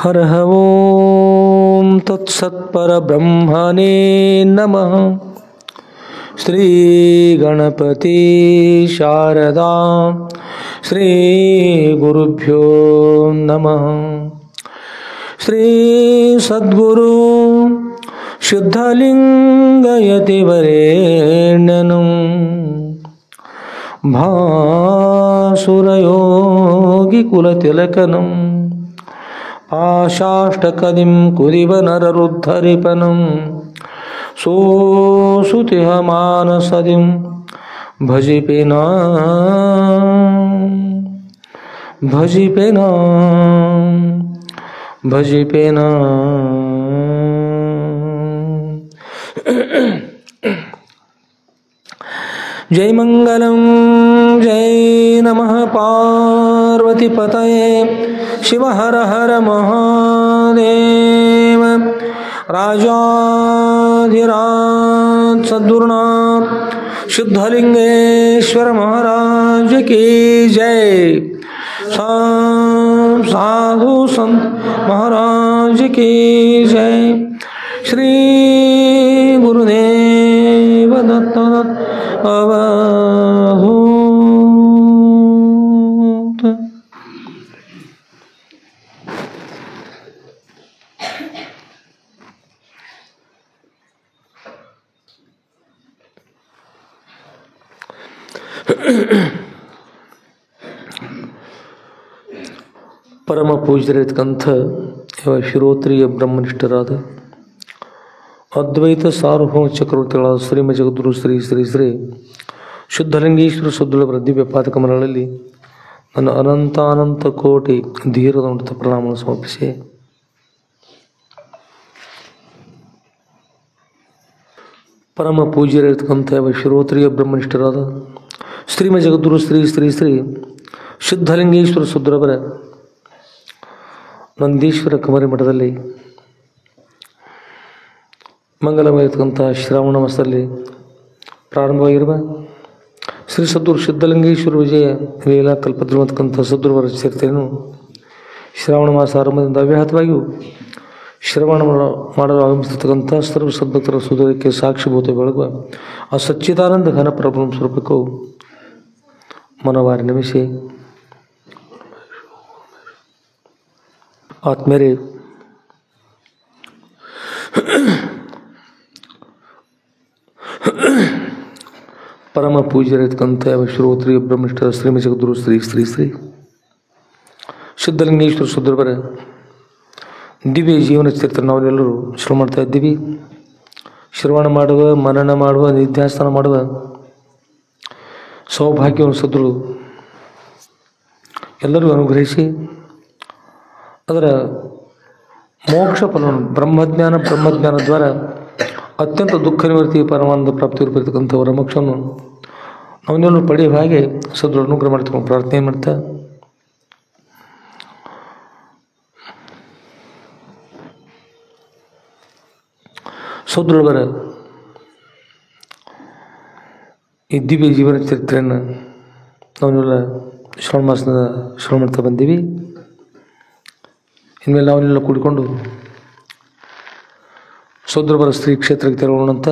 ಹರಃ ಓಂ ತತ್ಸತ್ಪರಬ್ರಹ್ಮಣೇ ನಮಃ. ಶ್ರೀ ಗಣಪತಿ ಶಾರದಾ ಶ್ರೀ ಗುರುಭ್ಯೋ ನಮಃ. ಶ್ರೀ ಸದ್ಗುರು ಶುದ್ಧಲಿಂಗಯತಿವರೇಣ್ಯಂ ಭಾಸುರಯೋಗಿ ಕುಲತಿಲಕನಂ ಆಶಾಷ್ಟಕದಿಂ ಕುರಿವನರರುದ್ಧರಿಪನಂ ಸೋಸುತಿಹ ಮಾನಸದಿಂ ಭಜಿಪೇನಾ ಭಜಿಪೇನಾ ಭಜಿಪೇನಾ. ಜೈ ಮಂಗಲಂ ಜೈ ನಮಃ ಪಾರ್ವತಿಪತಯೇ ಶಿವ ಹರ ಹರ ಮಹಾದೇವ. ರಾಜಾಧಿರಾಜ ಸದ್ಗುರುನಾಥ ಶುದ್ಧಲಿಂಗೇಶ್ವರ ಮಹಾರಾಜ ಕಿ ಜೈ. ಸಾಧು ಸಂತ ಮಹಾರಾಜ ಕಿ ಜೈ. ಶ್ರೀ ಗುರುದೇವ ದತ್ತ ಅವಧೂತ. ಪರಮ ಪೂಜ್ಯರಿರ್ತಕ್ಕಂಥ ಶಿರೋತ್ರಿಯ ಬ್ರಹ್ಮನಿಷ್ಠರಾದ ಅದ್ವೈತ ಸಾರ್ವಭೌಮ ಚಕ್ರವರ್ತಿಗಳಾದ ಶ್ರೀಮ ಜಗದ್ಗುರು ಶ್ರೀ ಶ್ರೀ ಶ್ರೀ ಶುದ್ಧಲಿಂಗೇಶ್ವರ ಸದ್ಗುರುವರ ದಿವ್ಯ ಪಾದಕಮಲಗಳಲ್ಲಿ ನನ್ನ ಅನಂತಾನಂತ ಕೋಟಿ ಧೀರದ ಉನ್ನತ ಪ್ರಣಾಮವನ್ನು ಸಮರ್ಪಿಸಿ, ಪರಮ ಪೂಜ್ಯರಿರ್ತಕ್ಕಂಥ ಶಿರೋತ್ರಿಯ ಬ್ರಹ್ಮನಿಷ್ಠರಾದ ಶ್ರೀಮ ಜಗದ್ಗುರು ಶ್ರೀ ಶ್ರೀ ಶ್ರೀ ಶುದ್ಧಲಿಂಗೇಶ್ವರ ಸದ್ಗುರುವರ ನಂದೀಶ್ವರ ಕಮರಿ ಮಠದಲ್ಲಿ ಮಂಗಲವಾಗಿರ್ತಕ್ಕಂಥ ಶ್ರಾವಣ ಮಾಸದಲ್ಲಿ ಪ್ರಾರಂಭವಾಗಿರುವ ಶ್ರೀ ಸದ್ಗುರು ಸಿದ್ಧಲಿಂಗೇಶ್ವರ ವಿಜಯ ಲೀಲಾ ಕಲ್ಪದ್ರುಮತಕ್ಕಂಥ ಸದ್ಗುರುವರ ಚರಿತ್ರೆಯನ್ನು ಶ್ರಾವಣ ಮಾಸ ಆರಂಭದಿಂದ ಅವ್ಯಾಹತವಾಗಿಯೂ ಶ್ರವಣ ಮಾಡಲು ಆಗಮಿಸಿರ್ತಕ್ಕಂಥ ಸರ್ವ ಸದ್ಭಕ್ತರ ಸುಧೋದಕ್ಕೆ ಸಾಕ್ಷಿಭೂತ ಬೆಳಗುವ ಆ ಸಚ್ಚಿದಾನಂದ ಘನ ಪರಬ್ರಹ್ಮ ಸ್ವರೂಪಕ್ಕೂ ಮನವಾರಿ ನಮಿಸಿ, ಆತ್ಮೇರೆ ಪರಮ ಪೂಜ್ಯರಿರ್ತಕ್ಕಂಥ ಶ್ರೋತ್ರಿಯ ಬ್ರಹ್ಮನಿಷ್ಠ ಶ್ರೀಮ ಜಗದ್ಗುರು ಶ್ರೀ ಶ್ರೀ ಶ್ರೀ ಶುದ್ಧಲಿಂಗೇಶ್ವರ ಸದ್ಗುರುವರ ದಿವ್ಯ ಜೀವನ ಚರಿತ್ರೆ ನಾವೆಲ್ಲರೂ ಶ್ರವಣ ಮಾಡ್ತಾ ಇದ್ದೀವಿ. ಶ್ರವಣ ಮಾಡುವ, ಮನನ ಮಾಡುವ, ನಿಧ್ಯಾಸನ ಮಾಡುವ ಸೌಭಾಗ್ಯವನ್ನು ಸದ್ಗುರು ಎಲ್ಲರಿಗೂ ಅನುಗ್ರಹಿಸಿ ಅದರ ಮೋಕ್ಷ ಫಲವನ್ನು ಬ್ರಹ್ಮಜ್ಞಾನ ದ್ವಾರ ಅತ್ಯಂತ ದುಃಖ ನಿವೃತ್ತಿ ಪರಮಾನಂದ ಪ್ರಾಪ್ತಿ ಇರತಕ್ಕಂಥವರ ಮೋಕ್ಷವನ್ನು ನಾವೆಲ್ಲರೂ ಪಡೆಯುವ ಹಾಗೆ ಸದ್ಗುರು ಅನುಗ್ರಹ ಮಾಡ್ತಕ್ಕ ಪ್ರಾರ್ಥನೆ ಮಾಡ್ತಾ, ಸದ್ಗುರುವರ ಈ ದಿವ್ಯ ಜೀವನ ಚರಿತ್ರೆಯನ್ನು ನಾವೆಲ್ಲ ಶ್ರಾವಣ ಮಾಸದ ಶ್ರವಣ ಮಾಡ್ತಾ ಬಂದೀವಿ. ಇನ್ಮೇಲೆ ನಾವನ್ನೆಲ್ಲ ಕೂಡಿಕೊಂಡು ಸದ್ಗುರುವರ ಶ್ರೀ ಕ್ಷೇತ್ರಕ್ಕೆ ತೆರಳೋಣ ಅಂತ.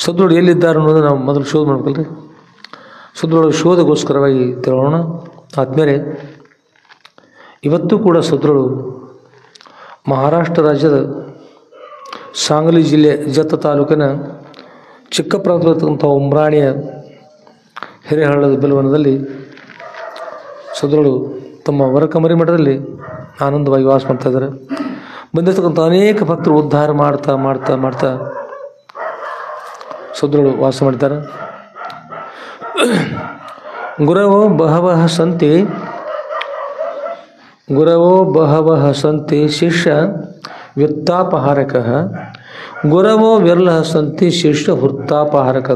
ಸದ್ಗುರು ಎಲ್ಲಿದ್ದಾರೆ ಅನ್ನೋದು ನಾವು ಮೊದಲು ಶೋಧ ಮಾಡ್ಬೇಕಲ್ರಿ. ಸದ್ಗುರುಗಳ ಶೋಧಗೋಸ್ಕರವಾಗಿ ತೆರಳೋಣ. ಆದಮೇಲೆ ಇವತ್ತು ಕೂಡ ಸದ್ಗುರು ಮಹಾರಾಷ್ಟ್ರ ರಾಜ್ಯದ ಸಾಂಗ್ಲಿ ಜಿಲ್ಲೆ ಜತ್ತ ತಾಲೂಕಿನ ಚಿಕ್ಕ ಪ್ರಾಂತದಲ್ಲಿರ್ತಕ್ಕಂಥ ಉಮ್ರಾಣಿಯ ಹಿರೇಹಳ್ಳದ ಬೆಲವನದಲ್ಲಿ ಸದ್ಗುರು ತಮ್ಮ ವರಕಮರಿ ಮಠದಲ್ಲಿ ಆನಂದವಾಗಿ ವಾಸ ಮಾಡ್ತಾ ಇದ್ದಾರೆ. ಬಂದಿರತಕ್ಕಂಥ ಅನೇಕ ಭಕ್ತರು ಉದ್ಧಾರ ಮಾಡ್ತಾ ಮಾಡ್ತಾ ಮಾಡ್ತಾ ಸದ್ಗುರು ವಾಸ ಮಾಡಿದ್ದಾರೆ. ಗುರವೋ ಬಹವಃ ಸಂತಿ ಶಿಷ್ಯ ವ್ಯುತ್ತಾಪಹಾರಕ ಗುರವೋ ವಿರಲ ಸಂತಿ ಶಿಷ್ಯ ವೃತ್ತಾಪಹಾರಕ.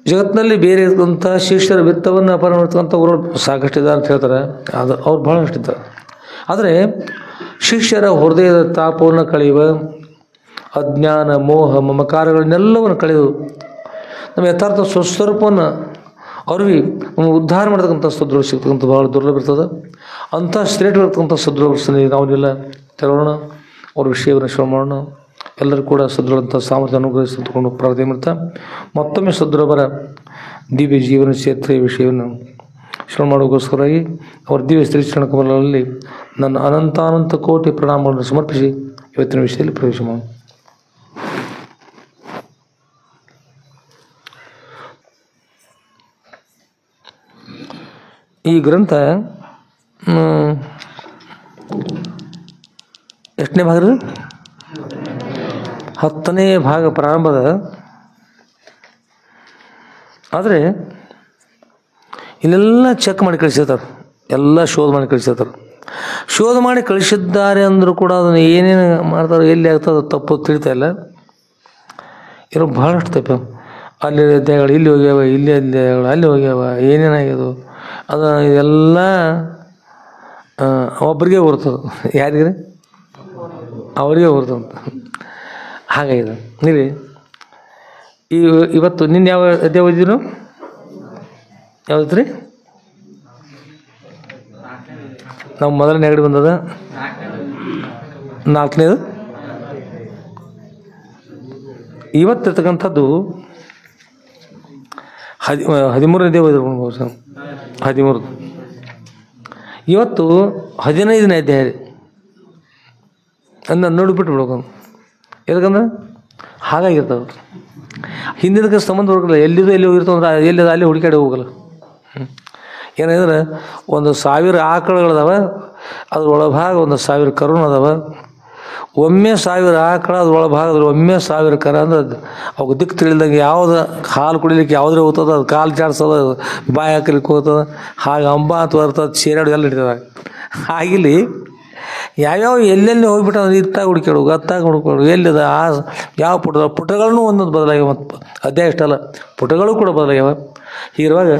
ಜಗತ್ತಿನಲ್ಲಿ ಬೇರೆ ಇರ್ತಕ್ಕಂಥ ಶಿಷ್ಯರ ವಿತ್ತವನ್ನು ಅಪಹಾರ ಮಾಡ್ತಕ್ಕಂಥ ಗುರು ಸಾಕಷ್ಟಿದ್ದಾರೆ ಅಂತ ಹೇಳ್ತಾರೆ. ಅದು ಅವ್ರು ಭಾಳಷ್ಟಿದ್ದಾರೆ. ಆದರೆ ಶಿಷ್ಯರ ಹೃದಯದ ತಾಪವನ್ನು ಕಳೆಯುವ, ಅಜ್ಞಾನ ಮೋಹ ಮಮಕಾರಗಳನ್ನೆಲ್ಲವನ್ನು ಕಳೆದು ನಮ್ಮ ಯಥಾರ್ಥ ಸ್ವಸ್ವರೂಪವನ್ನು ಅವ್ರಿಗೆ ಉದ್ಧಾರ ಮಾಡತಕ್ಕಂಥ ಸದ್ಗುರು ಸಿಗ್ತಕ್ಕಂಥ ಭಾಳ ದುರ್ಲಭ ಇರ್ತದೆ. ಅಂಥ ಶ್ರೇಷ್ಠವಾಗಿರ್ತಕ್ಕಂಥ ಸದೃಢ ನಾವನ್ನೆಲ್ಲ ತೆರಳೋಣ, ಅವ್ರ ವಿಷಯವನ್ನು ಶ್ರಮ ಮಾಡೋಣ. ಎಲ್ಲರೂ ಕೂಡ ಸದೃಢಂಥ ಸಾಮರ್ಥ್ಯ ಅನುಗ್ರಹಿಸಿಕೊಂಡು ಪ್ರಾರ್ಥನೆ ಮಾಡ್ತಾ ಮತ್ತೊಮ್ಮೆ ಸದೃಢರ ದಿವ್ಯ ಜೀವನ ಕ್ಷೇತ್ರ ವಿಷಯವನ್ನು ಶ್ರಮ ಮಾಡೋಕ್ಕೋಸ್ಕರವಾಗಿ ಅವರ ದಿವ್ಯ ಶ್ರೀಚರಣ ಕಮಲಗಳಲ್ಲಿ ನನ್ನ ಅನಂತಾನಂತ ಕೋಟಿ ಪ್ರಣಾಮಗಳನ್ನು ಸಮರ್ಪಿಸಿ ಇವತ್ತಿನ ವಿಷಯದಲ್ಲಿ ಪ್ರವೇಶ ಮಾಡೋಣ. ಈ ಗ್ರಂಥ ಎಷ್ಟನೇ ಭಾಗ? 10ನೇ ಭಾಗ ಪ್ರಾರಂಭದ. ಆದರೆ ಇಲ್ಲೆಲ್ಲ ಚೆಕ್ ಮಾಡಿ ಕಳಿಸಿರ್ತಾರೆ, ಎಲ್ಲ ಶೋಧ ಮಾಡಿ ಕಳಿಸಿರ್ತಾರೆ. ಶೋಧ ಮಾಡಿ ಕಳಿಸಿದ್ದಾರೆ ಅಂದರೂ ಕೂಡ ಅದನ್ನು ಏನೇನು ಮಾಡ್ತಾರೆ, ಎಲ್ಲಿ ಆಗ್ತದೆ ತಪ್ಪು ತಿಳಿತಾ ಇಲ್ಲ. ಇರೋ ಭಾಳಷ್ಟು ತಪ್ಪು. ಅಲ್ಲಿ ಅಧ್ಯಾಯಗಳು ಇಲ್ಲಿ ಹೋಗ್ಯಾವ, ಇಲ್ಲಿ ಅಧ್ಯಾಯಗಳು ಅಲ್ಲಿ ಹೋಗ್ಯಾವ, ಏನೇನಾಗ್ಯದು ಅದು ಇದೆಲ್ಲ ಒಬ್ಬರಿಗೆ ಬರ್ತದೆ. ಯಾರಿಗೆ? ಅವರಿಗೆ ಬರ್ತಂತ. ಹಾಗಾಗಿದೆ. ನೀವು ಇವತ್ತು ನಿನ್ನ ಯಾವ ಅಧ್ಯಾಯ ಓದಿದ್ರು? ಯಾವ್ದು ರೀ? ನಾವು ಮೊದಲನೇ ಅಂಗಡಿ ಬಂದದ 4ನೇದು. ಇವತ್ತಿರ್ತಕ್ಕಂಥದ್ದು 13ನೇ ಅಧ್ಯಾಯ ಓದಿದ್ರು. 13. ಇವತ್ತು 15ನೇ ಅಧ್ಯಾಯ ರೀ. ಅದನ್ನ ನೋಡಿಬಿಟ್ಟು ಬಿಡ್ಬೇಕು. ಯಾಕಂದ್ರೆ ಹಾಗಾಗಿರ್ತವೆ. ಹಿಂದಿನಕ್ಕೆ ಸಂಬಂಧ ಹುಡುಕಲ್ಲ. ಎಲ್ಲಿದು ಎಲ್ಲಿ ಹೋಗಿರ್ತಾವ ಅಂದ್ರೆ ಎಲ್ಲಿದ ಅಲ್ಲಿ ಹುಡುಕಾಡಿ ಹೋಗಲ್ಲ. ಏನಾದ್ರೆ 1000 ಆಕಳುಗಳದಾವ, ಅದ್ರ ಒಳಭಾಗ 1000 ಕರುನ ಅದಾವ. ಒಮ್ಮೆ 1000 ಆಕಳ ಅದ್ರ ಒಳಭಾಗದಲ್ಲಿ ಒಮ್ಮೆ 1000 ಕರ ಅಂದ್ರೆ ಅವಾಗ ದಿಕ್ಕು ತಿಳಿದಂಗೆ ಯಾವ್ದು ಹಾಲು ಕುಡಿಲಿಕ್ಕೆ ಯಾವುದ್ರೆ ಹೋಗ್ತದ, ಅದು ಕಾಲು ಜಾಡ್ಸೋದು, ಬಾಯಿ ಹಾಕಲಿಕ್ಕೆ ಹೋಗ್ತದೆ, ಹಾಗೆ ಅಂಬ ಅಂತ ಬರ್ತದೆ, ಚೇರಾಡು ಎಲ್ಲ ನಡೀತದೆ. ಹಾಗಿಲ್ಲಿ ಯಾವ್ಯಾವ ಎಲ್ಲೆಲ್ಲಿ ಹೋಗ್ಬಿಟ್ಟು ಅಂದ್ರೆ ಇತ್ತಾಗ ಹುಡುಕಾಡು, ಅತ್ತಾಗ ಹುಡುಕಾಡು, ಎಲ್ಲಿದ ಯಾವ ಪುಟಗಳನ್ನೂ ಒಂದೊಂದು ಬದಲಾಗ್ಯಾವ. ಮತ್ತು ಅಧ್ಯಾಯ ಇಷ್ಟಲ್ಲ, ಪುಟಗಳು ಕೂಡ ಬದಲಾಗ್ಯಾವ. ಹೀಗಿರುವಾಗ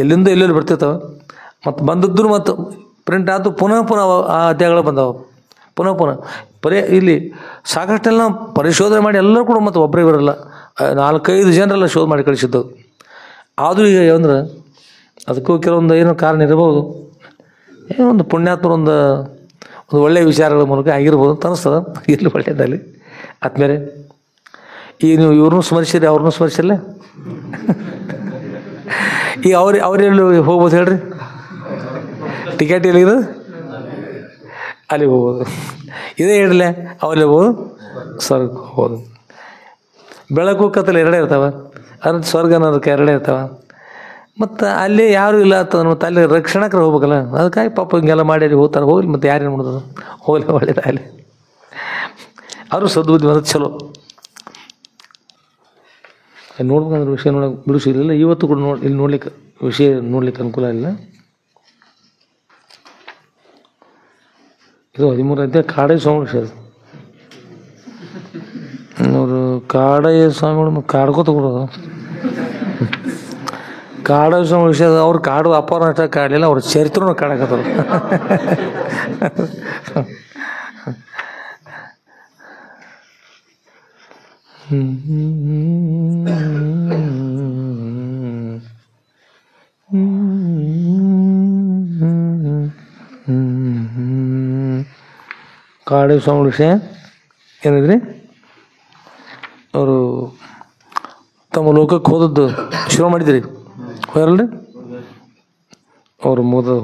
ಎಲ್ಲಿಂದ ಎಲ್ಲೆಲ್ಲಿ ಬರ್ತಿರ್ತಾವೆ. ಮತ್ತು ಬಂದದ್ದು ಮತ್ತು ಪ್ರಿಂಟ್ ಆಯ್ತು, ಪುನಃ ಆ ಅಧ್ಯಾಯಗಳು ಬಂದಾವೆ. ಪುನಃ ಇಲ್ಲಿ ಸಾಕಷ್ಟೆಲ್ಲ ಪರಿಶೋಧನೆ ಮಾಡಿ ಎಲ್ಲರೂ ಕೂಡ ಮತ್ತು ಒಬ್ಬರೇ ಬರಲ್ಲ, 4-5 ಜನರೆಲ್ಲ ಶೋಧ ಮಾಡಿ ಕಳಿಸಿದ್ದವು. ಆದರೂ ಈಗ ಅಂದ್ರೆ ಅದಕ್ಕೂ ಕೆಲವೊಂದು ಏನೋ ಕಾರಣ ಇರಬಹುದು. ಏನೋ ಒಂದು ಪುಣ್ಯಾತ್ಮರ ಒಂದು ಒಳ್ಳೆಯ ವಿಚಾರಗಳ ಮೂಲಕ ಆಗಿರ್ಬೋದು ಅಂತ ಅನಿಸ್ತದೆ. ಇಲ್ಲಿ ಒಳ್ಳೆಯದಲ್ಲಿ ಆದ್ಮೇಲೆ ಈಗ ನೀವು ಇವ್ರನ್ನೂ ಸ್ಮರಿಸಿರಿ, ಅವ್ರನ್ನೂ ಸ್ಮರಿಸಿಲ್ಲ. ಈಗ ಅವರೆಲ್ಲ ಹೋಗ್ಬೋದು ಹೇಳ್ರಿ? ಟಿಕೆಟ್ ಎಲ್ಲಿರೋದು ಅಲ್ಲಿಗೆ ಹೋಗ್ಬೋದು. ಇದೇ ಹೇಳಲೆ ಅವಲ್ಲಿ ಹೋಗ್ಬೋದು, ಸ್ವರ್ಗಕ್ಕೆ ಹೋಗ್ಬೋದು. ಬೆಳಕು ಕತ್ತಲು ಎರಡೇ ಇರ್ತಾವೆ, ಅದ್ರ ಸ್ವರ್ಗ ಅನ್ನೋದಕ್ಕೆ ಎರಡೇ ಇರ್ತಾವೆ. ಮತ್ತು ಅಲ್ಲಿ ಯಾರೂ ಇಲ್ಲ ಅಂತಂದ್ರೆ ಮತ್ತು ಅಲ್ಲಿ ರಕ್ಷಣಕರು ಹೋಗ್ಬೇಕಲ್ಲ. ಅದಕ್ಕಾಗಿ ಪಾಪ ಹಿಂಗೆಲ್ಲ ಮಾಡಿ ಹೋಗ್ತಾರೆ. ಹೋಗ್ಲಿ ಮತ್ತು ಯಾರೇನು ಮಾಡೋದು, ಹೋಗ್ಲಿ ಒಳ್ಳೇದಾಗಲಿ. ಅವರು ಸದ್ಬುದ್ಧಿ ಬಂದ್ರೆ ಚಲೋ ನೋಡ್ಬೇಕಂದ್ರೆ ವಿಷಯ ನೋಡೋಕೆ ಬಿಡಿಸಿರಲಿಲ್ಲ. ಇವತ್ತು ಕೂಡ ಇಲ್ಲಿ ನೋಡ್ಲಿಕ್ಕೆ ವಿಷಯ ನೋಡ್ಲಿಕ್ಕೆ ಅನುಕೂಲ ಇಲ್ಲ. ಇದು 13ನೇ ಅಧ್ಯಾಯ ಕಾಡಯ್ಯ ಸ್ವಾಮಿ ವಿಷಯ. ಅವರು ಕಾಡಯ್ಯ ಸ್ವಾಮಿಗಳು ಕಾಡ್ಕೋತ ಬಿಡೋದು. ಕಾಡಯ್ಯ ಸ್ವಾಮಿ ವಿಷಯ ಅವ್ರು ಕಾಡು ಅಪ್ಪನ ಅಷ್ಟ ಕಾಡಲಿಲ್ಲ, ಅವ್ರ ಚರಿತ್ರನೂ ಕಾಡಕತ್ತರು. ಕಾಡಯ್ಯ ಸ್ವಾಮಿ ವಿಷಯ ಏನಿದ್ರಿ, ಅವರು ತಮ್ಮ ಲೋಕಕ್ಕೆ ಹೋದದ್ದು ಶುರು ಮಾಡಿದ್ರಿ. ಹೋಯಾರಲ್ರಿ? ಅವರು ಮುಗಿದ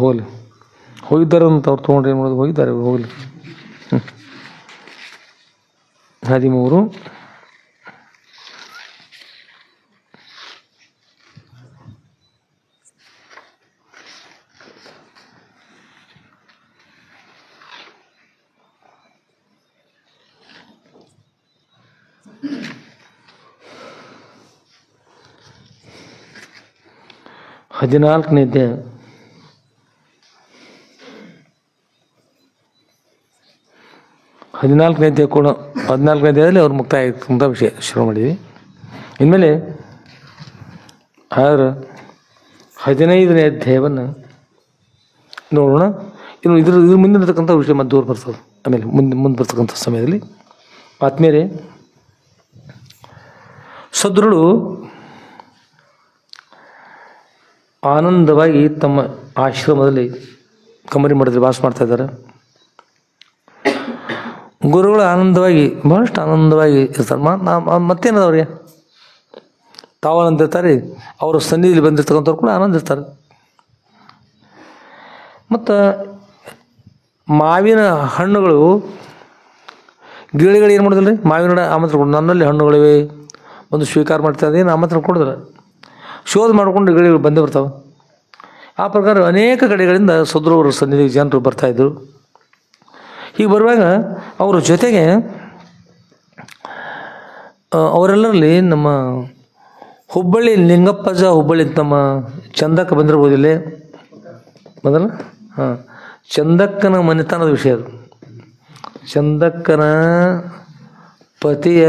ಹೋಗಿದ್ದಾರೆ ಅಂತ ಅವ್ರು ತೊಗೊಂಡ್ರೆ ಏನು ಮಾಡೋದು, ಹೋಗಿದ್ದಾರೆ ಹೋಗಲಿ. 13 14ನೇ ಅಧ್ಯಾಯ. 14ನೇ ಅಧ್ಯಾಯ ಕೂಡ 14ನೇ ಅಧ್ಯಾಯದಲ್ಲಿ ಅವ್ರು ಮುಕ್ತಾಯ ಆಗ್ತಕ್ಕಂಥ ವಿಷಯ ಶುರು ಮಾಡಿದ್ವಿ. ಇನ್ಮೇಲೆ 15ನೇ ಅಧ್ಯಾಯವನ್ನು ನೋಡೋಣ. ಇನ್ನು ಇದ್ರ ಮುಂದಿರತಕ್ಕಂಥ ವಿಷಯ ಮತ್ತೆ ದೂರ ಬರ್ತದೆ. ಆಮೇಲೆ ಮುಂದೆ ಬರ್ತಕ್ಕಂಥ ಸಮಯದಲ್ಲಿ ಆದ್ಮೇಲೆ ಸದೃಢರು ಆನಂದವಾಗಿ ತಮ್ಮ ಆಶ್ರಮದಲ್ಲಿ ಕಮರಿ ಮಠದಲ್ಲಿ ವಾಸ ಮಾಡ್ತಾ ಇದ್ದಾರೆ. ಗುರುಗಳು ಆನಂದವಾಗಿ ಭಾಳಷ್ಟು ಆನಂದವಾಗಿ ಇರ್ತಾರೆ. ಮತ್ತೇನದವ್ರಿಗೆ ತಾವು ಆನಂದ ಇರ್ತಾರೆ, ಅವರು ಸನ್ನಿಧಿಲಿ ಬಂದಿರ್ತಕ್ಕಂಥವ್ರು ಕೂಡ ಆನಂದ ಇರ್ತಾರೆ. ಮತ್ತು ಮಾವಿನ ಹಣ್ಣುಗಳು ಗಿಳಿಗಳು ಏನು ಮಾಡೋದಿಲ್ಲ ರೀ, ಮಾವಿನ ಹಣ್ಣು ಆಮಂತ್ರಣ ಕೊಡು, ನನ್ನಲ್ಲಿ ಹಣ್ಣುಗಳಿವೆ ಒಂದು ಸ್ವೀಕಾರ ಮಾಡ್ತಾ ಇದ್ದೇನೆ ಆಮಂತ್ರಣ ಕೊಡೋದಿಲ್ಲ. ಶೋಧ ಮಾಡಿಕೊಂಡು ಗಿಳಿಗಳು ಬಂದೇ ಬರ್ತಾವೆ. ಆ ಪ್ರಕಾರ ಅನೇಕ ಕಡೆಗಳಿಂದ ಸದ್ಗುರುವರ ಸನ್ನಿಧಿಗೆ ಜನರು ಬರ್ತಾಯಿದ್ರು. ಹೀಗೆ ಬರುವಾಗ ಅವರ ಜೊತೆಗೆ ಅವರೆಲ್ಲರಲ್ಲಿ ನಮ್ಮ ಹುಬ್ಬಳ್ಳಿ ಲಿಂಗಪ್ಪಜ್ಜ ಹುಬ್ಬಳ್ಳಿ ನಮ್ಮ ಚಂದಕ್ಕ ಬಂದಿರ್ಬೋದು. ಇಲ್ಲೇ ಬಂದಲ್ಲ? ಹಾಂ, ಚಂದಕ್ಕನ ಮನೆತನದ ವಿಷಯ ಅದು. ಚಂದಕ್ಕನ ಪತಿಯ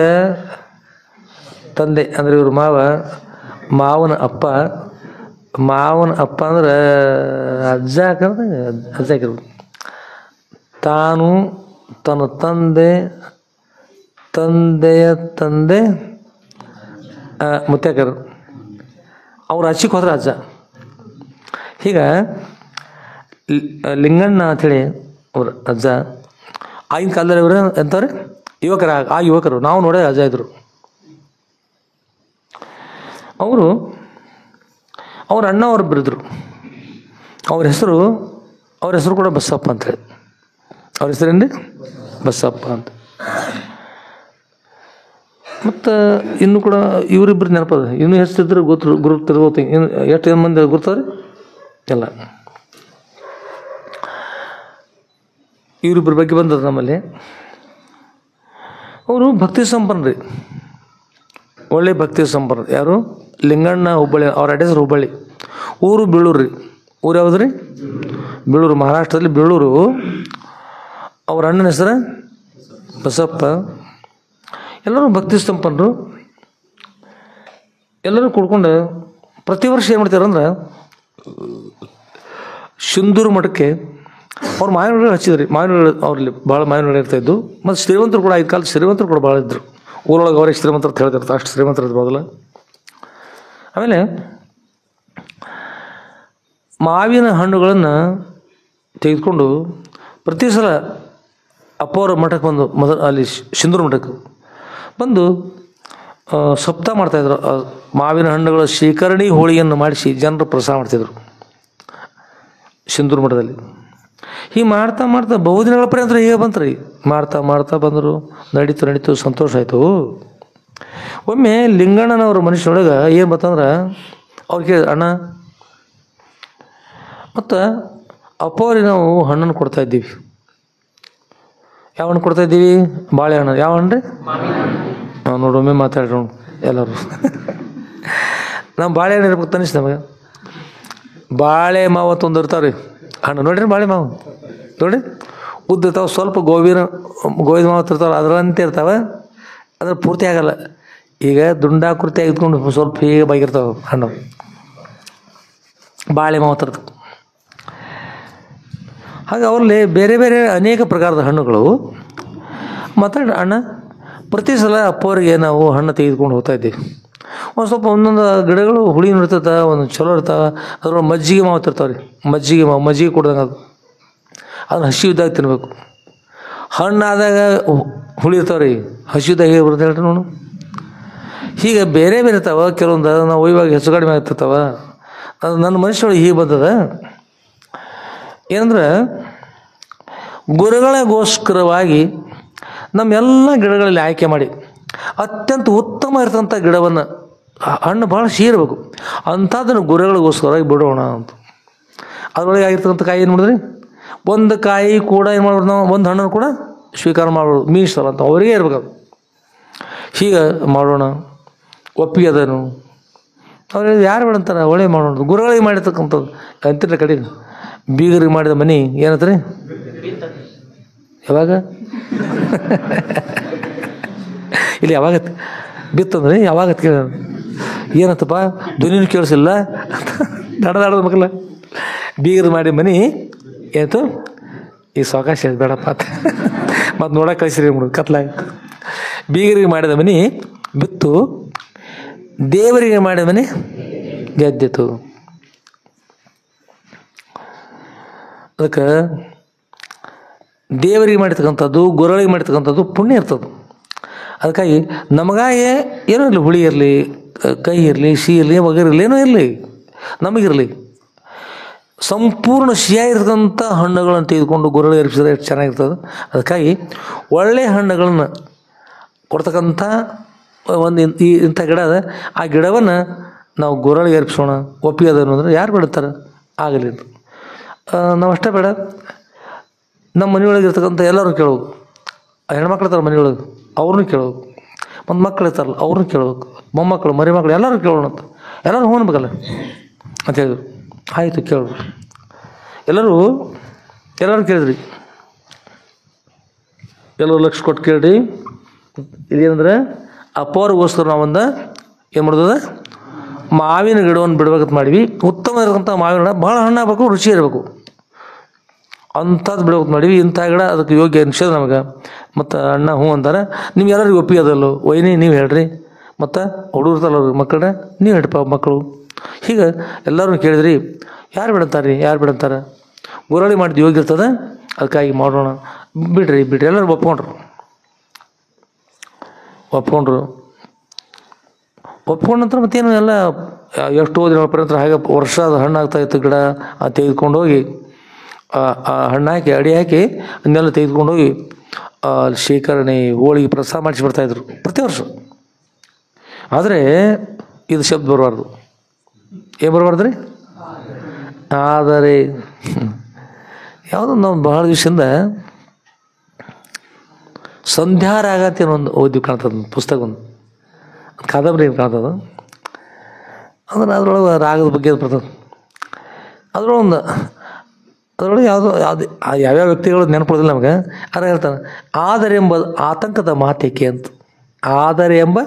ತಂದೆ ಅಂದರೆ ಇವರು ಮಾವನ ಅಪ್ಪ ಅಂದ್ರೆ ಅಜ್ಜ ಹಾಕಿರ್ಬೋದು. ತಾನು ತನ್ನ ತಂದೆಯ ತಂದೆ ಮುತ್ಯಾಕರು, ಅವ್ರು ಅಚ್ಚಿಗೆ ಹೋದ್ರೆ ಅಜ್ಜ. ಹೀಗೆ ಲಿಂಗಣ್ಣ ಅಂಥೇಳಿ ಅವ್ರ ಅಜ್ಜ. ಆಗಿನ ಕಾಲದಲ್ಲಿ ಇವರು ಎಂಥವ್ರೆ ಯುವಕರು ನಾವು ನೋಡೇ ಅಜ್ಜ ಇದ್ರು. ಅವ್ರ ಅಣ್ಣ ಅವ್ರು ಬರೆದ್ರು. ಅವ್ರ ಹೆಸರು ಕೂಡ ಬಸಪ್ಪ ಅಂತೇಳಿ. ಅವ್ರ ಹೆಸರೇನು ಬಸಪ್ಪ ಅಂತ. ಮತ್ತು ಇನ್ನೂ ಕೂಡ ಇವರಿಬ್ಬರು ನೆನಪದ, ಇನ್ನೂ ಹೆಸರಿದ್ರೆ ಗುರುತಿರ್ಬೋದು. ಇನ್ನು ಎಷ್ಟು ಮಂದಿ ಗುರ್ತವ್ರಿ ಎಲ್ಲ. ಇವರಿಬ್ಬರ ಬಗ್ಗೆ ಬಂದದ ನಮ್ಮಲ್ಲಿ. ಅವರು ಭಕ್ತಿ ಸಂಪನ್ನ ರೀ, ಒಳ್ಳೆ ಭಕ್ತಿ ಸಂಪನ್ನ. ಯಾರು? ಲಿಂಗಣ್ಣ ಹುಬ್ಬಳ್ಳಿ. ಅವ್ರ ಅಡ್ರೆಸ್ ಹುಬ್ಬಳ್ಳಿ, ಊರು ಬೀಳೂರು ರೀ. ಊರು ಯಾವುದು ರೀ? ಬೀಳೂರು, ಮಹಾರಾಷ್ಟ್ರದಲ್ಲಿ ಬೀಳೂರು. ಅವ್ರ ಅಣ್ಣನ ಹೆಸರು ಬಸಪ್ಪ. ಎಲ್ಲರೂ ಭಕ್ತಿ ಸಂಪನ್ನರು. ಎಲ್ಲರೂ ಕೂಡ್ಕೊಂಡು ಪ್ರತಿ ವರ್ಷ ಏನು ಮಾಡ್ತಾರಂದ್ರೆ ಸಿಂಧೂರು ಮಠಕ್ಕೆ ಅವ್ರು ಮಾವಿನ ಹಚ್ಚಿದ್ರಿ. ಅವ್ರಲ್ಲಿ ಭಾಳ ಮಾವಿನ ಇರ್ತಾಯಿದ್ದು. ಮತ್ತು ಶ್ರೀಮಂತರು ಕೂಡ, 5 ಕಾಲದ ಶ್ರೀಮಂತರು ಕೂಡ ಭಾಳ ಇದ್ದರು. ಊರೊಳಗೆ ಅವ್ರಿಗೆ ಶ್ರೀಮಂತರು ಅಂತ ಹೇಳ್ತಿರ್ತಾರೆ, ಅಷ್ಟು ಶ್ರೀಮಂತರು ಇರ್ಬೋದಲ್ಲ. ಆಮೇಲೆ ಮಾವಿನ ಹಣ್ಣುಗಳನ್ನು ತೆಗೆದುಕೊಂಡು ಪ್ರತಿ ಸಲ ಅಪ್ಪವರ ಮಠಕ್ಕೆ ಬಂದು ಅಲ್ಲಿ ಸಿಂಧೂರು ಮಠಕ್ಕೆ ಬಂದು ಸಪ್ತಾಹ ಮಾಡ್ತಾಯಿದ್ರು. ಮಾವಿನ ಹಣ್ಣುಗಳ ಶೇಖರಣೆ ಹೋಳಿಗೆಯನ್ನು ಮಾಡಿಸಿ ಜನರು ಪ್ರಸಾರ ಮಾಡ್ತಿದ್ರು ಸಿಂಧೂರು ಮಠದಲ್ಲಿ. ಹೀಗೆ ಮಾಡ್ತಾ ಬಹುದಿನಗಳ ಪರ್ಯಂತ ಹೀಗೆ ಬಂತ್ರಿ. ಮಾಡ್ತಾ ಬಂದರು. ನಡೀತು ಸಂತೋಷ ಆಯಿತು. ಒಮ್ಮೆ ಲಿಂಗಣ್ಣನವ್ರ ಮನುಷ್ಯನೊಳಗೆ ಏನು ಬರ್ತಂದ್ರೆ ಅವ್ರು ಕೇಳಿದ್ರು, ಅಣ್ಣ ಮತ್ತು ಅಪ್ಪವ್ರಿಗೆ ನಾವು ಹಣ್ಣನ್ನು ಕೊಡ್ತಾಯಿದ್ದೀವಿ. ಯಾವ ಹಣ್ಣು ಕೊಡ್ತಾಯಿದ್ದೀವಿ? ಬಾಳೆಹಣ್ಣು. ಯಾವ ಹಣ್ಣು ರೀ? ನಾವು ನೋಡೊಮ್ಮೆ ಮಾತಾಡ್ರಿ ಎಲ್ಲರೂ. ನಮ್ಮ ಬಾಳೆಹಣ್ಣು ಇರ್ಬೇಕು ಅನಿಸ್ತು ನಮಗೆ. ಬಾಳೆ ಮಾವು ತಂದು ಇರ್ತಾವೆ ರೀ ಹಣ್ಣು. ನೋಡ್ರಿ ಬಾಳೆ ಮಾವು ನೋಡಿ ಉದ್ದ ಇರ್ತಾವೆ, ಸ್ವಲ್ಪ ಗೋವಿನ ಮಾವು ಇರ್ತಾವೆ, ಅದರಂತೆ ಇರ್ತಾವೆ. ಅದ್ರ ಪೂರ್ತಿ ಆಗಲ್ಲ. ಈಗ ದುಂಡಾಕೃತಿಯಾಗಿ ಇದ್ಕೊಂಡು ಸ್ವಲ್ಪ ಹೀಗೆ ಬಾಗಿರ್ತಾವೆ ಹಣ್ಣು. ಬಾಳೆ ಮಾವು ತರ್ತವೆ. ಹಾಗೆ ಅವರಲ್ಲಿ ಬೇರೆ ಬೇರೆ ಅನೇಕ ಪ್ರಕಾರದ ಹಣ್ಣುಗಳು. ಅಣ್ಣ ಪ್ರತಿ ಸಲ ಅಪ್ಪವರಿಗೆ ನಾವು ಹಣ್ಣು ತೆಗೆದುಕೊಂಡು ಹೋಗ್ತಾಯಿದ್ದೀವಿ. ಒಂದು ಸ್ವಲ್ಪ ಒಂದೊಂದು ಗಿಡಗಳು ಹುಳಿನೂ ಇರ್ತದೆ, ಒಂದು ಚಲೋ ಇರ್ತಾವೆ. ಅದ್ರೊಳಗೆ ಮಜ್ಜಿಗೆ ಮಾವು ತಿರ್ತಾವೆ ರೀ. ಮಜ್ಜಿಗೆ ಕೊಡ್ದಂಗೆ ಅದನ್ನು ಹಸಿವಿದ್ದಾಗ ತಿನ್ನಬೇಕು. ಹಣ್ಣಾದಾಗ ಹುಳಿ ಇರ್ತಾವೆ ರೀ, ಹಸಿವಿದ್ದಾಗ ಹೇಗೆ ಬರುತ್ತೆ ಹೇಳ್ರಿ ನೋಡು. ಹೀಗೆ ಬೇರೆ ಇರ್ತಾವೆ. ಕೆಲವೊಂದು ನಾವು ಇವಾಗ ಹೆಚ್ಚು ಕಡಿಮೆ ಆಗ್ತಿರ್ತಾವೆ. ಅದು ನನ್ನ ಮನುಷ್ಯೊಳಗೆ ಹೀಗೆ ಬಂದದ. ಏನಂದ್ರೆ ಗುರುಗಳಿಗೋಸ್ಕರವಾಗಿ ನಮ್ಮೆಲ್ಲ ಗಿಡಗಳಲ್ಲಿ ಆಯ್ಕೆ ಮಾಡಿ ಅತ್ಯಂತ ಉತ್ತಮ ಇರ್ತಂಥ ಗಿಡವನ್ನು, ಹಣ್ಣು ಭಾಳ ಇರಬೇಕು ಅಂಥದ್ದನ್ನು ಗುರುಗಳಿಗೋಸ್ಕರವಾಗಿ ಬಿಡೋಣ ಅಂತ. ಅದರೊಳಗೆ ಆಗಿರ್ತಕ್ಕಂಥ ಕಾಯಿ ಏನು ಮಾಡಿದ್ರಿ, ಒಂದು ಕಾಯಿ ಕೂಡ ಏನು ಮಾಡ್ಬೋದು ನಾವು, ಒಂದು ಹಣ್ಣನ್ನು ಕೂಡ ಸ್ವೀಕಾರ ಮಾಡ್ಬೋದು. ಮೀಸಲ್ಲ ಅಂತ ಅವರಿಗೆ ಇರ್ಬೇಕು. ಹೀಗೆ ಮಾಡೋಣ, ಒಪ್ಪಿಗೆ ಅದನ್ನು ಅವ್ರು ಯಾರು ಬೇಡಂತಾರೆ, ಒಳ್ಳೆ ಮಾಡೋಣ. ಗುರುಗಳಿಗೆ ಮಾಡಿರ್ತಕ್ಕಂಥದ್ದು ಅಂತಿರ ಕಡೆ. ಬೀಗರಿಗೆ ಮಾಡಿದ ಮನೆ ಏನತ್ರಿ? ಯಾವಾಗ ಇಲ್ಲಿ ಯಾವಾಗ ಬಿತ್ತಂದ್ರಿ? ಯಾವಾಗ ಕೇಳ ಏನತ್ತಪ್ಪ ಧ್ವನಿನೂ ಕೇಳಿಸಿಲ್ಲ ನಡೆದಾಡೋದು ಮಕ್ಕಳ. ಬೀಗರು ಮಾಡಿದ ಮನೆ ಏನಾಯ್ತು? ಈ ಸಾವಕಾಶ ಬೇಡಪ್ಪ ಅಂತ ಮತ್ತು ನೋಡಕ್ಕೆ ಕಳಿಸಿರಿ ಕತ್ಲಾಗ. ಬೀಗರಿಗೆ ಮಾಡಿದ ಮನೆ ಬಿತ್ತು, ದೇವರಿಗೆ ಮಾಡಿದ ಮನೆ ಗೆದ್ದಿತು. ಅದಕ್ಕೆ ದೇವರಿಗೆ ಮಾಡಿರ್ತಕ್ಕಂಥದ್ದು ಗುರುಗಳಿಗೆ ಮಾಡಿರ್ತಕ್ಕಂಥದ್ದು ಪುಣ್ಯ ಇರ್ತದೆ. ಅದಕ್ಕಾಗಿ ನಮಗಾಗೆ ಏನೋ ಇರಲಿ, ಹುಳಿ ಇರಲಿ, ಕೈ ಇರಲಿ, ಸಿಹಿ ಇರಲಿ, ಒಗರಿರಲಿ, ಏನೋ ಇರಲಿ, ನಮಗಿರಲಿ, ಸಂಪೂರ್ಣ ಸಿಹಿಯಾಗಿರ್ತಕ್ಕಂಥ ಹಣ್ಣುಗಳನ್ನು ತೆಗೆದುಕೊಂಡು ಗುರುಗಳಿಗೆ ಅರ್ಪಿಸಿದ್ರೆ ಎಷ್ಟು ಚೆನ್ನಾಗಿರ್ತದೆ. ಅದಕ್ಕಾಗಿ ಒಳ್ಳೆಯ ಹಣ್ಣುಗಳನ್ನು ಕೊಡ್ತಕ್ಕಂಥ ಒಂದು ಇಂಥ ಗಿಡ ಅದ, ಆ ಗಿಡವನ್ನು ನಾವು ಗುರುಗಳಿಗೆ ಅರ್ಪಿಸೋಣ. ಒಪ್ಪಿಗೆ ಅದ ಅನ್ನೋದ್ರೆ ಯಾರು ಬಿಡುತ್ತಾರೆ? ಆಗಲಿ. ನಾವು ಅಷ್ಟೇ ಬೇಡ, ನಮ್ಮ ಮನೆಯೊಳಗೆ ಇರ್ತಕ್ಕಂಥ ಎಲ್ಲರೂ ಕೇಳಬೇಕು. ಹೆಣ್ಮಕ್ಳು ಇರ್ತಾರೆ ಮನೆಯೊಳಗೆ, ಅವ್ರನ್ನೂ ಕೇಳಬೇಕು. ಮತ್ತು ಮಕ್ಳು ಇರ್ತಾರಲ್ಲ ಅವ್ರನ್ನೂ ಕೇಳಬೇಕು. ಮೊಮ್ಮಕ್ಕಳು ಮರಿಮಕ್ಕಳು ಎಲ್ಲರೂ ಕೇಳೋಣ ಅಂತ, ಎಲ್ಲರೂ ಹೋಗ್ಬೇಕಲ್ಲ ಅಂತ ಹೇಳಿದ್ರು. ಆಯಿತು, ಕೇಳ್ಬೇಕು. ಎಲ್ಲರೂ ಕೇಳಿದ್ರಿ, ಎಲ್ಲರೂ ಲಕ್ಷ ಕೊಟ್ಟು ಕೇಳ್ರಿ. ಇದೇನಂದ್ರೆ ಅಪ್ಪವ್ರಿಗೋಸ್ಕರ ನಾವೊಂದು ಏನು ಮಾಡೋದ, ಮಾವಿನ ಗಿಡವನ್ನು ಬಿಡ್ಬೇಕಂತ ಮಾಡಿವಿ. ಉತ್ತಮ ಇರತಕ್ಕಂಥ ಮಾವಿನ ಗಿಡ, ಭಾಳ ಹಣ್ಣಾಗಬೇಕು, ರುಚಿ ಇರಬೇಕು, ಅಂಥದ್ದು ಬಿಡ್ಬೇಕಂತ ಮಾಡಿವಿ. ಇಂಥ ಗಿಡ ಅದಕ್ಕೆ ಯೋಗ್ಯ ಅನಿಸೋದು ನಮಗೆ. ಮತ್ತು ಅಣ್ಣ ಹ್ಞೂ ಅಂತಾರೆ. ನಿಮ್ಗೆ ಎಲ್ಲರಿಗೂ ಒಪ್ಪಿಗೆ ಅದಲ್ಲೋ, ವೈನಿ ನೀವು ಹೇಳ್ರಿ, ಮತ್ತು ಹುಡುಗರ್ತಲ್ಲ ಮಕ್ಕಳ ನೀವು ಹೇಳ್ರಪ್ಪ ಮಕ್ಕಳು. ಹೀಗೆ ಎಲ್ಲರೂ ಕೇಳಿದ್ರಿ. ಯಾರು ಬಿಡಂತಾರೆ ರೀ, ಯಾರು ಬಿಡಂತಾರೆ? ಗುರಳಿ ಮಾಡಿದ್ದು ಯೋಗ್ಯ ಇರ್ತದೆ, ಅದಕ್ಕಾಗಿ ಮಾಡೋಣ, ಬಿಡ್ರಿ ಎಲ್ಲರೂ ಒಪ್ಕೊಂಡ್ರು. ಒಪ್ಕೊಂಡಂತ್ರ ಮತ್ತೇನು ಎಲ್ಲ ಎಷ್ಟು ಓದಿನ ಪರ್ಯಂತರ ಹಾಗೆ ವರ್ಷ ಅದು ಹಣ್ಣಾಗ್ತಾಯಿತ್ತು ಗಿಡ. ಅದು ತೆಗೆದುಕೊಂಡು ಹೋಗಿ ಆ ಹಣ್ಣು ಹಾಕಿ ಅಡಿ ಹಾಕಿ ಅದನ್ನೆಲ್ಲ ತೆಗೆದುಕೊಂಡು ಹೋಗಿ ಶೇಖರಣೆ, ಹೋಳಿಗೆ, ಪ್ರಸಾದ ಮಾಡಿಸಿ ಬರ್ತಾಯಿದ್ರು ಪ್ರತಿ ವರ್ಷ. ಆದರೆ ಇದು ಶಬ್ದ ಬರಬಾರ್ದು. ಏನು ಬರಬಾರ್ದು ರೀ? ಆದರೆ ಯಾವುದೋ ನಾವು ಬಹಳ ದಿವಸದಿಂದ ಸಂಧ್ಯಾರಾಗತಿ ಅನ್ನೋ ಒಂದು ಓದಿ ಕಾಣ್ತದೆ, ಪುಸ್ತಕ, ಒಂದು ಕಾದಂಬರಿ ಕಾಣ್ತದೆ. ಅಂದ್ರೆ ಅದರೊಳಗೆ ರಾಗದ ಬಗ್ಗೆ ಬರ್ತದೆ. ಅದರೊಳಗೆ ಯಾವ್ಯಾವ ವ್ಯಕ್ತಿಗಳು ನೆನಪುದಿಲ್ಲ ನಮಗೆ. ಅದ್ರ ಹೇಳ್ತಾನೆ, ಆದರೆ ಎಂಬ ಆತಂಕದ ಮಾತೇಕೆ ಅಂತ. ಆದರೆ ಎಂಬ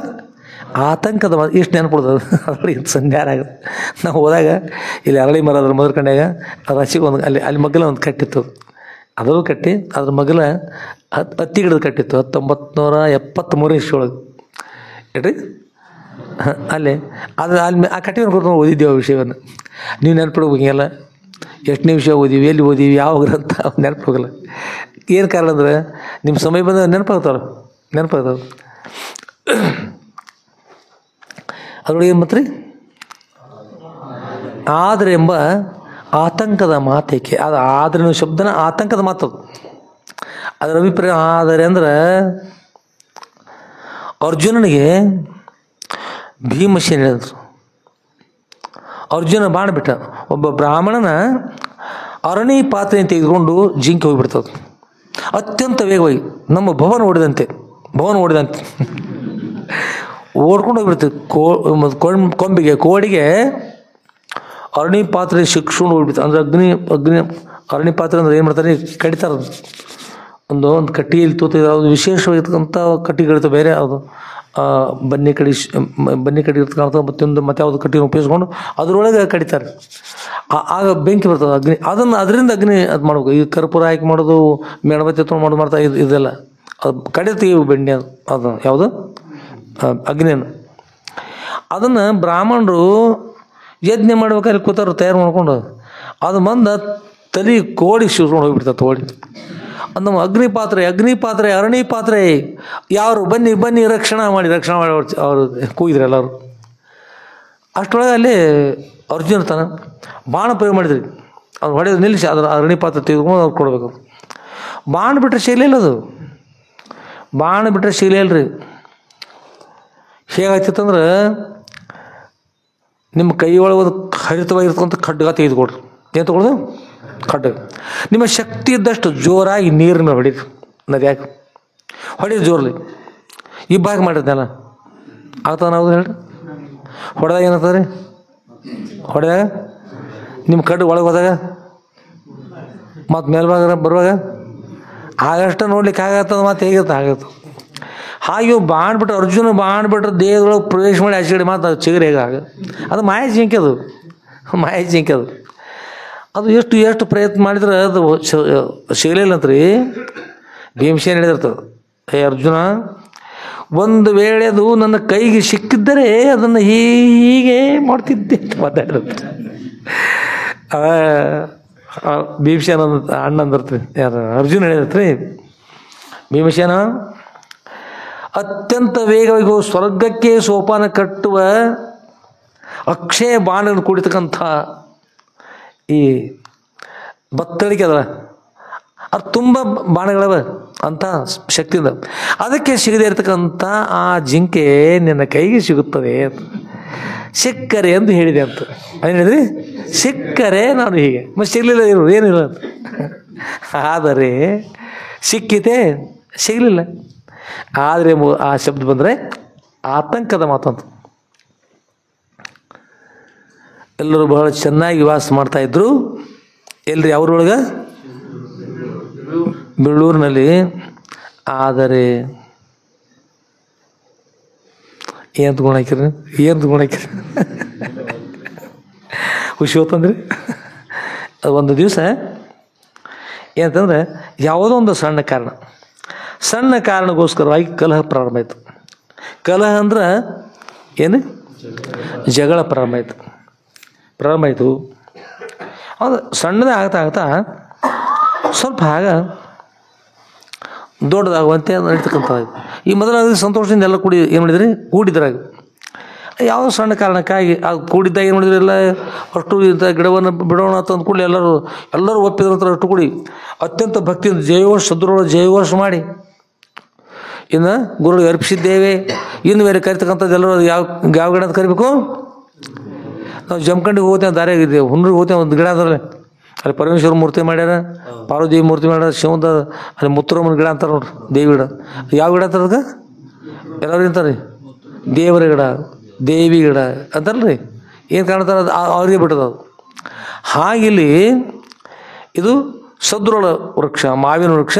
ಆತಂಕದ ಮಾತು ಇಷ್ಟು ನೆನಪುಡ್ತದೆ. ಅದ್ರೊಳಗೆ ಸಂಧ್ಯಾರಾಗತ್ತೆ. ನಾವು ಹೋದಾಗ ಇಲ್ಲಿ ಅರಳಿ ಮರ ಅದ್ರ ಮೊದಲು ಕಂಡಾಗ ಅದ್ರ ಹಚ್ಚಿಗೆ ಒಂದು ಅಲ್ಲಿ ಮಗ್ಗಲ ಒಂದು ಕಟ್ಟಿತ್ತು. ಅದೂ ಕಟ್ಟಿ ಅದ್ರ ಮಗ್ಗಲ ಹತ್ತಿ ಗಿಡದ ಕಟ್ಟಿತ್ತು. 1973 ಇಷ್ಟೊಳಗೆ ಹೇಳ್ರಿ ಅಲ್ಲಿ ಆ ಕಟ್ಟಿಗೆ ಕೊಟ್ಟು ಓದಿದ್ದೇವೆ ಆ ವಿಷಯವನ್ನು. ನೀವು ನೆನಪಿಡ್ಬೇಕು. ಹಿಂಗೆಲ್ಲ ಎಷ್ಟನೇ ವಿಷಯ ಓದೀವಿ, ಎಲ್ಲಿ ಓದೀವಿ, ಯಾವ ಗ್ರಂಥ ನೆನಪೋಗಲ್ಲ. ಏನು ಕಾರಣ ಅಂದ್ರೆ ನಿಮ್ಮ ಸಮಯ ಬಂದ ನೆನಪಾಗ್ತಾವೆ. ಅದ್ರೊಳಗೆ ಏನು ಮಾತ್ರ ಆದರೆ ಎಂಬ ಆತಂಕದ ಮಾತೇಕೆ. ಅದು ಆದರೆ ಶಬ್ದನ ಆತಂಕದ ಮಾತು. ಅದರ ಅಭಿಪ್ರಾಯ ಆದರೆ ಅಂದ್ರೆ ಅರ್ಜುನನಿಗೆ ಭೀಮಸೇನ ಹೇಳಿದ್ರು. ಅರ್ಜುನ ಬಾಣ ಬಿಟ್ಟ. ಒಬ್ಬ ಬ್ರಾಹ್ಮಣನ ಅರಣಿ ಪಾತ್ರೆಯನ್ನು ತೆಗೆದುಕೊಂಡು ಜಿಂಕೆ ಹೋಗಿಬಿಡ್ತದೆ ಅತ್ಯಂತ ವೇಗವಾಗಿ. ನಮ್ಮ ಭವನ ಓಡಿದಂತೆ ಓಡ್ಕೊಂಡು ಹೋಗ್ಬಿಡ್ತದೆ. ಕೊಂಬಿಗೆ ಕೋಡಿಗೆ ಅರಣಿ ಪಾತ್ರೆ ಶಿಕ್ಷಣ ಹೋಗ್ಬಿಡ್ತು. ಅಂದರೆ ಅಗ್ನಿ ಅರಣಿ ಪಾತ್ರೆ ಅಂದ್ರೆ ಏನು ಮಾಡ್ತಾರೆ, ಕಡಿತಾರೆ. ಒಂದು ಕಟ್ಟಿಯಲ್ಲಿ ತೂತಿದ್ರೆ ಅದು ವಿಶೇಷವಾಗಿರ್ತಕ್ಕಂಥ ಕಟ್ಟಿಗಳಿರ್ತವೆ. ಬೇರೆ ಅದು ಬನ್ನಿ ಕಡಿ ಇರ್ತಕ್ಕಂಥ ಮತ್ತೆ ಯಾವುದು ಕಟ್ಟಿನ ಉಪಯೋಗಿಸ್ಕೊಂಡು ಅದರೊಳಗೆ ಕಡಿತಾರೆ. ಆಗ ಬೆಂಕಿ ಬರ್ತದೆ, ಅಗ್ನಿ. ಅದರಿಂದ ಅಗ್ನಿ ಅದು ಮಾಡ್ಬೇಕು. ಈ ಕರ್ಪೂರ ಹಾಕಿ ಮಾಡೋದು, ಮೇಣಬತ್ತಿ ಎತ್ಕೊಂಡು ಮಾಡ್ತಾ ಇದೆಲ್ಲ ಅದು ಕಡಿತೀವಿ. ಬೆಣ್ಣೆ ಅದು ಯಾವುದು ಅಗ್ನಿಯನ್ನು. ಅದನ್ನು ಬ್ರಾಹ್ಮಣರು ಯಜ್ಞ ಮಾಡ್ಬೇಕಾದ್ರೆ ಕೂತಾರು ತಯಾರು ಮಾಡ್ಕೊಂಡು ಅದು ಮಂದ ತಲೆ ಕೋಡಿ ಶಿವ್ಕೊಂಡು ಹೋಗಿಬಿಡ್ತಾರೆ. ತೋಡಿ ನಮ್ಮ ಅಗ್ನಿ ಪಾತ್ರೆ ಅರಣಿ ಪಾತ್ರೆ ಯಾರು ಬನ್ನಿ ರಕ್ಷಣೆ ಮಾಡಿ ಅವರು ಕೂಗಿದ್ರು ಎಲ್ಲರೂ. ಅಷ್ಟೊಳಗೆ ಅಲ್ಲಿ ಅರ್ಜುನ ತಾನ ಬಾಣ ಪ್ರಯೋಗ ಮಾಡಿದ್ರಿ. ಅವ್ರು ಹೊಡೆಯೋದು ನಿಲ್ಲಿಸಿ ಅದರ ಅರಣಿ ಪಾತ್ರೆ ತೆಗೆದುಕೊಂಡು ಅವ್ರು ಕೊಡ್ಬೇಕು. ಬಾಣ ಬಿಟ್ಟರೆ ಶೈಲಿಲ್ಲ, ಅದು ಬಾಣ ಬಿಟ್ಟರೆ ಶೈಲಿ ಅಲ್ರಿ. ಹೇಗಾಗ್ತಿತ್ತಂದ್ರೆ ನಿಮ್ಮ ಕೈಯೊಳಗೆ ಒಂದು ಹರಿತವಾಗಿರ್ತಕ್ಕಂಥ ಖಡ್ಗ ತೆಗೆದುಕೊಡ್ರಿ. ಏನು ತೊಗೊಳ್ಳೋದು? ಖಡ್ಗ. ನಿಮ್ಮ ಶಕ್ತಿ ಇದ್ದಷ್ಟು ಜೋರಾಗಿ ನೀರನ್ನ ಹೊಡೀರಿ. ನದಿಯಾಗ ಹೊಡೀರಿ ಜೋರಲ್ಲಿ. ಇಬ್ಬಾಗಿ ಮಾಡಿರ್ತಾನಲ್ಲ ಆಗ್ತದೆ. ನಾವು ಹೇಳ್ರಿ ಹೊಡೆದಾಗ ಏನಾಗ್ತದೆ ರೀ? ಹೊಡೆದಾಗ ನಿಮ್ಮ ಕಡ್ಡು ಒಳಗೆ ಹೋದಾಗ ಮತ್ತು ಮೇಲ್ಭಾಗ ಬರುವಾಗ ಆಗಷ್ಟ ನೋಡ್ಲಿಕ್ಕೆ ಆಗತ್ತದ. ಮತ್ತು ಹೇಗಿರುತ್ತೆ ಆಗತ್ತೆ. ಹಾಗೆ ಬಾಣ್ಬಿಟ್ರೆ ಅರ್ಜುನ ಬಾಣ್ಬಿಟ್ರೆ ದೇಹದೊಳಗೆ ಪ್ರವೇಶ ಮಾಡಿ ಆಚೆಗಡೆ ಮಾತು ಅದು ಚಿಗರಿ ಹೇಗಾಗ. ಅದು ಮಾಯ ಜಿಂಕೆ, ಅದು ಎಷ್ಟು ಪ್ರಯತ್ನ ಮಾಡಿದ್ರೆ ಅದು ಸಿಗಲಿಲ್ಲಂತ್ರಿ. ಭೀಮಸೇನ ಹೇಳಿದಿರ್ತದೆ, ಹೇ ಅರ್ಜುನ, ಒಂದು ವೇಳೆ ಅದು ನನ್ನ ಕೈಗೆ ಸಿಕ್ಕಿದ್ದರೆ ಅದನ್ನು ಹೀಗೆ ಮಾಡ್ತಿದ್ದೆ ಅಂತ ಮಾತಾಡಿರುತ್ತೆ. ಭೀಮಸೇನ ಅಣ್ಣ ಅಂದಿರ್ತೀವಿ, ಯಾರು ಅರ್ಜುನ ಹೇಳಿದ್ರಿ. ಭೀಮಸೇನ ಅತ್ಯಂತ ವೇಗವಾಗಿ ಹೋಗಿ ಸ್ವರ್ಗಕ್ಕೆ ಸೋಪಾನ ಕಟ್ಟುವ ಅಕ್ಷಯ ಬಾಣಗಳು ಕೂಡಿತಕ್ಕಂಥ ಈ ಬತ್ತಳಿಕೆ ಅದಲ್ಲ, ಅದು ತುಂಬ ಬಾಣಗಳವ ಅಂಥ ಶಕ್ತಿಯಿಂದ. ಅದಕ್ಕೆ ಸಿಗದೇ ಇರತಕ್ಕಂಥ ಆ ಜಿಂಕೆ ನಿನ್ನ ಕೈಗೆ ಸಿಗುತ್ತದೆ ಸಿಕ್ಕರೆ ಎಂದು ಹೇಳಿದೆ ಅಂತ. ಏನು ಹೇಳಿದ್ರಿ? ಸಿಕ್ಕರೆ ನಾನು ಹೀಗೆ, ಮತ್ತೆ ಸಿಗಲಿಲ್ಲ ಏನಿಲ್ಲ ಅಂತ. ಆದರೆ ಸಿಕ್ಕಿತೆ, ಸಿಗಲಿಲ್ಲ. ಆದರೆ ಆ ಶಬ್ದ ಬಂದರೆ ಆತಂಕದ ಮಾತಂತ. ಎಲ್ಲರೂ ಬಹಳ ಚೆನ್ನಾಗಿ ವಾಸ ಮಾಡ್ತಾಯಿದ್ರು. ಎಲ್ರಿ ಅವ್ರೊಳಗೆ? ಬೆಳ್ಳೂರಿನಲ್ಲಿ. ಆದರೆ ಏನು ತಗೊಂಡು ಹಾಕಿರಿ? ಏನು ತಗೊಂಡು ಹಾಕಿರಿ? ಖುಷಿ ಹೋತಂದ್ರಿ. ಒಂದು ದಿವಸ ಏನಂತಂದ್ರೆ ಯಾವುದೋ ಒಂದು ಸಣ್ಣ ಕಾರಣಕ್ಕೋಸ್ಕರವಾಗಿ ಕಲಹ ಪ್ರಾರಂಭ ಆಯಿತು. ಕಲಹ ಅಂದ್ರೆ ಏನು? ಜಗಳ ಪ್ರಾರಂಭ ಆಯಿತು. ಅದು ಸಣ್ಣದೇ ಆಗ್ತಾ ಸ್ವಲ್ಪ ಆಗ ದೊಡ್ಡದಾಗುವಂತೆ ನಡೀತಕ್ಕಂಥದ್ದು. ಈ ಮೊದಲಾದ ಸಂತೋಷದಿಂದ ಎಲ್ಲ ಏನು ಮಾಡಿದ್ರಿ? ಕೂಡಿದ್ರಾಗ ಯಾವುದೋ ಸಣ್ಣ ಕಾರಣಕ್ಕಾಗಿ ಅದು ಕೂಡಿದ್ದಾಗ ಏನು ಮಾಡಿದ್ರಿ? ಎಲ್ಲ ಅಷ್ಟು ಇಂಥ ಗಿಡವನ್ನು ಬಿಡೋಣ ಅಂತ ಅಂದ್ಕೊಳ್ಳಿ ಎಲ್ಲರೂ ಒಪ್ಪಿದ್ರಂತ ಅಷ್ಟು ಕೂಡಿ ಅತ್ಯಂತ ಭಕ್ತಿಯಿಂದ ಜೈವೋಷ ಮಾಡಿ ಇನ್ನು ಗುರುಗಳಿಗೆ ಅರ್ಪಿಸಿದ್ದೇವೆ. ಇನ್ನು ಬೇರೆ ಕರಿತಕ್ಕಂಥದ್ದು ಎಲ್ಲರೂ ಯಾವ ಗಿಡ ಅಂತ ಕರಿಬೇಕು? ನಾವು ಜಮಖಂಡಿಗೆ ಹೋಗ್ತೇವೆ, ದಾರಿಯಾಗಿದ್ದೇವೆ, ಹುಣ್ಣರಿಗೆ ಹೋಗ್ತೇವೆ. ಒಂದು ಗಿಡ ಅದರಲ್ಲಿ ಅಲ್ಲಿ ಪರಮೇಶ್ವರ ಮೂರ್ತಿ ಮಾಡ್ಯಾರ, ಪಾರ್ವದೇವಿ ಮೂರ್ತಿ ಮಾಡ್ಯಾರ, ಶಿವಂದ ಅಲ್ಲಿ ಮುತ್ತುರಮ್ಮನ ಗಿಡ ಅಂತಾರೆ ನೋಡ್ರಿ, ದೇವಿ ಗಿಡ. ಯಾವ ಗಿಡ ಅಂತಾರೆ ಅದಕ್ಕೆ? ಎಲ್ಲರೂ ಅಂತಾರೆ ದೇವರ ಗಿಡ, ದೇವಿ ಗಿಡ ಅಂತಾರಲ್ರಿ. ಏನು ಕಾಣ್ತಾರೆ? ಅದು ಅವ್ರಿಗೆ ಬಿಟ್ಟದ ಅದು. ಹಾಗಿಲ್ಲಿ ಇದು ಸದ್ರುಳ ವೃಕ್ಷ, ಮಾವಿನ ವೃಕ್ಷ,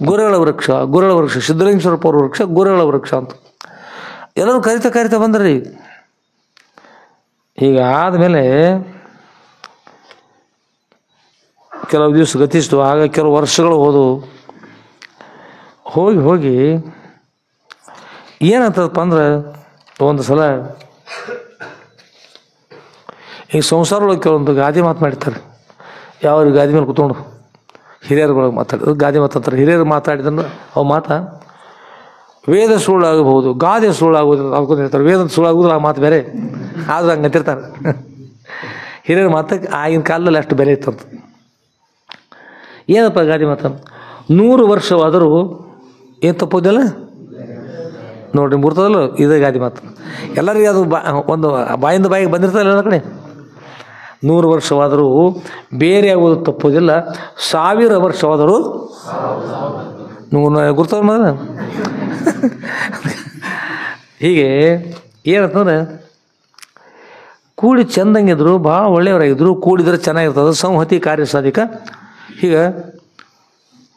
ಗುರುಗಳ ವೃಕ್ಷ, ಸಿದ್ಧಲಿಂಗೇಶ್ವರಪ್ಪ ಅವ್ರ ವೃಕ್ಷ, ಗುರುಗಳ ವೃಕ್ಷ ಅಂತ ಎಲ್ಲರೂ ಕರಿತಾ ಬಂದ್ರಿ. ಈಗ ಆದಮೇಲೆ ಕೆಲವು ದಿವಸ ಗತಿಸಿತು. ಆಗ ಕೆಲವು ವರ್ಷಗಳು ಹೋಗಿ ಏನಂತದಪ್ಪ ಅಂದ್ರೆ, ಒಂದು ಸಲ ಈ ಸಂಸಾರದೊಳಗೆ ಕೆಲವೊಂದು ಗಾದೆ ಮಾತು ಮಾಡಿರ್ತಾರೆ. ಯಾವ ಗಾದಿ ಮೇಲೆ ಕೂತ್ಕೊಂಡು ಹಿರಿಯರುಗಳಿಗೆ ಮಾತಾಡಿದ್ರು, ಗಾದೆ ಮಾತಾಡ್ತಾರೆ. ಹಿರಿಯರು ಮಾತಾಡಿದ್ರೆ ಅವು ಮಾತಾ ವೇದ ಸುಳ್ಳಾಗಬಹುದು, ಗಾದೆ ಸುಳ್ಳಾಗೋದು ಅನ್ಕೊಂಡು ಹೇಳ್ತಾರೆ. ವೇದ ಸುಳ್ಳಾಗೋದು ಆ ಮಾತು ಬೇರೆ, ಆದ್ರೂ ಹಂಗೆ ಅಂತಿರ್ತಾರೆ. ಹಿರಿಯರ ಮಾತಕ್ಕೆ ಆಗಿನ ಕಾಲದಲ್ಲಿ ಅಷ್ಟು ಬೆಲೆ ಇತ್ತಂತ. ಏನಪ್ಪ ಗಾದೆ ಮಾತು? 100 ವರ್ಷವಾದರೂ ಏನು ತಪ್ಪೋದಿಲ್ಲ ನೋಡ್ರಿ, ಬರ್ತದಲ್ಲ ಇದೇ ಗಾದೆ ಮಾತು. ಎಲ್ಲರಿಗೂ ಅದು ಒಂದು ಬಾಯಿಂದ ಬಾಯಿಗೆ ಬಂದಿರ್ತಲ್ಲ ಎಲ್ಲ ಕಡೆ. 100 ವರ್ಷವಾದರೂ ಬೇರೆ ಆಗೋದು ತಪ್ಪೋದಿಲ್ಲ, 1000 ವರ್ಷವಾದರೂ ಗುರ್ತದ ಮದ. ಹೀಗೆ ಏನಂತಂದ್ರೆ ಕೂಡಿ ಚೆಂದಂಗಿದ್ರು, ಭಾಳ ಒಳ್ಳೆಯವರಾಗಿದ್ರು, ಕೂಡಿದ್ರೆ ಚೆನ್ನಾಗಿರ್ತದೆ, ಸಂಹತಿ ಕಾರ್ಯ ಸಾಧಿಕ. ಈಗ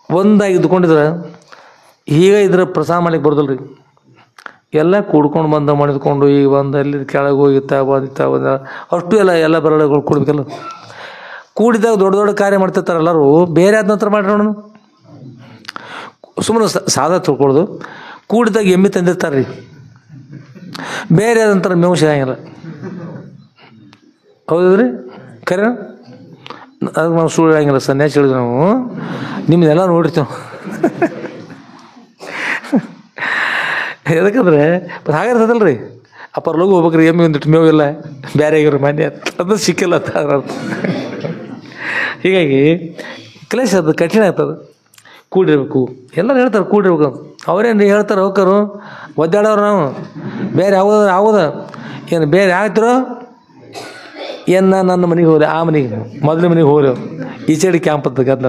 ಒಂದಾಗಿ ಇದ್ಕೊಂಡಿದ್ರೆ ಈಗ ಇದ್ರೆ ಪ್ರಸಾದ ಮಾಡ್ಲಿಕ್ಕೆ ಬರೋದಿಲ್ಲ ರೀ. ಎಲ್ಲ ಕೂಡ್ಕೊಂಡು ಮಾಡಿದ್ಕೊಂಡು ಈಗ ಬಂದು ಅಲ್ಲಿ ಕೆಳಗೆ ಹೋಗಿತ್ತಾ ಬಂದ ಅಷ್ಟು ಎಲ್ಲ ಬರಳುಗಳು ಕೂಡ್ಬೇಕಲ್ಲ. ಕೂಡಿದಾಗ ದೊಡ್ಡ ಕಾರ್ಯ ಮಾಡ್ತಿರ್ತಾರೆ ಎಲ್ಲರೂ. ಬೇರೆ ಆದ ನಂತರ ಮಾಡ್ರಿ ನೋಡೋಣ. ಸುಮ್ಮನೆ ಸಾದಾ ತಿಳ್ಕೊಳ್ದು. ಕೂಡಿದಾಗ ಎಮ್ಮೆ ತಂದಿರ್ತಾರೆ ರೀ, ಬೇರೆ ಆದಂತರ ಮೇವು ಸಿಗಂಗಿಲ್ಲ. ಹೌದ್ರಿ? ಕರೆ ಅದಕ್ಕೆ ನಾವು ಸುಳ್ಳು ಹೇಳಂಗಿಲ್ಲ. ಸನ್ಯಾಸಿ ಹೇಳಿದ್ವಿ ನಾವು, ನಿಮ್ಮನ್ನೆಲ್ಲ ನೋಡಿರ್ತೀವಿ. ಎದಕ್ಕಂದ್ರೆ ಹಾಗಿರ್ತದಲ್ಲ ರೀ, ಅಪ್ಪರ ಲಗು ಹೋಗ್ಬೇಕ್ರಿ, ಎಮ್ಮೆ ಒಂದಿಟ್ಟು ಮೇವು ಇಲ್ಲ, ಬೇರೆ ಆಗಿರೋ ಮಾನ್ಯ ಅದು ಸಿಕ್ಕಿಲ್ಲ ಅಂತ ಅದ್ರ ಅರ್ಥ. ಹೀಗಾಗಿ ಕ್ಲೇಶ ಅದು ಕಠಿಣ ಆಗ್ತದೆ. ಕೂಡಿರ್ಬೇಕು, ಎಲ್ಲರೂ ಹೇಳ್ತಾರೆ ಕೂಡಿರ್ಬೇಕು ಅಂತ. ಅವರೇನು ಹೇಳ್ತಾರೆ ಹೋಗ್ಕರು ಒದ್ದಾಡೋರು. ನಾವು ಬೇರೆ ಆಗೋದ ಏನು ಬೇರೆ ಆಗ್ತಿರೋ ಏನು? ನನ್ನ ಮನೆಗೆ ಹೋದೆ, ಆ ಮನೆಗೆ ಮೊದಲ ಮನೆಗೆ ಹೋಗ್ರಿ, ಈಚೆಡಿ ಕ್ಯಾಂಪ್ ಅಂತ ಗದ್ಲ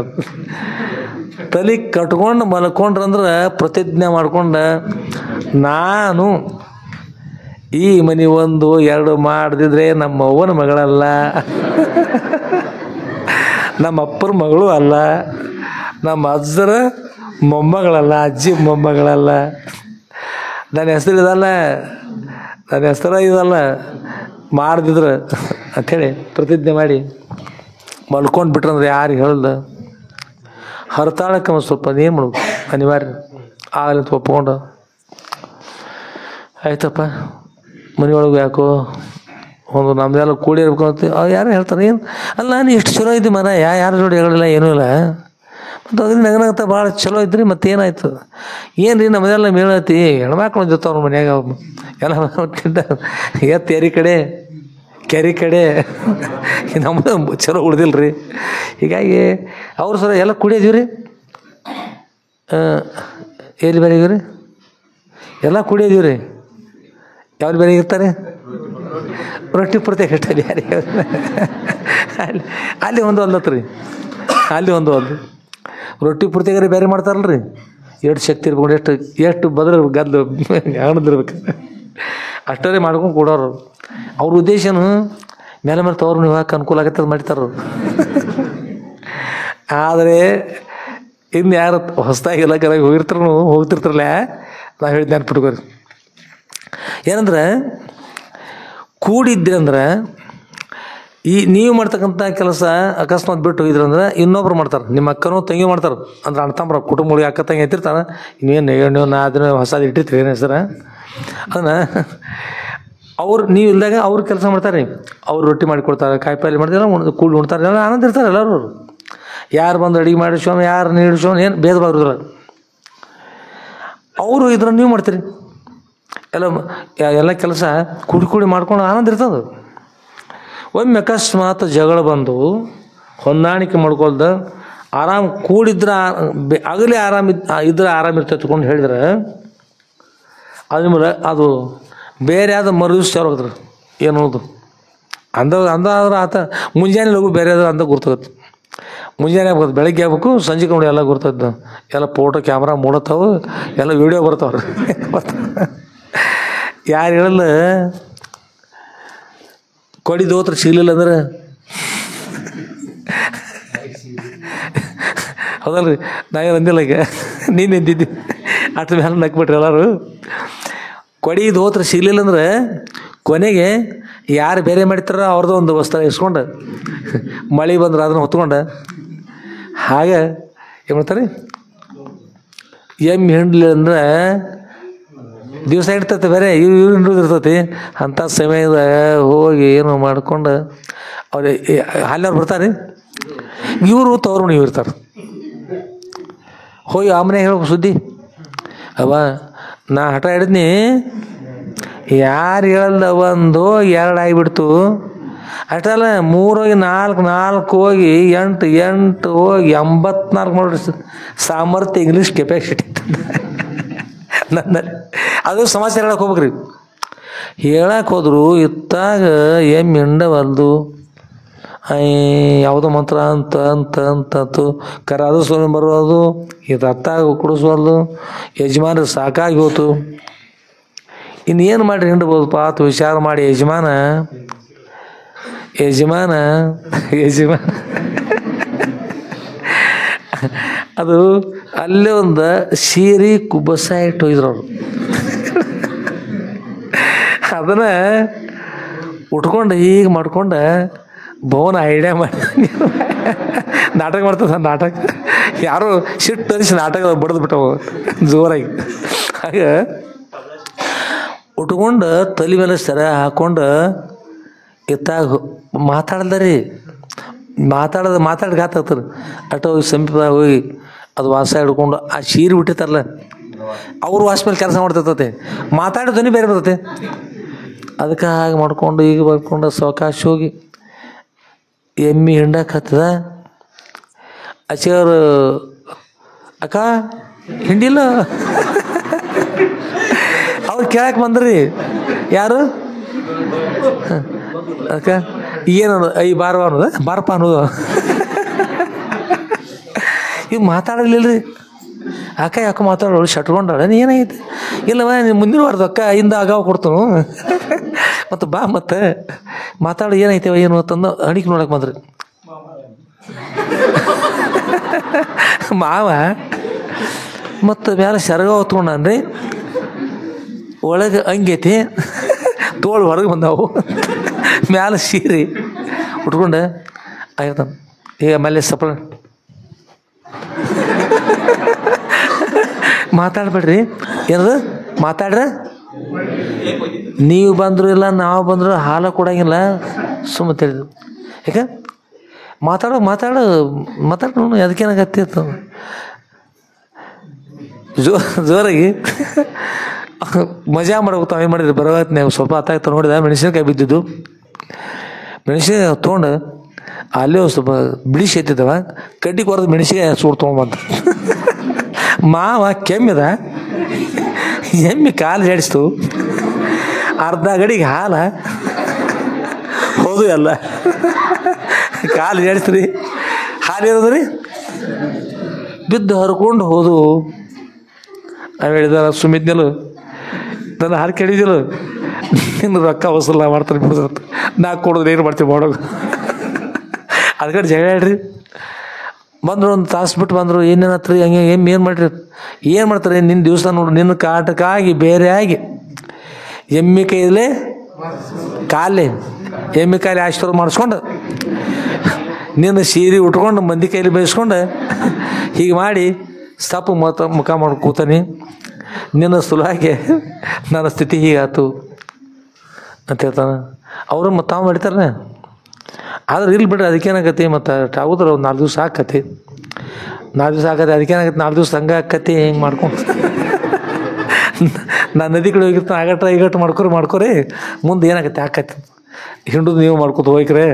ತಲೆ ಕಟ್ಕೊಂಡು ಮಲ್ಕೊಂಡ್ರಂದ್ರೆ ಪ್ರತಿಜ್ಞೆ ಮಾಡ್ಕೊಂಡು, ನಾನು ಈ ಮನೆ 1 2 ಮಾಡದಿದ್ರೆ ನಮ್ಮ ಅವ್ವನ ಮಗಳಲ್ಲ, ನಮ್ಮ ಅಪ್ಪರ ಮಗಳು ಅಲ್ಲ, ನಮ್ಮ ಅಜ್ಜರ ಮೊಮ್ಮಗಳಲ್ಲ, ಅಜ್ಜಿ ಮೊಮ್ಮಗಳಲ್ಲ, ನನ್ನ ಹೆಸರು ಇದಲ್ಲ, ನನ್ನ ಹೆಸರ ಇದಲ್ಲ ಮಾಡ್ದಿದ್ರೆ ಅಂಥೇಳಿ ಪ್ರತಿಜ್ಞೆ ಮಾಡಿ ಮಲ್ಕೊಂಡು ಬಿಟ್ರಂದ್ರೆ ಯಾರಿಗೆ ಹೇಳ್ದ ಹರತಾಳಕ್ಕೆ ಒಂದು ಸ್ವಲ್ಪ ಏನು ಮಾಡ್ಬೇಕು ಅನಿವಾರ್ಯ ಆಗಲಿಂತ ಒಪ್ಕೊಂಡು ಆಯ್ತಪ್ಪ ಮನೆಯೊಳಗೆ ಯಾಕೋ ಒಂದು ನಮ್ಮದೆಲ್ಲ ಕೂಡಿ ಇರ್ಬೇಕು ಅಂತ ಅವ್ರು ಯಾರು ಹೇಳ್ತಾರೆ ಏನು ಅಲ್ಲ ನಾನು ಎಷ್ಟು ಚಲೋ ಇದ್ದಿ ಮರ ಯಾರ ಜೋಡಿ ಹೇಳಿಲ್ಲ ಏನೂ ಇಲ್ಲ ಮತ್ತು ಅದ್ರಿಂದ ನಗನಗತ್ತ ಭಾಳ ಚಲೋ ಇದ್ರಿ ಮತ್ತೇನಾಯ್ತು ಏನು ರೀ ನಮ್ಮದೆಲ್ಲ ಮೇಳತಿ ಹೆಣ್ಮಕ್ಳು ಜೊತೆ ಅವ್ರ ಮನ್ಯಾಗ ಎಲ್ಲ ಎತ್ತು ಕೆರೆ ಕಡೆ ನಮ್ಮದು ಚಲೋ ಉಳ್ದಿಲ್ಲ ರೀ ಹೀಗಾಗಿ ಅವ್ರು ಸರ ಎಲ್ಲ ಕುಡಿಯೋದೀವಿ ರೀ ಎಲ್ಲಿ ಬೇರೆ ರೀ ಎಲ್ಲ ಕುಡಿಯೋದೀವಿ ರೀ ಯಾವ್ದು ಬೇರೆ ಇರ್ತಾರೆ ರೊಟ್ಟಿ ಪ್ರತ್ಯೇಕ ಇಷ್ಟ ಯಾರು ಅಲ್ಲಿ ಒಂದು ಅಲ್ಲತ್ರಿ ಅಲ್ಲಿ ಒಂದು ರೊಟ್ಟಿ ಪ್ರತ್ಯೇಕ ಬೇರೆ ಮಾಡ್ತಾರಲ್ರಿ ಎಷ್ಟು ಶಕ್ತಿ ಇರ್ಬೇಕು ಎಷ್ಟು ಬದ್ರ ಗದ್ದು ಹಣದಿರ್ಬೇಕು ಅಷ್ಟೇ ಮಾಡ್ಕೊಂಡು ಕೊಡೋರು ಅವ್ರ ಉದ್ದೇಶನು ಮೇಲೆ ತವ್ರು ನೀವು ಹಾಕಿ ಅನುಕೂಲ ಆಗತ್ತದ ಮಾಡ್ತಾರ ಆದರೆ ಇನ್ನು ಯಾರು ಹೊಸದಾಗಿ ಎಲ್ಲ ಕಡೆ ಹೋಗ್ತಿರ್ತಾರಲ್ಲ ನಾವು ಹೇಳಿದ್ದು ನೆನ್ಪಿಟ್ಕೋರಿ ಏನಂದ್ರೆ ಕೂಡಿದ್ರಿ ಅಂದ್ರೆ ಈ ನೀವು ಮಾಡ್ತಕ್ಕಂಥ ಕೆಲಸ ಅಕಸ್ಮಾತ್ ಬಿಟ್ಟು ಹೋಗಿದ್ರಂದ್ರೆ ಇನ್ನೊಬ್ರು ಮಾಡ್ತಾರೆ ನಿಮ್ಮ ಅಕ್ಕನೂ ತಂಗಿ ಮಾಡ್ತಾರೆ ಅಂದ್ರೆ ಅಣ್ಣ ತಮ್ಮ ಕುಟುಂಬಗಳಿಗೆ ಅಕ್ಕ ತಂಗಿ ಎತ್ತಿರ್ತಾನೆ ಇನ್ನೇನು ನಾ ಅದನ್ನ ಹೊಸದು ಇಟ್ಟಿರ್ತೀವಿ ಏನು ಹೆಸರ ಅದನ್ನು ಅವ್ರು ನೀವು ಇಲ್ದಾಗ ಅವ್ರು ಕೆಲಸ ಮಾಡ್ತಾರೆ ಅವ್ರು ರೊಟ್ಟಿ ಮಾಡಿಕೊಡ್ತಾರೆ ಕಾಯಿಪಲ್ಲೆ ಮಾಡ್ತಾರೆ ಕೂಡಿ ಉಣ್ತಾರೆ ಎಲ್ಲ ಆನಂದ ಇರ್ತಾರೆ ಎಲ್ಲರೂ ಯಾರು ಬಂದು ಅಡುಗೆ ಮಾಡಿಸೋನು ಯಾರು ನೀಡಿಸೋನು ಏನು ಭೇದ ಭಾವ ಇರೋದಿಲ್ಲ ಅವರು ಇದ್ರನ್ನು ನೀವು ಮಾಡ್ತೀರಿ ಎಲ್ಲ ಕೆಲಸ ಕೂಡಿ ಮಾಡ್ಕೊಂಡು ಆನಂದ ಇರ್ತದೆ ಒಮ್ಮೆ ಅಕಸ್ಮಾತ್ ಜಗಳ ಬಂದು ಹೊಂದಾಣಿಕೆ ಮಾಡ್ಕೊಳ್ದ ಆರಾಮ್ ಕೂಡಿದ್ರೆ ಆಗಲೇ ಇದ್ರೆ ಆರಾಮಿರ್ತೈತೆ ತಗೊಂಡು ಹೇಳಿದ್ರೆ ಅದ್ರ ಅದು ಬೇರೆ ಆದ ಮರುದಿವ್ಸ ಚಾಲು ಹೋಗಿದ್ರು ಏನೋದು ಅಂದಾದ್ರೆ ಆತ ಮುಂಜಾನೆ ಲಗು ಬೇರೆ ಆದ್ರೆ ಅಂದ ಗುರ್ತಾಗತ್ತೆ ಮುಂಜಾನೆ ಆಗ್ಬೋದು ಬೆಳಗ್ಗೆ ಆಗ್ಬೇಕು ಸಂಜೆ ನೋಡಿ ಎಲ್ಲ ಗುರ್ತದ್ದು ಎಲ್ಲ ಫೋಟೋ ಕ್ಯಾಮ್ರಾ ಮೂಡತ್ತಾವು ಎಲ್ಲ ವೀಡಿಯೋ ಬರ್ತಾವ್ರಿ ಯಾರು ಹೇಳಲ್ಲ ಕೊಡಿದು ಹೋತ್ರ ಸಿಗಲಿಲ್ಲ ಅಂದ್ರೆ ಹೌದಲ್ರಿ ನಾವೇನು ಅಂದಿಲ್ಲ ಈಗ ನೀನು ಎಂದಿದ್ದಿ ಅದ್ರ ಮೇಲೆ ನಕ್ಬಿಟ್ರಿ ಎಲ್ಲರೂ ಕೊಡಿದು ಹೋತ್ರ ಸಿಗಲಿಲ್ಲ ಅಂದ್ರೆ ಕೊನೆಗೆ ಯಾರು ಬೇರೆ ಮಾಡ್ತಾರ ಅವ್ರದ್ದು ಒಂದು ವಸ್ತ್ರ ಇಸ್ಕೊಂಡು ಮಳೆ ಬಂದ್ರೆ ಅದನ್ನು ಹೊತ್ಕೊಂಡು ಹಾಗೆ ಏನು ಮಾಡ್ತಾರೆ ಎಮ್ಮೆ ಹಿಂಡ್ಲಿ ಅಂದ್ರೆ ದಿವಸ ಇಡ್ತೈತೆ ಬೇರೆ ಇವ್ರು ಹಿಡಿದಿರ್ತೈತಿ ಅಂಥ ಸಮಯದ ಹೋಗಿ ಏನು ಮಾಡ್ಕೊಂಡು ಅವ್ರು ಅಲ್ಲವ್ರು ಬರ್ತಾರೆ ಇವರು ತವ್ರು ನೀವು ಇರ್ತಾರೆ ಹೋಗಿ ಆ ಮನೆಗೆ ಹೇಳ್ಬೇಕು ಸುದ್ದಿ ಅವ ನಾ ಹಠ ಹಿಡಿದ್ನಿ ಯಾರು ಹೇಳಲ್ಲ ಒಂದು ಎರಡು ಆಗಿಬಿಡ್ತು ಅಷ್ಟಲ್ಲ 3 ಹೋಗಿ 4 ಹೋಗಿ 8 ಹೋಗಿ 84 ಮಾಡಿ ಸಾಮರ್ಥ್ಯ ಇಂಗ್ಲೀಷ್ ಕೆಪಾಸಿಟಿ ನನ್ನ ಅದು ಸಮಾಚಾರ ಹೇಳಕ್ಕೆ ಹೋಗ್ಬೇಕ್ರಿ ಹೇಳಕ್ಕೆ ಹೋದ್ರು ಇತ್ತಾಗ ಎಮ್ಮೆ ಹಿಂಡವಲ್ದು ಯಾವುದೋ ಮಂತ್ರ ಅಂತಂತು ಕರಾದು ಸೋಮಿ ಬರೋದು ಇದು ಅತ್ತಾಗ ಕುಡಿಸ್ಬಾರ್ದು ಯಜಮಾನ್ರಿಗೆ ಸಾಕಾಗಿ ಹೋತು ಇನ್ನೇನು ಮಾಡಿ ಹಿಂಡ್ಬೋದಪ್ಪ ಆತು ವಿಚಾರ ಮಾಡಿ ಯಜಮಾನ ಅದು ಅಲ್ಲೇ ಒಂದು ಸೀರೆ ಕುಬ್ಬಸ ಇಟ್ಟು ಹೋಗಿದ್ರು ಅವರು ಅದನ್ನು ಉಟ್ಕೊಂಡು ಈಗ ಮಾಡ್ಕೊಂಡು ಭವನ ಐಡಿಯಾ ಮಾಡಿ ನಾಟಕ ಮಾಡ್ತದೆ ನಾಟಕ ಯಾರು ಸಿಟ್ಟು ಅನಿಸಿ ನಾಟಕ ಬಡ್ದು ಬಿಟ್ಟವು ಜೋರಾಗಿ ಹಾಗೆ ಉಟ್ಕೊಂಡು ತಲೆ ಮೇಲೆ ಸರ ಹಾಕ್ಕೊಂಡು ಎತ್ತಾಗ ಮಾತಾಡ್ದಾರಿ ಮಾತಾಡ್ಗಾತಾಗ್ತಾರೆ ಅಟೋ ಹೋಗಿ ಸಮೀಪ ಹೋಗಿ ಅದು ವಾಸ ಹಿಡ್ಕೊಂಡು ಆ ಸೀರೆ ಬಿಟ್ಟಿರ್ತಾರಲ್ಲ ಅವ್ರು ವಾಸ ಮೇಲೆ ಕೆಲಸ ಮಾಡ್ತಿರ್ತತೆ ಮಾತಾಡೋ ಧ್ವನಿ ಬೇರೆ ಬರ್ತತೆ ಅದಕ್ಕೆ ಹಾಗೆ ಮಾಡ್ಕೊಂಡು ಈಗ ಬರ್ಕೊಂಡು ಸಾವಕಾಶ ಹೋಗಿ ಎಮ್ಮೆ ಹಿಂಡಕ್ಕೆ ಹತ್ತದ ಅಚ್ಚವ್ರು ಅಕ್ಕ ಹಿಂಡಿಲ್ಲ ಅವ್ರು ಕೇಳಕ್ಕೆ ಬಂದ್ರಿ ಯಾರು ಅಕ್ಕ ಏನದು ಬಾರವ ಅನ್ನೋದು ಬಾರಪ್ಪ ಅನ್ನೋದು ಈಗ ಮಾತಾಡಲಿಲ್ಲರಿ ಅಕ್ಕ ಯಾಕೆ ಮಾತಾಡೋಳು ಶಟ್ಕೊಂಡಾಳ ನೀ ಏನಾಗೈತಿ ಇಲ್ಲವ ನೀನು ಮುಂದಿನ ವಾರದ ಅಕ್ಕ ಹಿಂದ ಆಗಾವ ಕೊಡ್ತನು ಮತ್ತು ಬಾ ಮತ್ತೆ ಮಾತಾಡು ಏನೈತವ ಏನು ಅಂತಂದು ಅಣಿಕೆ ನೋಡಕ್ಕೆ ಬಂದ್ರಿ ಮಾವ ಮತ್ತು ಮ್ಯಾಲೆ ಸೆರಗ ಹೊತ್ಕೊಂಡ್ರಿ ಒಳಗೆ ಹಂಗೈತಿ ತೋಳು ಹೊರಗೆ ಬಂದಾವು ಮ್ಯಾಲೆ ಸೀರೆ ಉಟ್ಕೊಂಡು ಆಯ್ತಾನ ಈಗ ಆಮೇಲೆ ಸಪ್ರ ಮಾತಾಡ್ಬೇಡ್ರಿ ಏನದು ಮಾತಾಡ್ರ ನೀವು ಬಂದರೂ ಇಲ್ಲ ನಾವು ಬಂದರೂ ಹಾಲು ಕೊಡೋಂಗಿಲ್ಲ ಸುಮ್ಮನೆ ತಿಳಿದು ಯಾಕೆ ಮಾತಾಡು ಅದಕ್ಕೇನಾಗತ್ತಿತ್ತು ಜೋರಾಗಿ ಮಜಾ ಮಾಡ್ಬೇಕು ತಾವೇ ಮಾಡಿದ್ರಿ ಬರೋತ್ ನೀವು ಸ್ವಲ್ಪ ಹತ್ತಾಗ್ತಾ ನೋಡಿದ ಮೆಣಸಿನ್ಕಾಯಿ ಬಿದ್ದಿದ್ದು ಮೆಣಸಿನ್ಕಾಯಿ ತೊಗೊಂಡು ಅಲ್ಲೇ ಸ್ವಲ್ಪ ಬಿಡಿಸಿ ಎತ್ತಿದ್ದವ ಕಡ್ಡಿಗೆ ಹೊರದು ಮೆಣಸಿನ್ಕಾಯಿ ಸೂಡು ತೊಗೊಂಬಂತ ಮಾವ ಕೆಮ್ಮಿದ ಎಮ್ಮಿ ಕಾಲು ಜಾಡಿಸ್ತು ಅರ್ಧ ಗಡಿಗೆ ಹಾಲ ಹೌದು ಎಲ್ಲ ಕಾಲು ಜಾಡಿಸ್ರಿ ಹಾಲು ಇರೋದ್ರಿ ಬಿದ್ದು ಹರ್ಕೊಂಡು ಹೋದು ನಾವು ಹೇಳಿದ ಸುಮಿದ್ನಲು ನನ್ನ ಹಾಲು ಕೇಳಿದಿಲ್ಲ ನಿನ್ನ ರೊಕ್ಕ ವಸೂಲ ಮಾಡ್ತಾರೆ ಬಿಡೋದು ನಾ ಕೊಡೋದು ಏನು ಮಾಡ್ತೀವಿ ಮಾಡೋದು ಅದಕ್ಕೆ ಜಗಳ ಹೇಳ್ರಿ ಬಂದರು ಒಂದು ತಾಸು ಬಿಟ್ಟು ಬಂದರು ಏನೇನತ್ರಿ ಹಂಗೆ ಏನು ಮಾಡಿರಿ ಏನು ಮಾಡ್ತಾರೆ ನಿನ್ನ ದಿವಸ ನೋಡು ನಿನ್ನ ಕಾಟಕ್ಕಾಗಿ ಬೇರೆ ಆಗಿ ಎಮ್ಮೆ ಕೈಲೇ ಕಾಲೇ ಎಮ್ಮೆ ಕಾಯಿಲೆ ಆಶೀರ್ವಾದ ಮಾಡಿಸ್ಕೊಂಡು ನಿನ್ನ ಸೀರೆ ಉಟ್ಕೊಂಡು ಮಂದಿ ಕೈಲಿ ಬೇಯಿಸ್ಕೊಂಡು ಹೀಗೆ ಮಾಡಿ ಸಪ್ಪು ಮುಖ ಮಾಡಿ ಕೂತಾನೆ ನಿನ್ನ ಸುಲಹಾಗೆ ನನ್ನ ಸ್ಥಿತಿ ಹೀಗಾಯ್ತು ಅಂತ ಹೇಳ್ತಾನೆ ಅವರು ಮತ್ತು ತಾವು ಮಾಡ್ತಾರೆ ಆದ್ರೆ ಇಲ್ಲಿ ಬಿಡ್ರಿ ಅದಕ್ಕೇನಾಗತ್ತೆ ಮತ್ತು ಆಗುದ್ರ ಒಂದು 4 ದಿವಸ ಆಕತಿ 4 ದಿವಸ ಆಗತ್ತೆ ಅದಕ್ಕೇನಾಗತ್ತೆ 4 ದಿವಸ ಹಂಗೆ ಆಕತಿ ಹಿಂಗೆ ಮಾಡ್ಕೊಂಡು ನಾನು ನದಿ ಕಡೆ ಹೋಗಿರ್ತಾನೆ ಆಗಟ್ಟ ಮಾಡ್ಕೊರಿ ಮುಂದೆ ಏನಾಗತ್ತೆ ಆಕತಿ ಹಿಂಡುದು ನೀವು ಮಾಡ್ಕೊತ ಹೋಗ್ರೆ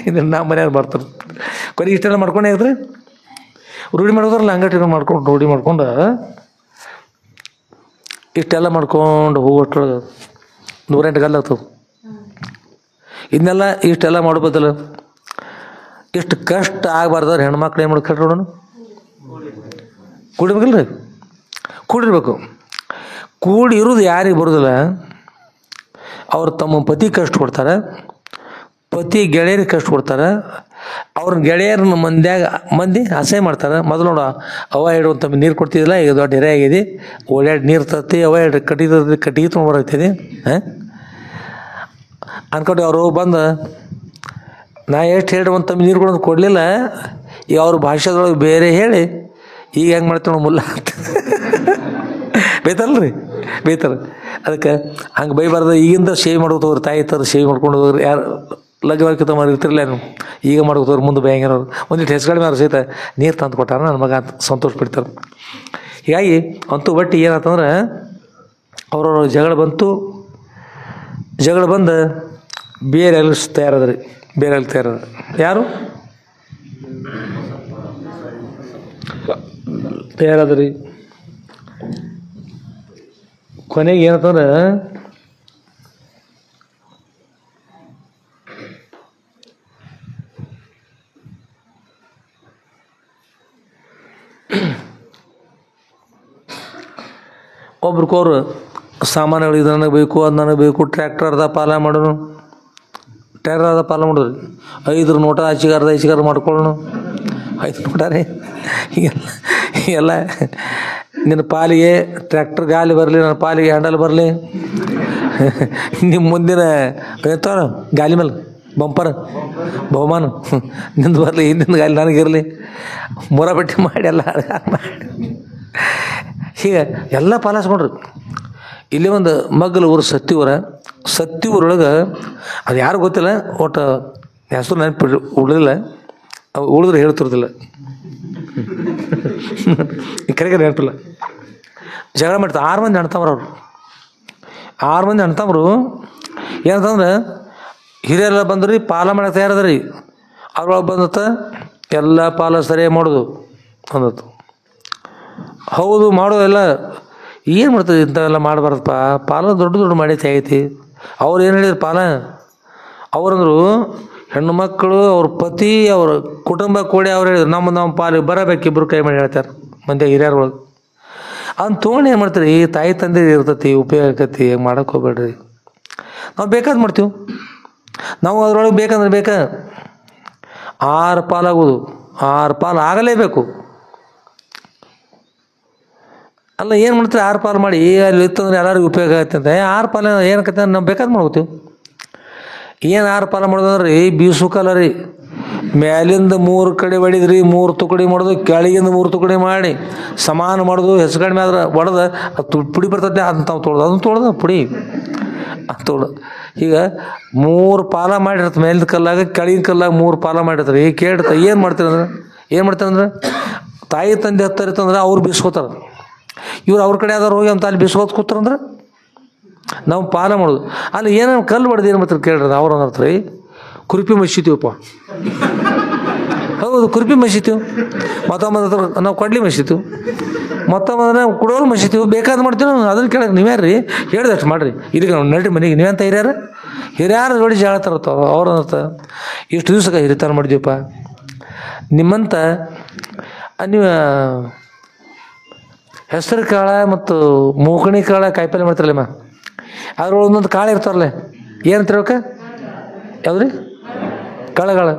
ಇದನ್ನು ನಾ ಮನೆಯವ್ರು ಬರ್ತಾರೆ ಕೊನೆಗೆ ಇಷ್ಟೆಲ್ಲ ಮಾಡ್ಕೊಂಡೇ ಇದ್ರಿ ರೂಢಿ ಮಾಡೋದ್ರಲ್ಲ ಅಂಗಡಿ ಮಾಡ್ಕೊಂಡು ರೂಢಿ ಮಾಡ್ಕೊಂಡು ಇಷ್ಟೆಲ್ಲ ಮಾಡ್ಕೊಂಡು ಹೋಗೋಟ್ರೊಳಗೆ 108 ಗಲ್ಲ ಆಗ್ತದೆ ಇದನ್ನೆಲ್ಲ ಇಷ್ಟೆಲ್ಲ ಮಾಡ್ಬೋದಲ್ಲ ಇಷ್ಟು ಕಷ್ಟ ಆಗಬಾರ್ದವ್ರು ಹೆಣ್ಮಕ್ಳು ಏನು ಮಾಡ್ಕೊಳ್ರಿ ನೋಡೋಣ ಕೂಡಿರ್ಬೇಕಲ್ರಿ ಕೂಡಿರ್ಬೇಕು ಕೂಡಿ ಇರೋದು ಯಾರಿಗೆ ಬರೋದಿಲ್ಲ ಅವ್ರು ತಮ್ಮ ಪತಿ ಕಷ್ಟ ಕೊಡ್ತಾರೆ ಪತಿ ಗೆಳೆಯರಿಗೆ ಕಷ್ಟ ಕೊಡ್ತಾರೆ ಅವ್ರ ಗೆಳೆಯರನ್ನ ಮಂದಿ ಅಸಹ್ಯ ಮಾಡ್ತಾರೆ ಮೊದಲು ನೋಡು ಅವ ಎರಡು ಒಂದು ತಮ್ಮ ನೀರು ಕೊಡ್ತಿದ್ದಿಲ್ಲ ಈಗ ದೊಡ್ಡ ಎರೆ ಆಗಿದೆ ಓಡಾಡಿ ನೀರು ತರ್ತಿ ಅವ ಎರಡು ಕಟ್ಟಿಗೆ ತೊಗೊಂಡು ಬರತ್ತೈತಿ ಅನ್ಕೊಂಡು ಅವರು ಬಂದು ನಾ ಎಷ್ಟು ಹೇಳಿ ಒಂದು ತಮ್ಮ ನೀರು ಕೊಡೋದು ಕೊಡಲಿಲ್ಲ ಈಗ ಅವ್ರ ಭಾಷೆದೊಳಗೆ ಬೇರೆ ಹೇಳಿ ಈಗ ಹೆಂಗೆ ಮಾಡ್ತೀವಿ ನಾವು ಮುಲ್ಲ ಅಂತ ಬೈತಾರಲ್ರಿ ಬೈತಾರೆ ಅದಕ್ಕೆ ಹಂಗೆ ಬೈಬಾರ್ದು ಈಗಿಂದ ಸೇವ್ ಮಾಡ್ಕೊತ ಹೋಗ್ರಿ ತಾಯಿ ಥರ ಸೇವ್ ಮಾಡ್ಕೊಂಡು ಹೋಗ್ರಿ ಯಾರು ಲಗ್ನಕ್ಕಿಂತ ಇರ್ತಿರಲ್ಲ ನೀವು ಈಗ ಮಾಡ್ಕೋತವ್ರು ಮುಂದೆ ಬೈಂಗಿರೋರು ಒಂದಿಟ್ಟು ಹೆಸರುಗಳ ಮೇಲೆ ಸಹಿತ ನೀರು ತಂದು ಕೊಟ್ಟಾರ ನನ್ನ ಮಗ ಅಂತ ಸಂತೋಷ ಪಡ್ತಾರೆ ಹೀಗಾಗಿ ಅಂತೂ ಬಟ್ಟಿ ಏನಾಯ್ತಂದ್ರೆ ಅವ್ರವ್ರ ಜಗಳ ಬಂದು ಬೇರೆ ತಯಾರದ್ರಿ ಬೇರೆ ತಯಾರದ ಯಾರು ತಯಾರದ್ರಿ ಕೊನೆಗೆ ಏನಂತಂದ್ರೆ ಒಬ್ರಿಗೊಬ್ರು ಸಾಮಾನುಗಳು ಇದು ನನಗೆ ಬೇಕು ಅದು ನನಗೆ ಬೇಕು ಟ್ರ್ಯಾಕ್ಟರ್ ಅರ್ಧ ಪಾಲ ಮಾಡೋಣ ಟ್ರ್ಯಾಕ್ಟರ್ ಅರ್ಧ ಪಾಲ ಮಾಡೋದು 5 ನೋಟ ಈಚೆಗಾರ ಮಾಡ್ಕೊಳ್ಳೋಣ 5 ನೋಟ ರೀ ಹೀಗೆಲ್ಲ ನಿನ್ನ ಪಾಲಿಗೆ ಟ್ರ್ಯಾಕ್ಟರ್ ಗಾಲಿ ಬರಲಿ ನನ್ನ ಪಾಲಿಗೆ ಹ್ಯಾಂಡಲ್ ಬರಲಿ ನಿಮ್ಮ ಮುಂದಿನ ಹೇಳ್ತಾರ ಗಾಲಿ ಮೇಲೆ ಬಂಪರ್ ಬಹುಮಾನ ನಿಂದು ಬರಲಿ ಹಿಂದಿನ ಗಾಲಿ ನನಗಿರಲಿ ಮುರಬಟ್ಟಿ ಮಾಡಿ ಎಲ್ಲ ಮಾಡಿ ಹೀಗೆ ಎಲ್ಲ ಪಾಲಿಸ್ಕೊಂಡ್ರಿ ಇಲ್ಲಿ ಒಂದು ಮಗ್ಗಲ ಊರು ಸತ್ತಿ ಊರೊಳಗೆ ಅದು ಯಾರು ಗೊತ್ತಿಲ್ಲ ಒಟ್ಟು ಹೆಸರು ನೆನಪು ಉಳಿದಿಲ್ಲ ಉಳಿದ್ರೆ ಹೇಳ್ತಿರೋದಿಲ್ಲ ಕರೆಗೆ ನೆನಪಿಲ್ಲ ಜಗಳ ಮಾಡ್ತಾರೆ 6 ಮಂದಿ ಅಣ್ತಂಬ್ರು ಅವರು 6 ಮಂದಿ ಅಣ್ತಂಬ್ರು ಏನಂತಂದ್ರೆ ಹಿರಿಯರೆಲ್ಲ ಬಂದ್ರಿ ಪಾಲ ಮಾಡಕ್ಕೆ ತಯಾರದ್ರಿ ಅದ್ರೊಳಗೆ ಬಂದತ್ತ ಎಲ್ಲ ಪಾಲ ಸರಿಯಾಗಿ ಮಾಡೋದು ಅಂದತ್ತು ಹೌದು ಮಾಡೋದೆಲ್ಲ ಏನು ಮಾಡ್ತದೆ ಇಂಥವೆಲ್ಲ ಮಾಡಬಾರ್ದಪ್ಪ ಪಾಲ ದೊಡ್ಡ ಮಾಡೈತಿ ಆಗೈತಿ ಅವ್ರು ಏನು ಹೇಳಿದ್ರು ಪಾಲ ಅವ್ರಂದ್ರು ಹೆಣ್ಣು ಮಕ್ಕಳು ಅವ್ರ ಪತಿ ಅವ್ರ ಕುಟುಂಬ ಕೂಡಿ ಅವ್ರು ಹೇಳಿದ್ರು ನಮ್ಮ ಪಾಲಿಗೆ ಬರಬೇಕು ಇಬ್ಬರು ಕೈ ಮಾಡಿ ಹೇಳ್ತಾರೆ ಮಂದಿ ಹಿರಿಯರೊಳಗೆ ಅದನ್ನ ತೊಗೊಂಡು ಏನು ಮಾಡ್ತೀರಿ ತಾಯಿ ತಂದೆ ಇರ್ತೈತಿ ಉಪಯೋಗ ಆಕತಿ ಹೆಂಗೆ ಮಾಡೋಕೆ ಹೋಗ್ಬೇಡ್ರಿ ನಾವು ಬೇಕಾದ್ ಮಾಡ್ತೀವಿ ನಾವು ಅದ್ರೊಳಗೆ ಬೇಕಂದ್ರೆ 6 ಪಾಲಾಗೋದು 6 ಪಾಲು ಆಗಲೇಬೇಕು ಅಲ್ಲ ಏನು ಮಾಡ್ತೀರಿ 6 ಪಾಲು ಮಾಡಿ ಅಲ್ಲಿ ಇತ್ತಂದ್ರೆ ಎಲ್ಲರಿಗೂ ಉಪಯೋಗ ಆಗತ್ತೆ ಅಂತ 6 ಪಾಲು ಏನಕ್ಕತ್ತೆ ನಾವು ಬೇಕಾದ್ ಮಾಡ್ಕೋತೀವಿ ಏನು 6 ಪಾಲು ಮಾಡೋದಂದ್ರೆ ಬೀಸು ಕಾಲ ರೀ ಮ್ಯಾಲಿಂದ 3 ಕಡೆ ಹೊಡಿದ್ರಿ 3 ತುಕಡಿ ಮಾಡೋದು ಕೆಳಗಿಂದ 3 ತುಕಡಿ ಮಾಡಿ ಸಮಾನ ಮಾಡೋದು ಹೆಸರು ಕಡಿಮೆ ಆದ್ರೆ ಹೊಡೆದ ಅದು ಪುಡಿ ಬರ್ತದೆ ಅದನ್ನ ತಾವು ತೊಳ್ದು ಅದನ್ನು ತೊಳ್ದ ಪುಡಿ ಅಂತೋಳು ಈಗ 3 ಪಾಲ ಮಾಡಿರ್ತ ಮೇಲಿನ ಕಲ್ಲಾಗ ಕೆಳಗಿನ ಕಲ್ಲಾಗ 3 ಪಾಲ ಮಾಡಿರ್ತಾರೆ. ಈಗ ಕೇಳ್ತ ಏನು ಮಾಡ್ತಾರಂದ್ರೆ ತಾಯಿ ತಂದೆ ಹತ್ತರಿತಂದ್ರೆ ಅವ್ರು ಬೀಸ್ಕೋತಾರೆ. ಇವ್ರು ಅವ್ರ ಕಡೆ ಯಾವ್ದಾರು ಹೋಗಿ ಅಂತ ಅಲ್ಲಿ ಬೀಸ್ಕೋತ ಕೂತಾರಂದ್ರೆ ನಾವು ಪಾಲ ಮಾಡೋದು. ಅಲ್ಲಿ ಏನೇನು ಕಲ್ಲು ಹೊಡೆದು ಏನು ಮಾಡ್ತಾರೆ ಕೇಳ್ರಿ, ಅವ್ರು ಅನ್ನತ್ರಿ ಕುರುಪಿ ಮಸಿತೀವಪ್ಪ. ಹೌದು, ಕುರುಪಿ ಮಸಿತೀವಿ. ಮತ್ತೊಮ್ಮೆ ನಾವು ಕೊಡ್ಲಿ ಮಸಿತೀವಿ, ಮತ್ತೊಮ್ಮೆ ಕುಡೋರು ಮಸಿತೀವಿ, ಬೇಕಾದ್ ಮಾಡ್ತೀವಿ. ಅದನ್ನ ಕೇಳಕ್ಕೆ ನೀವ್ಯಾರ್ರಿ ಹೇಳ್ದಷ್ಟು ಮಾಡಿರಿ. ಇದಕ್ಕೆ ನಾವು ನಡ್ರಿ ಮನೆಗೆ ನೀವೆಂತ ಹಿರಿಯಾರು ನೋಡಿ ಜಾಳ ತರತ್ತವ. ಅವ್ರು ಅನ್ನತ್ತ ಇಷ್ಟು ದಿವ್ಸಕ್ಕೆ ಹಿರಿತಾರ ಮಾಡಿದೀವಪ್ಪ. ನಿಮ್ಮಂತ ನೀವು ಹೆಸರು ಕಾಳ ಮತ್ತು ಮೂಕಣಿ ಕಾಳ ಕಾಯಿಪಲ್ಲೆ ಮಾಡ್ತಾರಲ್ಲಮ್ಮ, ಅದ್ರೊಳಗೆ ಒಂದೊಂದು ಕಾಳು ಇರ್ತಾರಲ್ಲ, ಏನಂತಿರ್ಬೇಕ ಯಾವ್ದ್ರಿ ಕಾಳಗಾಳ.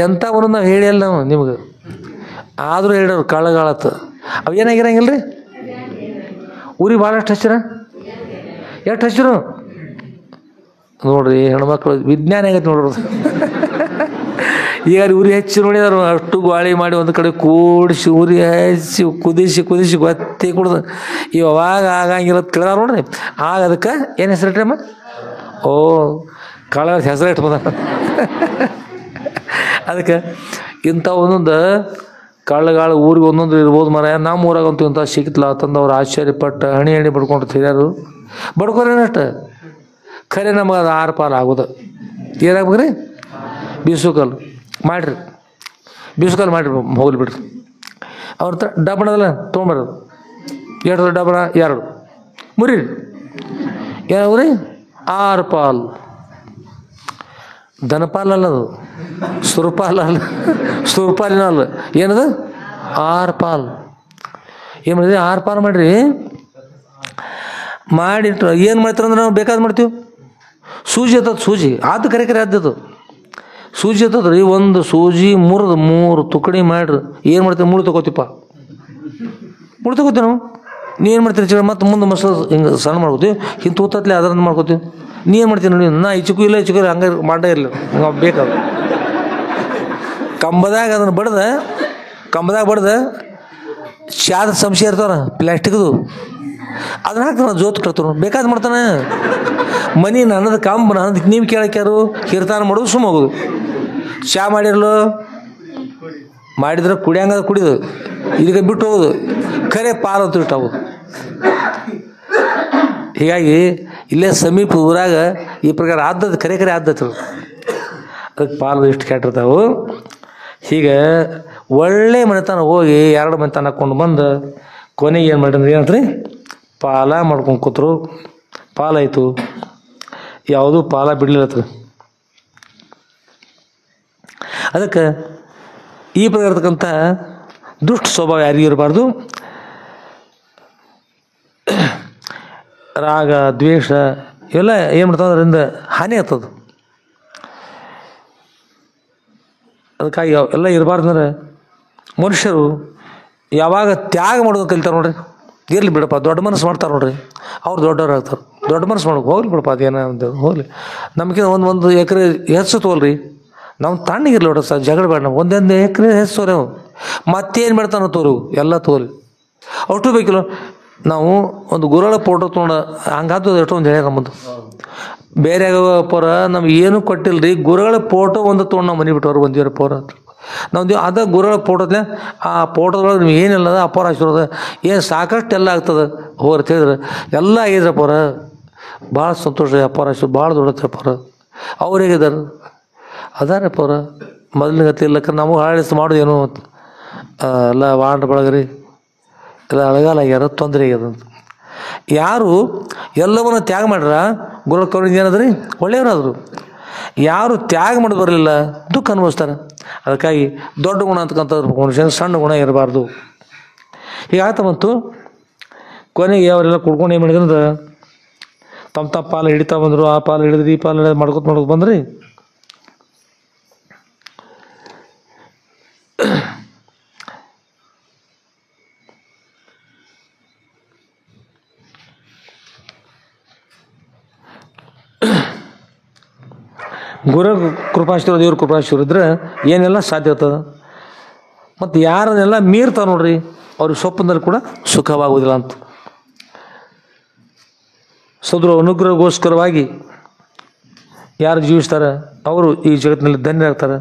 ಎಂಥ ಒಂದೊಂದು ನಾವು ಹೇಳಿ ಅಲ್ಲ ನಾವು ನಿಮ್ಗೆ, ಆದರೂ ಹೇಳೋರು ಕಾಳಗಾಳತ್ತು. ಅವು ಏನಾಗಿರಂಗಿಲ್ಲ ರೀ, ಊರಿಗೆ ಭಾಳಷ್ಟು ಹಚ್ಚಿರ, ಎಷ್ಟು ಹಚ್ಚಿರು ನೋಡ್ರಿ. ಹೆಣ್ಮಕ್ಳು ವಿಜ್ಞಾನ ಆಗೈತೆ ನೋಡ್ರಿ. ಈಗ ಉರಿ ಹೆಚ್ಚಿ ನೋಡಿದಾರು ಅಷ್ಟು ಗಾಳಿ ಮಾಡಿ ಒಂದು ಕಡೆ ಕೂಡಿಸಿ ಉರಿ ಹಚ್ಚಿ ಕುದಿಸಿ ಗೊತ್ತಿ ಕುಡ್ದು ಇವಾಗ ಆಗಂಗಿಲ್ಲ ತಿಳಿದಾರ ನೋಡ್ರಿ. ಆಗ ಅದಕ್ಕೆ ಏನು ಹೆಸರು ಇಟ್ರಿ ಅಮ್ಮ? ಓ, ಕಾಳ ಹೆಸರು ಇಟ್ಬೋದ. ಅದಕ್ಕೆ ಇಂಥ ಒಂದೊಂದು ಕಾಳುಗಾಳು ಊರಿಗೆ ಒಂದೊಂದು ಇರ್ಬೋದು ಮರ. ನಮ್ಮ ಊರಾಗಂತೂ ಇಂಥ ಸಿಕ್ತಲ್ಲ ತಂದು ಅವ್ರು ಆಶ್ಚರ್ಯಪಟ್ಟು ಹಣಿ ಬಡ್ಕೊಂಡು ತಿರ್ಯಾರು. ಬಡ್ಕೋರೇನಷ್ಟು ಖರೆ ನಮಗೆ ಅದು 6 ಪಾಲು ಆಗೋದು. ಏನಾಗ್ಬೇಕ್ರಿ? ಬೀಸುಕಲ್ಲು ಮಾಡಿರಿ, ಬೀಸುಕಲ್ಲು ಮಾಡಿರಿ, ಹೋಗ್ಲಿ ಬಿಡ್ರಿ. ಅವ್ರ ಹತ್ರ ಡಬ್ಬಣದಲ್ಲ ತೊಗೊಂಬರೋದು. ಎರಡು ಡಬ್ಬಣ 2 ಮುರಿರಿ. ಏನಾಗ್ರಿ? 6 ಪಾಲು. ದನಪಾಲಲ್ಲ ಅದು, ಸುರಪಾಲಲ್ಲ, ಸುರಪಾಲಿನ ಅಲ್ಲ, ಏನದು 6 ಪಾಲು. ಏನು ಮಾಡಿದ್ರಿ? 6 ಪಾಲು ಮಾಡಿರಿ. ಮಾಡಿಟ್ಟು ಏನು ಮಾಡ್ತಾರಂದ್ರೆ ನಾವು ಬೇಕಾದ ಮಾಡ್ತೀವಿ. ಸೂಜಿ ಹತ್ತದ, ಸೂಜಿ ಆದ ಕರೆ ಆದ್ದದು ಸೂಜಿ ಹತ್ತದ್ರಿ. ಒಂದು ಸೂಜಿ 3 ತುಕಡಿ ಮಾಡ್ರಿ. ಏನು ಮಾಡ್ತೀವಿ? ಮುಳು ತೊಗೋತೀಪ್ಪ, ಮುಳು ತೊಗೋತೀವಿ ನಾವು. ನೀ ಏನು ಮಾಡ್ತೀರಿ ಚಿ ಮತ್ತು ಮುಂದೆ ಮಸಾಲ ಹಿಂಗೆ ಸಣ್ಣ ಮಾಡ್ಕೋತೀವಿ, ಹಿಂಗೆ ತೂತತ್ಲೆ ಅದನ್ನು ಮಾಡ್ಕೋತೀವಿ. ನೀ ಏನು ಮಾಡ್ತೀನಿ ನೋಡಿ, ನಾ ಈಚಕ್ಕೂ ಇಲ್ಲ ಈಚಕ್ಕೂ ಹಂಗೆ ಮಾಡೇ ಇರಲಿ ನಾವು ಬೇಕಾದ ಕಂಬದಾಗ ಅದನ್ನು ಕಂಬದಾಗ ಬಡ್ದ ಚಾದ ಸಂಶಯ ಇರ್ತಾವ ಪ್ಲಾಸ್ಟಿಕ್ದು, ಅದನ್ನ ಹಾಕ್ತಾನ ಜೋತ್ ಕಟ್ತಾರ. ಬೇಕಾದ್ ಮಾಡ್ತಾನೆ. ಮನಿ ನನ್ನದು ಕಂಬ ನನ್ನದಕ್ಕೆ ನೀವು ಕೇಳಕ್ಯಾರು ಹಿರ್ತಾನ ಮಾಡೋದು ಸುಮ್ಮ ಹೋಗೋದು. ಚಾ ಮಾಡಿರ್ಲು ಮಾಡಿದ್ರೆ ಕುಡಿಯಂಗ ಕುಡಿದು ಇದಕ್ಕೆ ಬಿಟ್ಟು ಹೋಗೋದು. ಖರೆ ಪಾಲು ಅಂತ ಇಟ್ಟು ಹೋಗೋದು. ಹೀಗಾಗಿ ಇಲ್ಲೇ ಸಮೀಪ ಊರಾಗ ಈ ಪ್ರಕಾರ ಆದ್ದದ್ದು ಖರೆ ಆದ್ದತ್ತು. ಅದಕ್ಕೆ ಪಾಲು ಇಷ್ಟು ಕೆಟ್ಟಿರ್ತಾವು. ಹೀಗೆ ಒಳ್ಳೆ ಮನೆತನ ಹೋಗಿ 2 ಮನೆತನ ಹಾಕ್ಕೊಂಡು ಬಂದು ಕೊನೆಗೆ ಏನು ಮಾಡಿದ್ರೆ ಏನಂತ್ರಿ ಪಾಲ ಮಾಡ್ಕೊಂಡು ಕೂತರು. ಪಾಲಾಯಿತು, ಯಾವುದೂ ಪಾಲ ಬಿಡಲಿಲ್ಲತ್ರಿ. ಅದಕ್ಕೆ ಈ ಪ್ರಕಾರ ಇರ್ತಕ್ಕಂಥ ದುಷ್ಟ ಸ್ವಭಾವ ಯಾರಿಗೂ ಇರಬಾರ್ದು. ರಾಗ ದ್ವೇಷ ಇವೆಲ್ಲ ಏನು ಮಾಡ್ತಾವೆ, ಅದರಿಂದ ಹಾನಿ ಆಗ್ತದೆ. ಅದಕ್ಕಾಗಿ ಎಲ್ಲ ಇರಬಾರ್ದಂದ್ರೆ ಮನುಷ್ಯರು ಯಾವಾಗ ತ್ಯಾಗ ಮಾಡೋದು ಕಲಿತಾರೆ ನೋಡ್ರಿ. ಇರಲಿ ಬಿಡಪ್ಪ, ದೊಡ್ಡ ಮನಸ್ಸು ಮಾಡ್ತಾರೆ ನೋಡ್ರಿ, ಅವ್ರು ದೊಡ್ಡವ್ರು ಆಗ್ತಾರೆ. ದೊಡ್ಡ ಮನಸ್ಸು ಮಾಡೋಕೆ ಹೋಗ್ಲಿ ಬಿಡಪ್ಪ, ಅದೇನೋ ಅಂತ ಹೋಗ್ಲಿ. ನಮಗೆ ಒಂದು ಎಕರೆ ಹೆಚ್ಚು ತೋಲ್ರಿ, ನಾವು ತಣ್ಣಗಿರ್ಲಿ ನೋಡ್ರಿ ಸರ್, ಜಗಳ ಬೇಡ. ನಾವು 1 ಎಕರೆ ಹೆಚ್ಚು ತೋರಿ, ನಾವು ಮತ್ತೇನು ಮಾಡ್ತಾನೋ ತೋರು ಎಲ್ಲ ತೋರಿ ಅಷ್ಟು ಬೇಕಿಲ್ಲ. ನಾವು ಒಂದು ಗುರುಗಳ ಫೋಟೋ ತೊಗೊಂಡು ಹಂಗಾದ ಎಷ್ಟೊಂದು ಹೇಳ್ಯಾರ ನಮ್ಮದು. ಬೇರೆ ಪೋರ ನಮ್ಗೆ ಏನೂ ಕೊಟ್ಟಿಲ್ಲ ರೀ, ಗುರುಗಳ ಫೋಟೋ ಒಂದು ತೊಗೊಂಡು ನಾವು ಮನೆ ಬಿಟ್ಟವ್ರು ಬಂದಿವ್ರಿ ಪೋರ. ನಾವು ಅದ ಗುರುಗಳ ಫೋಟೋದ್ಲೆ ಆ ಫೋಟೋದೊಳಗೆ ನಿಮ್ಗೆ ಏನಿಲ್ಲದ ಅಪೋರ ಆಶೀರ್ವಾದ ಏನು ಸಾಕಷ್ಟು ಎಲ್ಲ ಆಗ್ತದೆ ಹೋಗ್ರಿ ಹೇಳಿದ್ರೆ ಎಲ್ಲ ಆಗಿದ್ರೆ ಪೋರ ಭಾಳ ಸಂತೋಷ. ಅಪೋರ ಆಶೀರ್ವಾದ ಭಾಳ ದೊಡ್ಡತ್ತೆ ಪೋರ. ಅವ್ರು ಹೇಗಿದ್ದಾರೆ ಅದಾರೆ ಪೋರ ಮೊದಲಿನ ಗತಿ ಇಲ್ಲಕ್ಕ ನಮಗೆ ಹಾಳಿಸ್ ಮಾಡೋದು ಏನು ಎಲ್ಲ ವಾಂಡ್ರ ಬಳಗ್ರಿ ಎಲ್ಲ ಅಳಗಾಲಾಗ್ಯಾರ, ತೊಂದರೆ ಆಗ್ಯದಂತ. ಯಾರು ಎಲ್ಲವನ್ನ ತ್ಯಾಗ ಮಾಡ್ರ ಗುರುಗಳ ಕರುಣಿಂದ ಏನದ್ರಿ ಒಳ್ಳೆಯವರಾದರು. ಯಾರು ತ್ಯಾಗ ಮಾಡಿ ಬರಲಿಲ್ಲ ದುಃಖ ಅನುಭವಿಸ್ತಾರೆ. ಅದಕ್ಕಾಗಿ ದೊಡ್ಡ ಗುಣ ಅಂತಕ್ಕಂಥದ್ದು ಮನುಷ್ಯನ ಸಣ್ಣ ಗುಣ ಇರಬಾರ್ದು. ಹೀಗಾಗ್ತಾ ಬಂತು. ಕೊನೆಗೆ ಅವರೆಲ್ಲ ಕುಡ್ಕೊಂಡು ಏನು ಮಾಡಿದ್ರೆ ತಮ್ಮ ಪಾಲು ಹಿಡಿತಾ ಬಂದರು. ಆ ಪಾಲು ಹಿಡಿದ್ರಿ, ಈ ಪಾಲು ಹಿಡಿದು ಮಾಡ್ಕೊತ ಬಂದ್ರಿ. ಗುರು ಕೃಪಾಶೀರ್ವಾದ, ದೇವ್ರ ಕೃಪಾಶೀರ್ವಾದ ಇದ್ರೆ ಏನೆಲ್ಲ ಸಾಧ್ಯ ಆಗ್ತದೆ. ಮತ್ತು ಯಾರನ್ನೆಲ್ಲ ಮೀರ್ತಾವೆ ನೋಡ್ರಿ ಅವ್ರಿಗೆ ಸ್ವಪ್ನದಲ್ಲಿ ಕೂಡ ಸುಖವಾಗುವುದಿಲ್ಲ ಅಂತ. ಸದ್ರ ಅನುಗ್ರಹಗೋಸ್ಕರವಾಗಿ ಯಾರು ಜೀವಿಸ್ತಾರೆ ಅವರು ಈ ಜಗತ್ತಿನಲ್ಲಿ ಧನ್ಯರಾಗ್ತಾರೆ.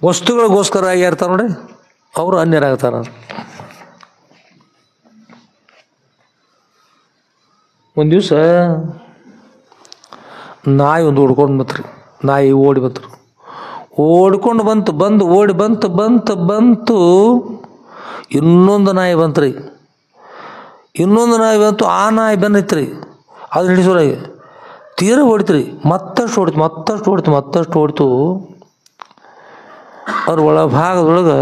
ವಸ್ತುಗಳಿಗೋಸ್ಕರ ಯಾರ್ತಾರೆ ನೋಡಿ ಅವರು ಅನ್ಯರಾಗ್ತಾರೆ. ಒಂದು ದಿವಸ ನಾಯಿ ಒಂದು ಓಡ್ಕೊಂಡು ಬಂತ್ರಿ. ನಾಯಿ ಓಡಿ ಬಂತರು. ಓಡ್ಕೊಂಡು ಬಂದು ಓಡಿ ಬಂತು ಇನ್ನೊಂದು ನಾಯಿ ಬಂತ್ರಿ. ಇನ್ನೊಂದು ನಾಯಿ ಬಂತು. ಆ ನಾಯಿ ಬಂದೈತ್ರಿ. ಅದು ಹಿಡಿಸೋರಾಗಿ ತೀರ ಹೊಡಿತ್ರಿ. ಮತ್ತಷ್ಟು ಹೊಡಿತು. ಅವ್ರ ಒಳಭಾಗದೊಳಗೆ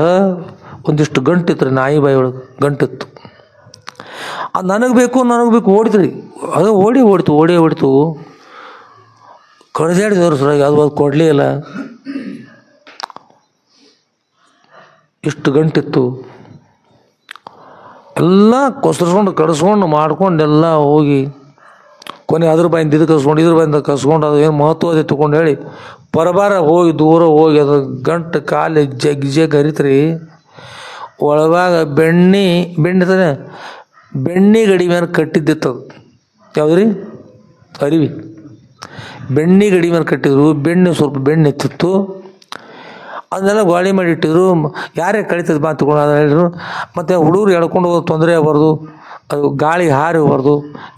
ಒಂದಿಷ್ಟು ಗಂಟಿತ್ತು ರೀ. ನಾಯಿ ಬಾಯಿ ಒಳಗೆ ಗಂಟಿತ್ತು. ಅದು ನನಗೆ ಬೇಕು ಓಡಿತ್ರಿ. ಅದು ಓಡಿತು ಕಡ್ದಾಡಿದವ್ರು ಸರಾಗಿ ಅದು ಕೊಡಲೇ ಇಲ್ಲ. ಇಷ್ಟು ಗಂಟಿತ್ತು. ಎಲ್ಲ ಕಡಿಸ್ಕೊಂಡು ಮಾಡ್ಕೊಂಡೆಲ್ಲ ಹೋಗಿ ಕೊನೆ ಅದ್ರ ಬಾಯಿಂದ ಇದು ಕಸ್ಕೊಂಡು ಇದ್ರ ಬಾಯಿಂದ ಕಸ್ಕೊಂಡು ಅದು ಏನು ಮಹತ್ವ ಅದೇ ತಗೊಂಡು ಹೇಳಿ ಪರಬಾರ ಹೋಗಿ ದೂರ ಹೋಗಿ ಅದು ಗಂಟು ಕಾಲಿ ಜಗ್ ಹರಿತ್ರಿ. ಒಳಗಾಗ ಬೆಣ್ಣಿ ಗಡಿ ಮೇಲೆ ಕಟ್ಟಿದ್ದಿತ್ತು. ಅದು ಯಾವುದ್ರಿ ಅರಿವಿ ಬೆಣ್ಣಿ ಗಡಿ ಮೇಲೆ ಕಟ್ಟಿದ್ರು. ಸ್ವಲ್ಪ ಬೆಣ್ಣೆ ಎತ್ತಿತ್ತು. ಅದನ್ನೆಲ್ಲ ಗಾಳಿ ಮಾಡಿ ಇಟ್ಟಿದ್ರು. ಯಾರೇ ಕಳಿತದ ಬಾ ತಗೊಂಡು ಅದನ್ನ ಹೇಳಿದ್ರು. ಮತ್ತು ಹುಡುಗರು ಎಳ್ಕೊಂಡು ಹೋಗೋದು ತೊಂದರೆ ಆಗಬಾರ್ದು, ಅದು ಗಾಳಿ ಹಾರಿ ಹೋಗ್ಬಾರ್ದು,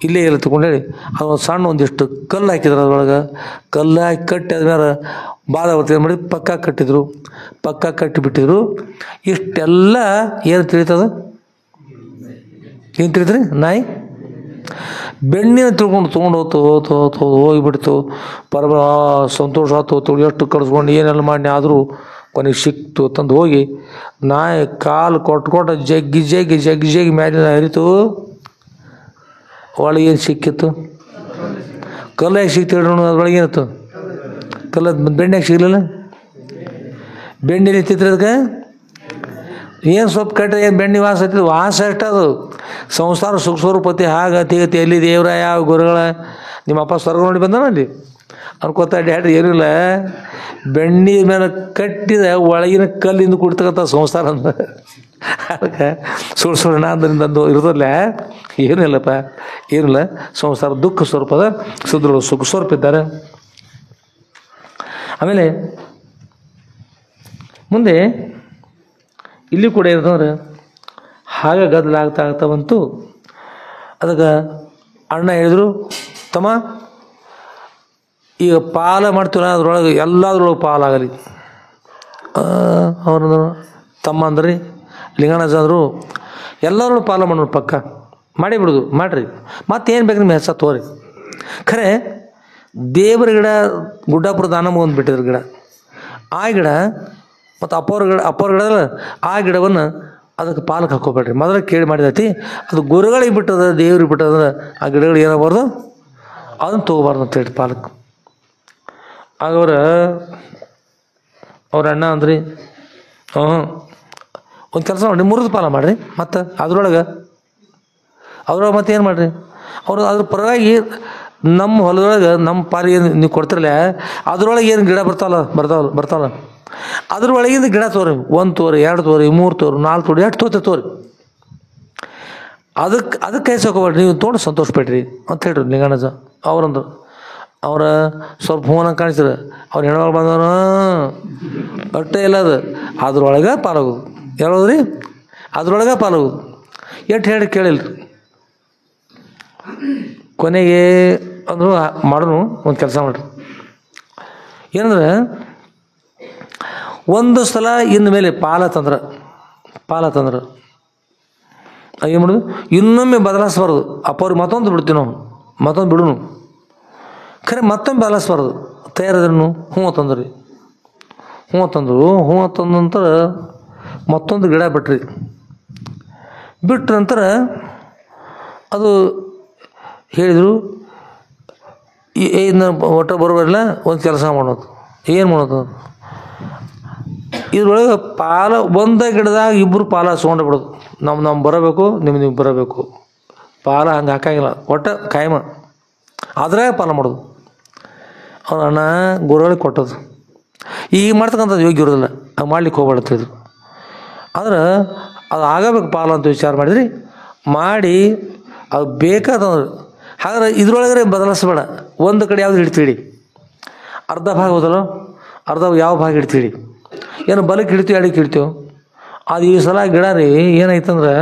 ಇಲ್ಲೇ ಇಲ್ಲ ತಗೊಂಡು ಹೇಳಿ ಅದೊಂದು ಸಣ್ಣ ಒಂದಿಷ್ಟು ಕಲ್ಲು ಹಾಕಿದ್ರು. ಅದ್ರೊಳಗೆ ಕಲ್ಲು ಹಾಕಿ ಕಟ್ಟಿ ಅದ್ಮೇಲೆ ಬಾದಾವತಿ ಮಾಡಿ ಪಕ್ಕ ಕಟ್ಟಿಬಿಟ್ಟಿದ್ರು. ಇಷ್ಟೆಲ್ಲ ಏನು ತಿಳಿತದ? ಏನು ತಿಳಿದ್ರಿ? ನಾಯಿ ಬೆಣ್ಣಿನ ತಿಳ್ಕೊಂಡು ತೊಗೊಂಡು ಹೋಗ್ತು ಹೋಗಿಬಿಡ್ತು. ಸಂತೋಷ ಆಯ್ತು. ಎಷ್ಟು ಕಡಿಸ್ಕೊಂಡು ಏನೆಲ್ಲ ಮಾಡಿ ಆದರೂ ಕೊನೆಗೆ ಸಿಕ್ತು. ತಂದು ಹೋಗಿ ನಾಯಿ ಕಾಲು ಕೊಟ್ಟು ಜಗ್ಗಿ ಮ್ಯಾಲಿನ ಹರಿತು. ಒಳಗೇನು ಸಿಕ್ಕಿತ್ತು? ಕಲ್ಲಾಗಿ ಸಿಕ್ತು ಹೇಳಿ. ಅದ್ರೊಳಗೆ ಏನಿತ್ತು? ಬೆಣ್ಣೆಗೆ ಸಿಗಲಿಲ್ಲ. ಬೆಣ್ಣೆ ನಿಂತಿತ್ತು. ಅದಕ್ಕೆ ಏನು ಸ್ವಲ್ಪ ಕಟ್ಟ ಏನು ಬೆಣ್ಣೆ ವಾಸ ಹತ್ತಿದ್ದು. ವಾಸ ಎಷ್ಟದು ಸಂಸಾರ ಸುಖ ಸ್ವರೂಪತಿ ಹಾಗತಿ ಎಲ್ಲಿ ದೇವ್ರ ಯಾವ ಗುರುಗಳ ನಿಮ್ಮಪ್ಪ ಸ್ವರ್ಗ ನೋಡಿ ಬಂದಾನ ಅಲ್ಲಿ ಅನ್ಕೋತಾ ಡ್ಯಾಡ್ರಿ. ಏನಿಲ್ಲ, ಬೆಣ್ಣಿ ಮೇಲೆ ಕಟ್ಟಿದ ಒಳಗಿನ ಕಲ್ಲಿಂದ ಕುಡಿತಕ್ಕಂಥ ಸಂಸಾರ ಅಂದ. ಅದಕ್ಕೆ ಸುಳ್ಳು ಅಂದ್ರಿಂದ ಇರೋದಲ್ಲ. ಏನಿಲ್ಲ ಸಂಸಾರ ದುಃಖ ಸ್ವರೂಪದ ಸುದ್ರ ಸುಖ ಸ್ವರೂಪ ಇದ್ದಾರೆ. ಆಮೇಲೆ ಮುಂದೆ ಇಲ್ಲಿ ಕೂಡ ಇರ್ತಂದ್ರೆ ಹಾಗೆ ಗದ್ದಲ ಆಗ್ತಾ ಬಂತು. ಅದಕ್ಕೆ ಅಣ್ಣ ಹೇಳಿದ್ರು, ತಮ್ಮ ಈಗ ಪಾಲ ಮಾಡ್ತೀವಲ್ಲ ಅದ್ರೊಳಗೆ ಎಲ್ಲದ್ರೊಳಗೆ ಪಾಲಾಗಲಿ. ಅವ್ರ ತಮ್ಮ ಅಂದ್ರಿ ಲಿಂಗಣ್ಣಜ ಅಂದರು, ಎಲ್ಲರೊಳಗೆ ಪಾಲ ಮಾಡೋರು ಪಕ್ಕ ಮಾಡಿಬಿಡೋದು. ಮಾಡಿರಿ ಮತ್ತೇನು ಬೇಕು ನಿಮ್ಮ ಹೆಸರು ತೋರಿ. ಖರೆ ದೇವ್ರ ಗಿಡ ಗುಡ್ಡಾಪುರ ದಾನಮ್ಮ ಒಂದು ಬಿಟ್ಟಿದ್ರು ಗಿಡ. ಆ ಗಿಡ ಮತ್ತು ಅಪ್ಪವ್ರ ಗಿಡ ಆ ಗಿಡವನ್ನು ಅದಕ್ಕೆ ಪಾಲಕ್ಕೆ ಹಾಕೋಬೇಡ್ರಿ. ಮೊದಲು ಕೇಳಿ ಮಾಡಿದೈತಿ. ಅದು ಗುರುಗಳಿಗೆ ಬಿಟ್ಟದ ದೇವ್ರಿಗೆ ಬಿಟ್ಟದ ಆ ಗಿಡಗಳು ಏನಾಗಬಾರ್ದು, ಅದನ್ನು ತೊಗೋಬಾರ್ದು ಅಂತ ಹೇಳಿ ಪಾಲಕ್ಕೆ. ಆಗ ಅವ್ರ ಅಣ್ಣ ಅಂದ್ರಿ, ಒಂದು ಕೆಲಸ ಮಾಡಿ ಮುರಿದು ಪಾಲ ಮಾಡಿರಿ. ಮತ್ತು ಅದ್ರೊಳಗೆ ಮತ್ತೆ ಏನು ಮಾಡಿರಿ, ಅದ್ರ ಪರವಾಗಿ ನಮ್ಮ ಹೊಲದೊಳಗೆ ನಮ್ಮ ಪಾಲಿ ಏನು ನೀವು ಕೊಡ್ತಿರಲ್ಲ ಅದ್ರೊಳಗೆ ಏನು ಗಿಡ ಬರ್ತಾವಲ್ಲ ಅದ್ರೊಳಗಿಂದ ಗಿಡ ತೋರಿ. 1 ತೋರಿ, 2 ತೋರಿ, 3 ತೋರಿ, 4 ತೋರಿ, 8 ತೋರಿ. ಅದಕ್ಕೆ ಕೈ ಸಾಕೋಬೇಡ್ರಿ, ನೀವು ತೊಗೊಂಡು ಸಂತೋಷ ಪಡ್ರಿ ಅಂತ ಹೇಳ್ರಿ ಲಿಂಗಣ್ಣಜ. ಅವ್ರಂದ್ರು ಅವ್ರ ಸ್ವಲ್ಪ ಹೂವನ ಕಾಣಿಸ್ತಾರೆ. ಅವ್ರು ಹೆಣ್ಮಗಳು ಬಂದವರು ಅಷ್ಟೇ ಇಲ್ಲ. ಅದು ಅದ್ರೊಳಗೆ ಪಾಲಾಗೋದು. ಹೇಳೋದ್ರಿ ಅದ್ರೊಳಗೆ ಪಾಲಾಗೋದು. ಎಷ್ಟು ಹೇಳಿ ಕೇಳಿಲ್ರಿ. ಕೊನೆಗೆ ಅಂದರು ಮಾಡೋನು ಒಂದು ಕೆಲಸ ಮಾಡ್ರಿ. ಏನಂದ್ರೆ ಒಂದು ಸಲ ಇನ್ನು ಮೇಲೆ ಪಾಲ ತಂದ್ರೆ ಏನು ಮಾಡೋದು, ಇನ್ನೊಮ್ಮೆ ಬದಲಾಯಿಸ್ಬಾರ್ದು. ಅಪ್ಪವ್ರಿಗೆ ಮತ್ತೊಂದು ಬಿಡ್ತೀವಿ ನಾವು, ಮತ್ತೊಂದು ಬಿಡುನು. ಖರೆ ಮತ್ತೊಮ್ಮೆ ಬದಲಾಯಿಸ್ಬಾರ್ದು. ತಯಾರಿದ್ರೂ ಹೂವು ತಂದ್ರಿ. ಹೂವು ತಂದ ನಂತರ ಮತ್ತೊಂದು ಗಿಡ ಬಿಟ್ಟ ನಂತರ ಅದು ಹೇಳಿದರು, ಇದನ್ನ ಒಟ್ಟ ಬರೋಬರಿಲ್ಲ, ಒಂದು ಕೆಲಸ ಮಾಡೋದು. ಏನು ಮಾಡೋದು, ಇದ್ರೊಳಗೆ ಪಾಲ ಒಂದೇ ಗಿಡದಾಗ ಇಬ್ಬರು ಪಾಲ ಹಸ್ಕೊಂಡು ಬಿಡೋದು. ನಮ್ಮ ಬರಬೇಕು, ನೀವು ಬರಬೇಕು. ಪಾಲ ಹಂಗೆ ಹಾಕಂಗಿಲ್ಲ, ಒಟ್ಟು ಕಾಯಮ ಅದ್ರಾಗ ಪಾಲ ಮಾಡೋದು. ಅವ್ರ ಅಣ್ಣ ಗುರುಗಳಿಗೆ ಕೊಟ್ಟದು. ಈಗ ಮಾಡ್ತಕ್ಕಂಥದ್ದು ಯೋಗ್ಯ ಇರೋದಿಲ್ಲ, ಅದು ಮಾಡ್ಲಿಕ್ಕೆ ಹೋಗ್ಬಾರ್ದು. ಆದ್ರೆ ಅದು ಆಗಬೇಕು ಪಾಲ ಅಂತ ವಿಚಾರ ಮಾಡಿದ್ರಿ. ಮಾಡಿ ಅದು ಬೇಕಾದಂದ್ರೆ ಹಾಗಾದ್ರೆ ಇದ್ರೊಳಗಡೆ ಬದಲಿಸ್ಬೇಡ. ಒಂದು ಕಡೆ ಯಾವ್ದು ಹಿಡ್ತೀಡಿ, ಅರ್ಧ ಭಾಗ ಹೋದಲ್ಲ, ಅರ್ಧ ಯಾವ ಭಾಗ ಹಿಡ್ತೀಡಿ, ಏನು ಬಲಕ್ಕೆ ಹಿಡ್ತೀವಿ ಎಡಕ್ಕೆ ಹಿಡ್ತೀವಿ. ಅದು ಈ ಸಲ ಗಿಡ ರೀ ಏನಾಯ್ತಂದ್ರೆ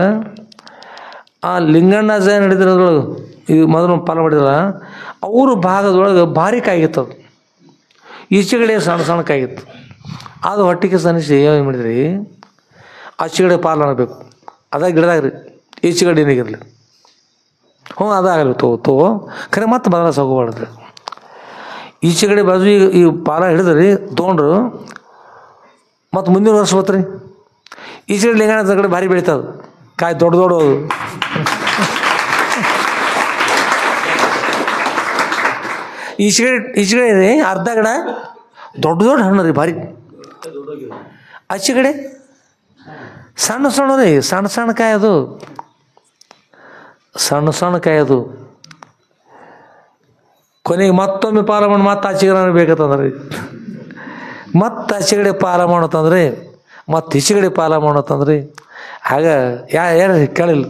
ಆ ಲಿಂಗಣ್ಣಾಜ ನಡೆದಿರೋದ್ರೊಳಗೆ ಈ ಮೊದಲು ಪಾಲ ಮಾಡಿದ್ರ ಅವ್ರ ಭಾಗದೊಳಗೆ ಭಾರಿ ಕಾಯಿತ್ತು. ಅದು ಈಚೆಗಡೆ ಸಣ್ಣ ಸಣ್ಣ ಕಾಯಿತ್ತು. ಅದು ಹೊಟ್ಟಿಗೆ ಸನಿಸಿ ಏನು ಮಾಡಿದ್ರಿ, ಆಚೆಗಡೆ ಪಾಲು ಅನ್ನಬೇಕು, ಅದ ಗಿಡದಾಗ ರೀ, ಈಚೆಗಡೆ ಏನಾಗಿರಲಿ, ಹ್ಞೂ ಅದಾಗಲಿ ತೋ ಖರೆ ಮತ್ತೆ ಬದಲಾಸ ಹೋಗಬಾರ್ದು. ಈಚೆಗಡೆ ಬಾಜು ಈ ಪಾಲ ಹಿಡಿದ್ರಿ ತೊಗೊಂಡ್ರು ಮತ್ತು ಮುಂದಿನ ವರ್ಷ ಬತ್ರಿ ಈಚೆಗಡೆ ಲಿಂಗಣ್ಣ ಕಡೆ ಭಾರಿ ಬೆಳೀತದೆ, ಕಾಯಿ ದೊಡ್ಡ ದೊಡ್ಡ ಈಚೆಗಡೆ ರೀ ಅರ್ಧ ಗಿಡ ದೊಡ್ಡ ದೊಡ್ಡ ಹಣ್ಣು ರೀ ಭಾರಿ, ಆಚೆ ಕಡೆ ಸಣ್ಣ ಸಣ್ಣ ರೀ, ಸಣ್ಣ ಸಣ್ಣ ಕಾಯಿ, ಅದು ಸಣ್ಣ ಸಣ್ಣ ಕಾಯಿ. ಅದು ಕೊನೆಗೆ ಮತ್ತೊಮ್ಮೆ ಪಾಲ ಮಾಡಿ ಮತ್ತೆ ಆಚೆಗಡೆ ಬೇಕಂತಂದ್ರಿ, ಮತ್ತೆ ಆಚೆಗಡೆ ಪಾಲ ಮಾಡತ್ತಂದ್ರಿ, ಮತ್ತು ಈಚೆಗಡೆ ಪಾಲ ಮಾಡತ್ತಂದ್ರಿ. ಆಗ ಯಾರು ಕೇಳಿಲ್ಲ,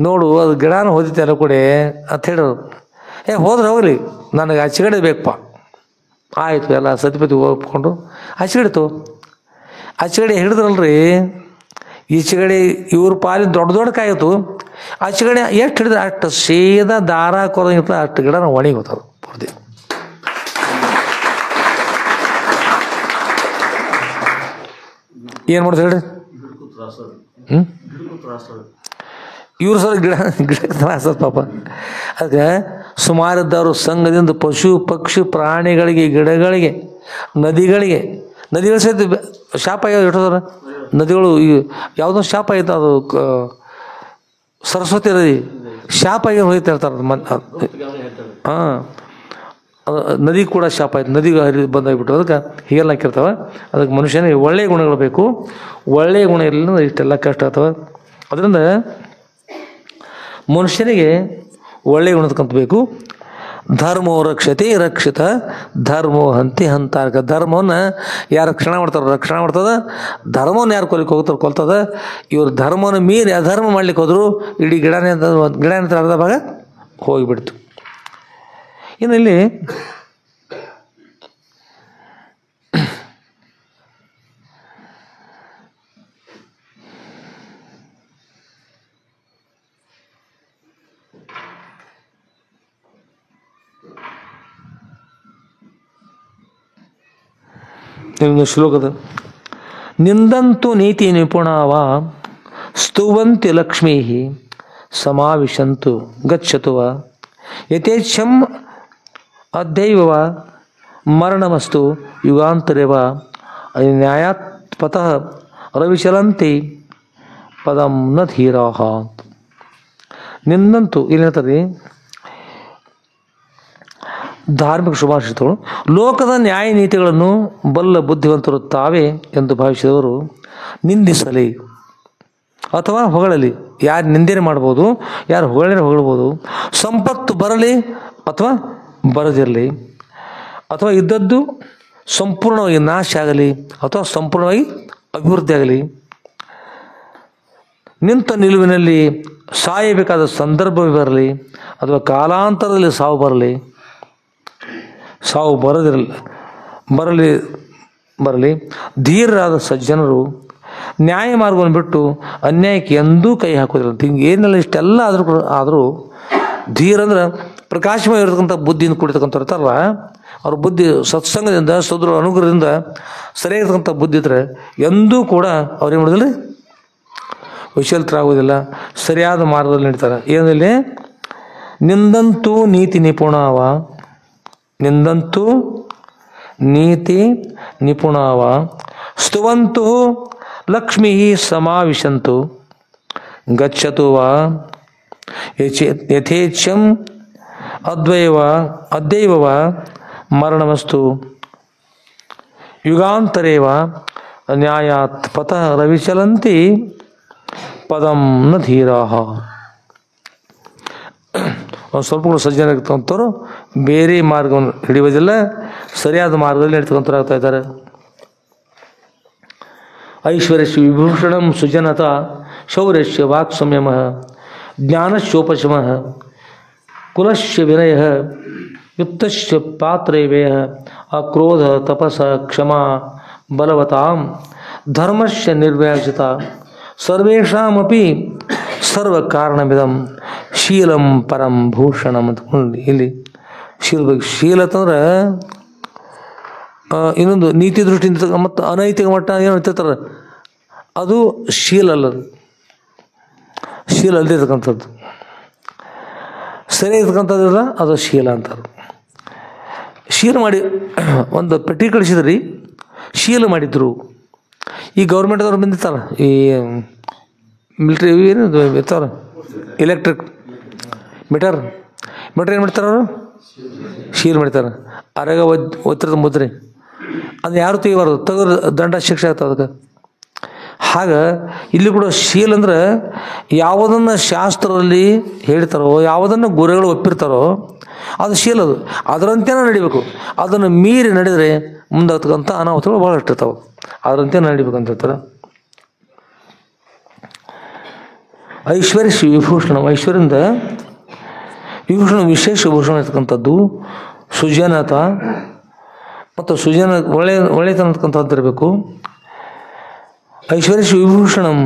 ನೋಡು ಅದು ಗಿಡನ ಹೋದಿತ್ತೆ ಎಲ್ಲ ಕೂಡ ಅಂತ ಹೇಳೋರು. ಹೋದ್ರೆ ಹೋಗ್ಲಿ, ನನಗೆ ಆಚೆಗಡೆ ಬೇಕಪ್ಪ. ಆಯಿತು, ಎಲ್ಲ ಸತಿಪತಿ ಒಪ್ಕೊಂಡು ಆಚೆಗಡೆ ಆಚೆಗಡೆ ಹಿಡಿದ್ರಲ್ರಿ, ಈಚೆಗಡೆ ಇವ್ರ ಪಾಲಿನ ದೊಡ್ಡ ದೊಡ್ಡ ಕಾಯಿತು, ಆಚೆಗಡೆ ಎಷ್ಟು ಹಿಡಿದ್ರೆ ಅಷ್ಟು ಸೀದಾ ದಾರ ಹಾಕೋದಂಗಿರ್ತದೆ, ಅಷ್ಟು ಗಿಡ ನಾವು ಒಣಗಿ ಹೋಗ್ತದೆ ಪೂರ್ತಿ. ಏನು ಮಾಡ್ತಾರೆ ಹೇಳ್ರಿ, ಇವ್ರು ಸಲ ಗಿಡಕ್ಕೆ ತ್ರಾಸದ ಪಾಪ. ಅದಕ್ಕೆ ಸುಮಾರಿದ್ದವರು ಸಂಘದಿಂದ ಪಶು ಪಕ್ಷಿ ಪ್ರಾಣಿಗಳಿಗೆ, ಗಿಡಗಳಿಗೆ, ನದಿಗಳು ಸಹಿತ ಶಾಪ ಇಟ್ಟೋದಾರ. ನದಿಗಳು ಈ ಯಾವುದೋ ಶಾಪ ಐತೆ, ಅದು ಸರಸ್ವತಿ ನದಿ ಶಾಪ ಆಗಿ ಹೋಯ್ತು ಹೇಳ್ತಾರೆ. ಹಾಂ, ನದಿ ಕೂಡ ಶಾಪ ಆಯ್ತು, ನದಿಗೆ ಹರಿ ಬಂದಾಗಿಬಿಟ್ಟು. ಅದಕ್ಕೆ ಹೀಗೆಲ್ಲ ಹಾಕಿರ್ತಾವೆ. ಅದಕ್ಕೆ ಮನುಷ್ಯನಿಗೆ ಒಳ್ಳೆಯ ಗುಣಗಳು ಬೇಕು. ಒಳ್ಳೆಯ ಗುಣ ಇಲ್ಲ ಇಷ್ಟೆಲ್ಲ ಕಷ್ಟ ಆಗ್ತವೆ. ಅದರಿಂದ ಮನುಷ್ಯನಿಗೆ ಒಳ್ಳೆಯ ಗುಣದ ಬೇಕು. ಧರ್ಮೋ ರಕ್ಷತೆ ರಕ್ಷಿತ ಧರ್ಮೋ ಹಂತಿ ಹಂತಾರ್ಕ. ಧರ್ಮವನ್ನು ಯಾರು ರಕ್ಷಣೆ ಮಾಡ್ತದ, ಧರ್ಮವನ್ನು ಯಾರು ಕೊಲ್ತದ. ಇವರು ಧರ್ಮವನ್ನು ಮೀರಿ ಅಧರ್ಮ ಮಾಡ್ಲಿಕ್ಕೆ ಹೋದ್ರು ಇಡೀ ಗಿಡ ಅರ್ಧ ಭಾಗ ಹೋಗಿಬಿಡ್ತು. ಇನ್ನು ಇಲ್ಲಿ ಶ್ಲೋಕದ ನಿಂದಂತು ನೀತಿ ನಿಪುಣಾವ ಸ್ತುವಂತಿ ಲಕ್ಷ್ಮೀ ಸಮಾವಿಶಂತು ಗಚ್ಚತುವ ಯಥೇಚ್ಛಂ ಅದ್ಯೈವ ಮರಣಮಸ್ತು ಯುಗಾಂತರೇವ ನ್ಯಾಯಾತ್ ಪತಃ ರವಿಚಲಂತಿ ಪದಂ ನ ಧೀರಾಹ. ನಿಂದಂತು ಇಲ್ಲಿ ಹೇಳ್ತಾರೆ ಧಾರ್ಮಿಕ ಶುಭಾಷಿತಗಳು. ಲೋಕದ ನ್ಯಾಯ ನೀತಿಗಳನ್ನು ಬಲ್ಲ ಬುದ್ಧಿವಂತರು ತಾವೇ ಎಂದು ಭಾವಿಸಿದವರು ನಿಂದಿಸಲಿ ಅಥವಾ ಹೊಗಳಲಿ. ಯಾರು ನಿಂದನೆ ಮಾಡ್ಬೋದು, ಯಾರು ಹೊಗಳ್ಬೋದು. ಸಂಪತ್ತು ಬರಲಿ ಅಥವಾ ಬರದಿರಲಿ, ಅಥವಾ ಇದ್ದದ್ದು ಸಂಪೂರ್ಣವಾಗಿ ನಾಶ ಆಗಲಿ ಅಥವಾ ಸಂಪೂರ್ಣವಾಗಿ ಅಭಿವೃದ್ಧಿ ಆಗಲಿ, ನಿಂತ ನಿಲುವಿನಲ್ಲಿ ಸಾಯಬೇಕಾದ ಸಂದರ್ಭವೇ ಬರಲಿ ಅಥವಾ ಕಾಲಾಂತರದಲ್ಲಿ ಸಾವು ಬರಲಿ ಧೀರರಾದ ಸಜ್ಜನರು ನ್ಯಾಯ ಮಾರ್ಗವನ್ನು ಬಿಟ್ಟು ಅನ್ಯಾಯಕ್ಕೆ ಎಂದೂ ಕೈ ಹಾಕೋದಿಲ್ಲ. ಹಿಂಗೆ ಏನೆಲ್ಲ ಇಷ್ಟೆಲ್ಲ ಆದರೂ ಧೀರ ಅಂದ್ರೆ ಪ್ರಕಾಶಮಯ ಇರತಕ್ಕಂಥ ಬುದ್ಧಿಯಿಂದ ಕೂಡಿರ್ತಕ್ಕಂಥ ಇರ್ತಾರಲ್ಲ, ಅವ್ರ ಬುದ್ಧಿ ಸತ್ಸಂಗದಿಂದ ಸದೃಢ ಅನುಗ್ರಹದಿಂದ ಸರಿಯಾಗಿರ್ತಕ್ಕಂಥ ಬುದ್ಧಿ ಇದ್ರೆ ಎಂದೂ ಕೂಡ ಅವ್ರೇನು ಮಾಡೋದಿಲ್ಲ, ವಿಚಲಿತರಾಗೋದಿಲ್ಲ, ಸರಿಯಾದ ಮಾರ್ಗದಲ್ಲಿ ನಡೀತಾರೆ. ಏನಿಲ್ಲ, ನಿಂದಂತೂ ನೀತಿ ನಿಪುಣಾವ, ನಿಂದಂತೂ ನೀತಿ ನಿಪುಣಾವ ಸ್ತುವಂತು ಲಕ್ಷ್ಮೀ ಸಮಾವಿಶಂತು ಗಚ್ಚತು ವಾ ಯಥೇಚ್ಛಂ ಅದ್ಯೈವ ಮರಣಮಸ್ತು ಯುಗಾಂತರೇವ ನ್ಯಾಯಾತ್ ಪತಃ ರವಿಚಲಂತಿ ಪದಂ ನ ಧೀರಾಹ. ಒಂದು ಸ್ವಲ್ಪ ಕೂಡ ಸಜ್ಜನಾಗಿರ್ತಕ್ಕಂಥವ್ರು ಬೇರೆ ಮಾರ್ಗವನ್ನು ಹಿಡಿಯೋದಿಲ್ಲ, ಸರಿಯಾದ ಮಾರ್ಗದಲ್ಲಿ ನಡೀತಕ್ಕಂಥವ್ರು ಆಗ್ತಾ ಇದ್ದಾರೆ. ಐಶ್ವರ್ಯಸ್ಯ ವಿಭೂಷಣಂ ಸುಜನತ ಶೌರ್ಯಸ್ಯ ವಾಕ್ ಸಂಯಮ ಜ್ಞಾನಶೋಪಶಮ ಕುಲಶ್ಯ ವಿನಯ ಯುಕ್ತಶ್ಯ ಪಾತ್ರೈವೇಯ ಅಕ್ರೋಧ ತಪಸ ಕ್ಷಮಾ ಬಲವತಾಂ ಧರ್ಮಶ್ಯ ನಿರ್ವ್ಯಾಜತ ಸರ್ವೇಷಾಮಪಿ ಸರ್ವ ಕಾರಣಮಿದಂ ಶೀಲಂ ಪರಂ ಭೂಷಣಂ ಅಂತ ಇಲ್ಲಿ ಶೀಲ ಬಗ್ಗೆ ಶೀಲ ಅಂತಂದ್ರೆ ಇನ್ನೊಂದು ನೀತಿ ದೃಷ್ಟಿಯಿಂದ ಮತ್ತು ಅನೈತಿಕ ಮಟ್ಟ ಏನು ಹೇಳ್ತಿರ್ತಾರೆ ಅದು ಶೀಲ ಅಲ್ಲದು, ಶೀಲ ಅಲ್ಲದಿರ್ತಕ್ಕಂಥದ್ದು, ಸರಿ ಇರ್ತಕ್ಕಂಥದ್ದಿಲ್ಲ ಅದು ಶೀಲ ಅಂತಾರೆ. ಶೀಲ ಮಾಡಿ ಒಂದು ಪೆಟ್ಟಿ ಕಳಿಸಿದ್ರಿ, ಶೀಲ ಮಾಡಿದ್ರು. ಈ ಗೌರ್ಮೆಂಟ್ದವ್ರು ಬಂದಿರ್ತಾರೆ, ಈ ಮಿಲ್ಟ್ರಿ ಏನು ಇರ್ತಾವ್ರ ಎಲೆಕ್ಟ್ರಿಕ್ ಮೀಟರ್ ಏನು ಮಾಡ್ತಾರೆ ಅವರು ಶೀಲ್ ಮಾಡ್ತಾರೆ. ಅರಗ ಒತ್ತಿರದ ಮುದ್ರೆ ಅದು ಯಾರು ತೆಗಿಬಾರ್ದು, ತೆಗೆದ್ರೆ ದಂಡ ಶಿಕ್ಷೆ ಆಗ್ತದೆ ಅದಕ್ಕೆ. ಹಾಗೆ ಇಲ್ಲಿ ಕೂಡ ಶೀಲ್ ಅಂದ್ರೆ ಯಾವುದನ್ನು ಶಾಸ್ತ್ರದಲ್ಲಿ ಹೇಳ್ತಾರೋ, ಯಾವುದನ್ನು ಗುರುಗಳು ಒಪ್ಪಿರ್ತಾರೋ ಅದು ಶೀಲ, ಅದು ಅದರಂತೆ ನಡಿಬೇಕು. ಅದನ್ನು ಮೀರಿ ನಡೆದರೆ ಮುಂದಾಗ್ತಕ್ಕಂಥ ಅನಾಹುತಗಳು ಭಾಳಷ್ಟು ಇರ್ತಾವೆ, ಅದರಂತೆ ನಡಿಬೇಕಂತ ಹೇಳ್ತಾರೆ. ಐಶ್ವರ್ಯ ವಿಭೂಷಣ, ಐಶ್ವರ್ಯದಿಂದ ವಿಭೂಷಣ ವಿಶೇಷ ವಿಭೂಷಣ ಇರ್ತಕ್ಕಂಥದ್ದು ಸುಜನತ ಮತ್ತು ಒಳ್ಳೆಯತನ ಅಂತಕ್ಕಂಥದ್ದು ಇರಬೇಕು. ಐಶ್ವರ್ಯ ವಿಭೂಷಣಂ,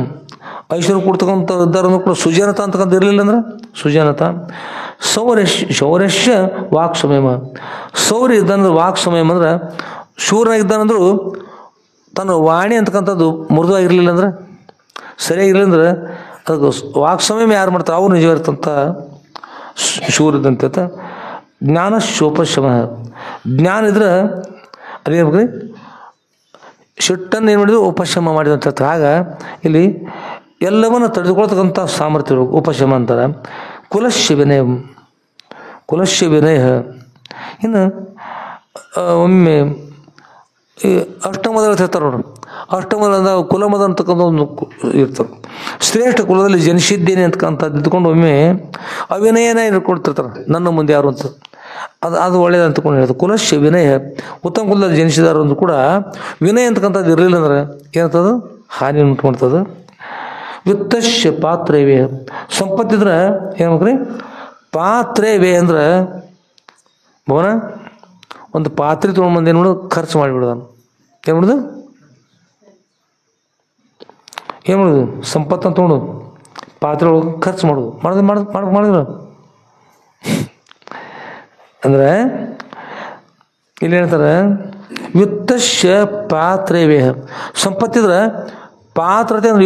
ಐಶ್ವರ್ಯ ಕೊಡ್ತಕ್ಕಂಥ ಇದ್ದಾರನ್ನು ಕೂಡ ಸುಜನತ ಅಂತಕ್ಕಂಥ ಇರಲಿಲ್ಲ ಅಂದ್ರೆ ಸುಜನತ. ಶೌರ್ಯಶ್ಯ ವಾಕ್ ಸಂಯಮ, ಶೌರ್ಯ ಇದ್ದಾನಂದ್ರೆ ವಾಕ್ ಸಂಯಮ ಅಂದ್ರೆ ಶೂರನಾಗಿದ್ದಾನಂದ್ರು ತನ್ನ ವಾಣಿ ಅಂತಕ್ಕಂಥದ್ದು ಮೃದುವಾಗಿರಲಿಲ್ಲ ಅಂದ್ರೆ, ಸರಿಯಾಗಿರಲಿಲ್ಲ ಅಂದ್ರೆ ಅದಕ್ಕೆ ವಾಕ್ ಸಂಯಮ ಯಾರು ಮಾಡ್ತಾರೆ ಅವ್ರು ನಿಜವಾಗಿರ್ತಂಥ ಶೂರಿದ್ದಂತೆ. ಜ್ಞಾನ ಶೋಪಶಮ, ಜ್ಞಾನ ಇದ್ರೆ ಅದೇನು ಸಿಟ್ಟನ್ನು ಏನು ಮಾಡಿದ್ರು ಉಪಶಮ ಮಾಡಿದಂಥ. ಆಗ ಇಲ್ಲಿ ಎಲ್ಲವನ್ನು ತಡೆದುಕೊಳ್ತಕ್ಕಂಥ ಸಾಮರ್ಥ್ಯ ಇರಬೇಕು, ಉಪಶಮ ಅಂತಾರೆ. ಕುಲಶ್ಯ ವಿನಯ, ಕುಲಶ್ಯ ವಿನಯ. ಇನ್ನು ಒಮ್ಮೆ ಈ ಅಷ್ಟಮದ ಹೇಳ್ತಾರೆ ನೋಡ್ರಿ, ಅಷ್ಟಮದ ಕುಲಮದ ಅಂತಕ್ಕಂಥ ಒಂದು ಇರ್ತಾರೆ. ಶ್ರೇಷ್ಠ ಕುಲದಲ್ಲಿ ಜನಿಸಿದ್ದೇನೆ ಅಂತಕ್ಕಂಥದ್ದು ಇದ್ದುಕೊಂಡು ಒಮ್ಮೆ ಅವಿನಯನ ಕೊಡ್ತಿರ್ತಾರೆ, ನನ್ನ ಮುಂದೆ ಯಾರು ಅಂತ. ಅದು ಒಳ್ಳೇದು ಅಂತಕೊಂಡು ಹೇಳ್ತಾರೆ. ಕುಲಶ್ಯ ವಿನಯ, ಉತ್ತಮ ಕುಲದಲ್ಲಿ ಜನಿಸಿದಾರು ಅಂದ್ರೂ ಕೂಡ ವಿನಯ ಅಂತಕ್ಕಂಥದ್ದು ಇರಲಿಲ್ಲ ಅಂದ್ರೆ ಏನಂತದ್ದು ಹಾನಿ ಉಂಟು ಮಾಡ್ತದೆ. ವಿತ್ತಶ್ಯ ಪಾತ್ರವೇ, ಸಂಪತ್ತಿದ್ರೆ ಏನ್ಬೇಕ್ರಿ ಪಾತ್ರವೇ ಅಂದ್ರೆ ಭವನ ಒಂದು ಪಾತ್ರೆ ತೊಗೊಂಡ್ಬಂದು ಏನು ಮಾಡೋದು ಖರ್ಚು ಮಾಡಿಬಿಡೋದು. ಏನು ಮಾಡೋದು ಏನು ಮಾಡೋದು ಸಂಪತ್ತನ್ನು ತೊಗೊಂಡು ಪಾತ್ರೆ ಒಳಗೆ ಖರ್ಚು ಮಾಡೋದು ಮಾಡಿದ್ರು ಅಂದರೆ ಇಲ್ಲಿ ಹೇಳ್ತಾರೆ ವಿತ್ತಶ್ಯ ಪಾತ್ರವೇ, ಸಂಪತ್ತಿದ್ರೆ ಪಾತ್ರತೆ ಅಂದ್ರೆ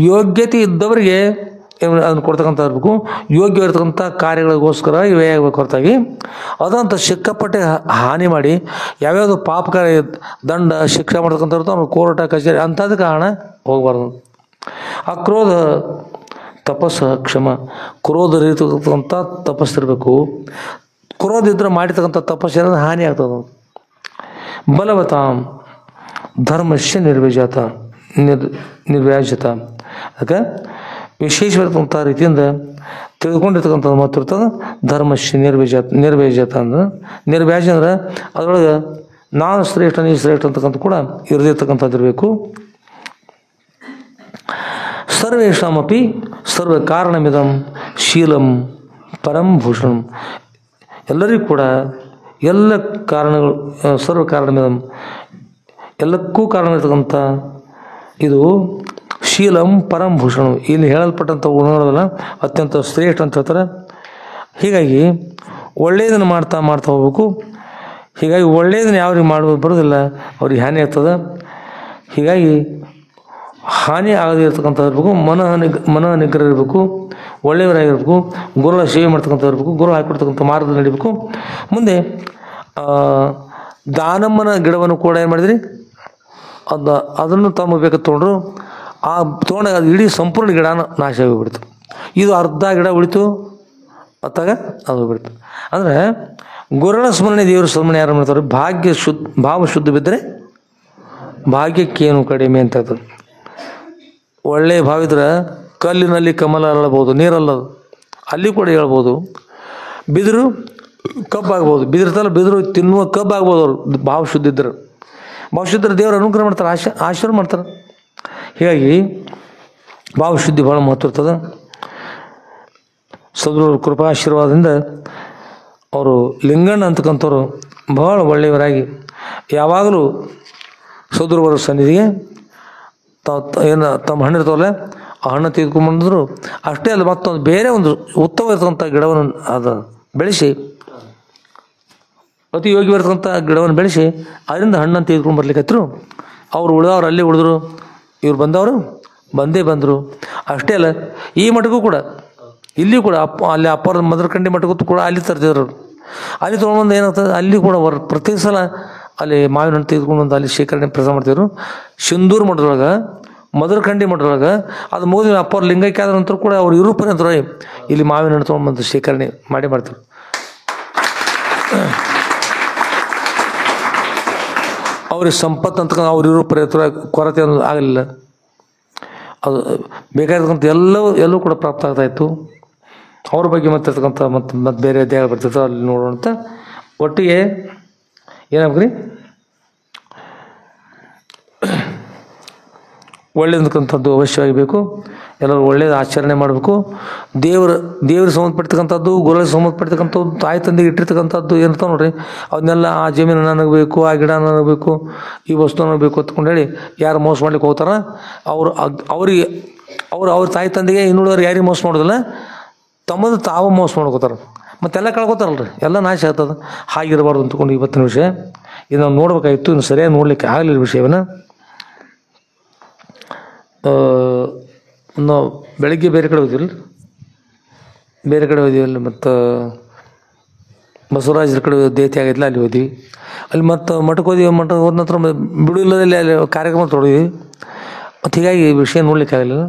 ಯೋಗ್ಯತೆ ಇದ್ದವರಿಗೆ ಅದನ್ನು ಕೊಡ್ತಕ್ಕಂಥ ಇರಬೇಕು. ಯೋಗ್ಯವಿರ್ತಕ್ಕಂಥ ಕಾರ್ಯಗಳಿಗೋಸ್ಕರ ಇವೇ ಆಗಬೇಕು ಹೊರತಾಗಿ ಅದಂತ ಸಿಕ್ಕಾಪಟ್ಟೆ ಹಾನಿ ಮಾಡಿ ಯಾವ್ಯಾವುದು ಪಾಪಕಾರ್ಯ ದಂಡ ಶಿಕ್ಷೆ ಮಾಡ್ತಕ್ಕಂಥ ಇರ್ತೋ ಅವ್ನು ಕೋರ್ಟ ಕಚೇರಿ ಅಂಥದ್ದು ಕಾರಣ ಹೋಗಬಾರ್ದು. ಅಕ್ರೋಧ ತಪಸ್ಸ ಕ್ಷಮ, ಕ್ರೋಧ ಇರ್ತಕ್ಕಂಥ ತಪಸ್ಸಿರಬೇಕು. ಕ್ರೋಧ ಇದ್ರೆ ಮಾಡಿರ್ತಕ್ಕಂಥ ತಪಸ್ಸು ಏನಾದ್ರು ಹಾನಿ ಆಗ್ತದೆ. ಬಲವತಾಂ ಧರ್ಮಶ್ಯ ನಿರ್ವ್ಯಾಜತ, ಅದಕ್ಕೆ ವಿಶೇಷವಾಗಿರ್ತಕ್ಕಂಥ ರೀತಿಯಿಂದ ತಿಳ್ಕೊಂಡಿರ್ತಕ್ಕಂಥದ್ದು ಮಾತು ಇರ್ತದೆ. ಧರ್ಮಶ್ಯ ನಿರ್ವ್ಯಾಜತ ಅಂದ್ರೆ ನಿರ್ವ್ಯಾಜ ಅಂದ್ರೆ ಅದರೊಳಗೆ ನಾನು ಶ್ರೇಷ್ಠ ನೀ ಶ್ರೇಷ್ಠ ಅಂತಕ್ಕಂಥ ಕೂಡ ಇರದಿರ್ತಕ್ಕಂಥದ್ದು ಇರಬೇಕು. ಸರ್ವೇಷಾಮಪಿ ಸರ್ವ ಕಾರಣಮಿದಂ ಶೀಲಂ ಪರಂ ಭೂಷಣಂ, ಎಲ್ಲರಿಗೂ ಕೂಡ ಎಲ್ಲ ಕಾರಣಗಳು ಸರ್ವ ಕಾರಣಮಿದಂ ಎಲ್ಲಕ್ಕೂ ಕಾರಣ ಇರ್ತಕ್ಕಂಥ ಇದು ಶೀಲಂ ಪರಂ ಭೂಷಣ, ಇಲ್ಲಿ ಹೇಳಲ್ಪಟ್ಟಂಥ ಗುಣಗಳಲ್ಲ ಅತ್ಯಂತ ಶ್ರೇಷ್ಠ ಅಂತ ಹೇಳ್ತಾರೆ. ಹೀಗಾಗಿ ಒಳ್ಳೆಯದನ್ನು ಮಾಡ್ತಾ ಹೋಗ್ಬೇಕು. ಹೀಗಾಗಿ ಒಳ್ಳೆಯದನ್ನು ಯಾವ್ರಿಗೆ ಮಾಡೋದು ಬರೋದಿಲ್ಲ ಅವ್ರಿಗೆ ಹಾನಿ ಆಗ್ತದೆ. ಹೀಗಾಗಿ ಹಾನಿ ಆಗದೇ ಇರ್ತಕ್ಕಂಥ ಇರಬೇಕು, ಮನ ನಿಗ್ರಹ ಇರಬೇಕು, ಒಳ್ಳೆಯವರಾಗಿರ್ಬೇಕು, ಗುರುಗಳ ಸೇವೆ ಮಾಡ್ತಕ್ಕಂಥ ಇರಬೇಕು, ಗುರು ಹಾಕಿಕೊಡ್ತಕ್ಕಂಥ ಮಾರ್ಗದಲ್ಲಿ ನಡಿಬೇಕು. ಮುಂದೆ ದಾನಮ್ಮನ ಗಿಡವನ್ನು ಕೂಡ ಏನು ಮಾಡಿದ್ರಿ ಅದನ್ನು ತಮ್ಮ ಬೇಕು ತೊಗೊಂಡ್ರು. ಆ ತೊಗೊಂಡಾಗ ಅದು ಇಡೀ ಸಂಪೂರ್ಣ ಗಿಡ ನಾಶ ಹೋಗಿಬಿಡ್ತು. ಇದು ಅರ್ಧ ಗಿಡ ಉಳಿತು ಅತ್ತಾಗ ಅದು ಹೋಗ್ಬಿಡ್ತು. ಅಂದರೆ ಗುರುಗಳ ಸ್ಮರಣೆ ದೇವರ ಸ್ಮರಣೆ ಯಾರು ಮಾಡ್ತಾರೆ, ಭಾವ ಶುದ್ಧ ಬಿದ್ದರೆ ಭಾಗ್ಯಕ್ಕೇನು ಕಡಿಮೆ ಅಂತ ಹೇಳ್ತದೆ. ಒಳ್ಳೆಯ ಭಾವಿದ್ರೆ ಕಲ್ಲಿನಲ್ಲಿ ಕಮಲ ಅರಳಬಹುದು, ನೀರಲ್ಲದು ಅಲ್ಲಿ ಕೂಡ ಹೇಳ್ಬೋದು. ಬಿದಿರು ಕಬ್ಬಾಗ್ಬೋದು, ಬಿದಿರ್ತಲ್ಲ ಬಿದಿರು ತಿನ್ನುವ ಕಬ್ಬಾಗ್ಬೋದು. ಅವರು ಭಾವ ಶುದ್ಧ ಇದ್ದರು, ಭಾವ ಶುದ್ಧರು ದೇವರು ಅನುಗ್ರಹ ಮಾಡ್ತಾರೆ, ಆಶೀರ್ವಾದ ಮಾಡ್ತಾರೆ. ಹೀಗಾಗಿ ಭಾವ ಶುದ್ಧಿ ಭಾಳ ಮಹತ್ವ ಇರ್ತದೆ. ಸದ್ಗುರುಗಳ ಕೃಪಾಶೀರ್ವಾದದಿಂದ ಅವರು ಲಿಂಗಣ್ಣ ಅಂತಕ್ಕಂಥವ್ರು ಬಹಳ ಒಳ್ಳೆಯವರಾಗಿ ಯಾವಾಗಲೂ ಸದ್ಗುರುವರ ಸನ್ನಿಧಿಗೆ ಏನು ತಮ್ಮ ಹಣ್ಣು ಇರ್ತಾವಲ್ಲ ಆ ಹಣ್ಣು ತೆಗೆದುಕೊಂಡ್ಬಂದ್ರು. ಅಷ್ಟೇ ಅಲ್ಲ, ಮತ್ತೊಂದು ಬೇರೆ ಒಂದು ಉತ್ತಮ ಇರ್ತಕ್ಕಂಥ ಗಿಡವನ್ನು ಅದು ಬೆಳೆಸಿ, ಅತಿ ಯೋಗ್ಯವಿರ್ತಕ್ಕಂಥ ಗಿಡವನ್ನು ಬೆಳೆಸಿ ಅದರಿಂದ ಹಣ್ಣನ್ನು ತೆಗೆದುಕೊಂಡು ಬರ್ಲಿಕ್ಕತ್ತರು. ಅವ್ರು ಉಳಿದವ್ರು ಅಲ್ಲಿ ಉಳಿದ್ರು, ಇವ್ರು ಬಂದವರು ಬಂದೇ ಬಂದರು. ಅಷ್ಟೇ ಅಲ್ಲ, ಈ ಮಠಕ್ಕೂ ಕೂಡ ಇಲ್ಲಿ ಕೂಡ ಅಲ್ಲಿ ಅಪ್ಪರ ಮದರಕಂಡಿ ಮಠಕ್ಕೂ ಕೂಡ ಅಲ್ಲಿ ತರ್ತಿದ್ರು. ಅಲ್ಲಿ ತೊಗೊಂಡ್ಬಂದು ಏನಾಗ್ತದೆ, ಅಲ್ಲಿ ಕೂಡ ಪ್ರತಿ ಸಲ ಅಲ್ಲಿ ಮಾವಿನ ಹಣ್ಣು ತೆಗೆದುಕೊಂಡು ಬಂದು ಅಲ್ಲಿ ಶೇಖರಣೆ ಪ್ರಸಾರ ಮಾಡ್ತಿದ್ರು. ಸಿಂಧೂರು ಮಠದೊಳಗೆ, ಮದರಕಂಡಿ ಮಠದೊಳಗೆ ಅದು ಮುಗಿದ ಅಪ್ಪರ ಲಿಂಗೈಕ್ಯ ಆದ ನಂತರ ಕೂಡ ಅವ್ರು ಇರು ಪರ್ಯಂತರ ಇಲ್ಲಿ ಮಾವಿನ ಹಣ್ಣು ತೊಗೊಂಡ್ಬಂದು ಶೇಖರಣೆ ಮಾಡ್ತಾರೆ. ಅವ್ರಿಗೆ ಸಂಪತ್ತು ಅಂತ ಅವ್ರು ಇರೋ ಪರ್ಯಂತರ ಕೊರತೆ ಅನ್ನೋದು ಆಗಲಿಲ್ಲ. ಅದು ಬೇಕಾಗಿರ್ತಕ್ಕಂಥ ಎಲ್ಲವೂ ಕೂಡ ಪ್ರಾಪ್ತ ಆಗ್ತಾಯಿತ್ತು. ಅವ್ರ ಬಗ್ಗೆ ಮತ್ತೆ ಮತ್ತೆ ಬೇರೆ ದೇಹ ಬರ್ತಿತ್ತು ಅಲ್ಲಿ ನೋಡೋಣ. ಒಟ್ಟಿಗೆ ಏನಾಗ್ರಿ, ಒಳ್ಳೇದಕ್ಕಂಥದ್ದು ಅವಶ್ಯವಾಗಿ ಬೇಕು. ಎಲ್ಲರೂ ಒಳ್ಳೇದು ಆಚರಣೆ ಮಾಡಬೇಕು. ದೇವ್ರಿಗೆ ಸಂಬಂಧಪಡ್ತಕ್ಕಂಥದ್ದು, ಗುರುಗಳಿಗೆ ಸಂಬಂಧಪಡ್ತಕ್ಕಂಥದ್ದು, ತಾಯಿ ತಂದೆಗೆ ಇಟ್ಟಿರ್ತಕ್ಕಂಥದ್ದು ಏನಿರ್ತಾವೆ ನೋಡ್ರಿ, ಅವನ್ನೆಲ್ಲ ಆ ಜಮೀನು ನನಗೆ ಬೇಕು, ಆ ಗಿಡ ನನಗೆ ಬೇಕು, ಈ ವಸ್ತು ನನಗೆ ಬೇಕು ಅಂತಕೊಂಡು ಹೇಳಿ ಯಾರು ಮೋಸ ಮಾಡ್ಲಿಕ್ಕೆ ಹೋಗ್ತಾರ ಅವ್ರ ತಾಯಿ ತಂದೆಗೆ ಇನ್ನುಳಿದವ್ರು ಯಾರಿಗೆ ಮೋಸ ಮಾಡೋದಿಲ್ಲ, ತಮ್ಮದು ತಾವು ಮೋಸ ಮಾಡ್ಕೋತಾರೆ, ಮತ್ತೆಲ್ಲ ಕಳ್ಕೊತಾರಲ್ರಿ, ಎಲ್ಲ ನಾಶ ಆಗ್ತದೆ. ಹಾಗಿರಬಾರ್ದು ಅಂದ್ಕೊಂಡು ಇವತ್ತಿನ ವಿಷಯ ಇದು ನಾವು ನೋಡ್ಬೇಕಾಗಿತ್ತು. ಇನ್ನು ಸರಿಯಾಗಿ ನೋಡ್ಲಿಕ್ಕೆ ಆಗಲಿಲ್ಲ ವಿಷಯವನ್ನು. ನಾವು ಬೆಳಗ್ಗೆ ಬೇರೆ ಕಡೆ ಹೋದಿವಲ್ಲ, ಮತ್ತು ಬಸವರಾಜರ ಕಡೆ ದೇತಿ ಆಗಿದ್ಲ, ಅಲ್ಲಿ ಹೋದ್ವಿ. ಅಲ್ಲಿ ಮತ್ತು ಮಠಕ್ಕೆ ಹೋದ ನಂತರ ಬಿಡುವಿಲ್ಲದಲ್ಲಿ ಅಲ್ಲಿ ಕಾರ್ಯಕ್ರಮ ತೊಡಗಿದ್ವಿ. ಮತ್ತು ಹೀಗಾಗಿ ವಿಷಯ ನೋಡ್ಲಿಕ್ಕೆ ಆಗಲಿಲ್ಲ.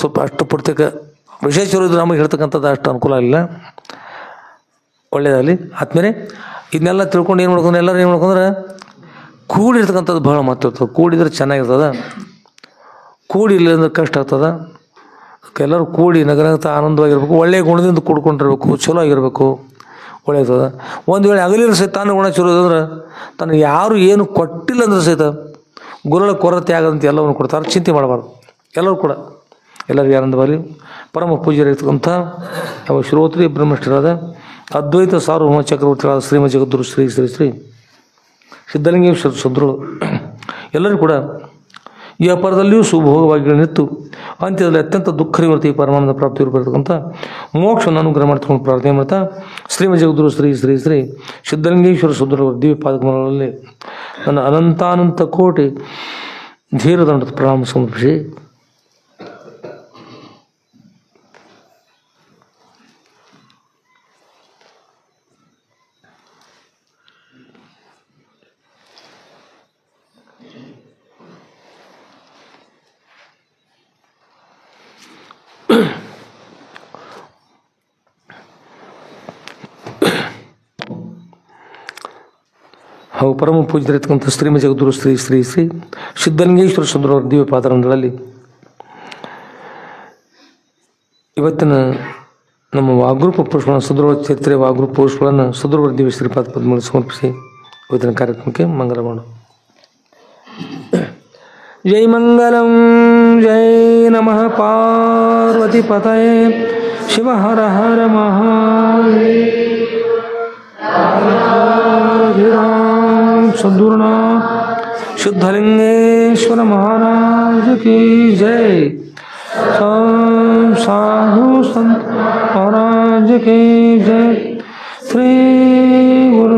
ಸ್ವಲ್ಪ ಅಷ್ಟು ಪೂರ್ತಿಕ ವಿಶೇಷರು ನಮಗೆ ಹೇಳ್ತಕ್ಕಂಥದ್ದು ಅಷ್ಟು ಅನುಕೂಲ ಆಗಲಿಲ್ಲ. ಒಳ್ಳೆಯದಾಗಲಿ ಆದ್ಮೇಲೆ ಇದನ್ನೆಲ್ಲ ತಿಳ್ಕೊಂಡು ಏನು ಮಾಡ್ಕೊಂಡು ಎಲ್ಲರೂ ಏನು ಮಾಡ್ಕೊಂಡ್ರೆ ಕೂಡಿರ್ತಕ್ಕಂಥದ್ದು ಭಾಳ ಮಾತಾಡ್ತದೆ. ಕೂಡಿದ್ರೆ ಚೆನ್ನಾಗಿರ್ತದೆ, ಕೂಡಿಲ್ಲ ಅಂದ್ರೆ ಕಷ್ಟ ಆಗ್ತದೆ. ಎಲ್ಲರೂ ಕೂಡಿ ನಗನಗ್ತಾ ಆನಂದವಾಗಿರ್ಬೇಕು, ಒಳ್ಳೆಯ ಗುಣದಿಂದ ಕೂಡ್ಕೊಂಡಿರ್ಬೇಕು, ಚಲೋ ಆಗಿರಬೇಕು, ಒಳ್ಳೆಯದ. ಒಂದು ವೇಳೆ ಅಗಲಿರೋ ಸಹಿತ ತಾನು ಗುಣ ಚಲೋ ಅಂದ್ರೆ ತನಗೆ ಯಾರು ಏನು ಕೊಟ್ಟಿಲ್ಲ ಅಂದ್ರೆ ಸಹಿತ ಗುರುಗಳ ಕೊರತೆ ಆಗದಂತೆ ಎಲ್ಲವನ್ನು ಕೊಡ್ತಾರೆ. ಚಿಂತೆ ಮಾಡಬಾರ್ದು. ಎಲ್ಲರೂ ಕೂಡ ಎಲ್ಲರಿಗೂ ಆನಂದ ಬರಲಿ. ಪರಮ ಪೂಜ್ಯರಾಗಿರ್ತಕ್ಕಂಥ ಯಾವ ಶ್ರೋತ್ರಿ ಬ್ರಹ್ಮಷ್ಠರಾದ ಅದ್ವೈತ ಸಾರ್ವಭೌಮ ಚಕ್ರವರ್ತಿಗಳಾದ ಶ್ರೀಮ ಜಗದ್ಗುರು ಶ್ರೀ ಶ್ರೀ ಶ್ರೀ ಸಿದ್ಧಲಿಂಗೇಶ್ವರ ಸದ್ಗುರು ಎಲ್ಲರೂ ಕೂಡ ಈ ಅಪಾರದಲ್ಲಿಯೂ ಸುಭೋಗವಾಗಿ ನಿಂತು ಅಂತ್ಯದಲ್ಲಿ ಅತ್ಯಂತ ದುಃಖ ನಿವೃತ್ತಿ ಪರಮಾನಂದ ಪ್ರಾಪ್ತಿ ಬರತಕ್ಕಂಥ ಮೋಕ್ಷವನ್ನು ಅನುಗ್ರಹ ಮಾಡ್ತಕೊಂಡು ಪ್ರಾರ್ಥನೆ ಮಾಡ್ತಾ ಶ್ರೀಮ ಜಗದ್ಗುರು ಶ್ರೀ ಶ್ರೀ ಶ್ರೀ ಸಿದ್ಧಲಿಂಗೇಶ್ವರ ಸದ್ಗುರು ದಿವ್ಯ ಪಾದಕಮಲಗಳಲ್ಲಿ ನನ್ನ ಅನಂತಾನಂತ ಕೋಟಿ ಧೀರದಂಡ ಪ್ರಣಾಮ ಸಮರ್ಪಿಸಿ ಹಾಗೂ ಪರಮ ಪೂಜ್ಯರಿರ್ತಕ್ಕಂಥ ಶ್ರೀಮ ಜಗದ್ಗುರು ಶ್ರೀ ಶ್ರೀ ಶ್ರೀ ಸಿದ್ಧಲಿಂಗೇಶ್ವರ ಸದ್ಗುರುವರ ದಿವ್ಯ ಪಾದರಂಗಳಲ್ಲಿ ಇವತ್ತಿನ ನಮ್ಮ ವಾಗ್ರೂಪ ಪುಷ್ಪಗಳನ್ನು ಸದ್ಗುರುವರ ಚರಿತ್ರೆ ವಾಗ್ರೂಪ ಪುಷ್ಪಗಳನ್ನು ಸದ್ಗುರುವರ ದಿವ್ಯ ಶ್ರೀಪಾದ ಪದ್ಮಗಳಿಗೆ ಸಮರ್ಪಿಸಿ ಇವತ್ತಿನ ಕಾರ್ಯಕ್ರಮಕ್ಕೆ ಮಂಗಲ ಮಾಡು. ಜೈ ಮಂಗಲಂ ಜೈ ನಮಃ ಪಾರ್ವತಿ ಪತಯೇ ಶಿವ ಹರ ಹರ ಮಹಾದೇವ सद्गुरुनाथ सिद्धलिंगेश्वर महाराज की जय. साधु संत महाराज की जय. श्री गुरु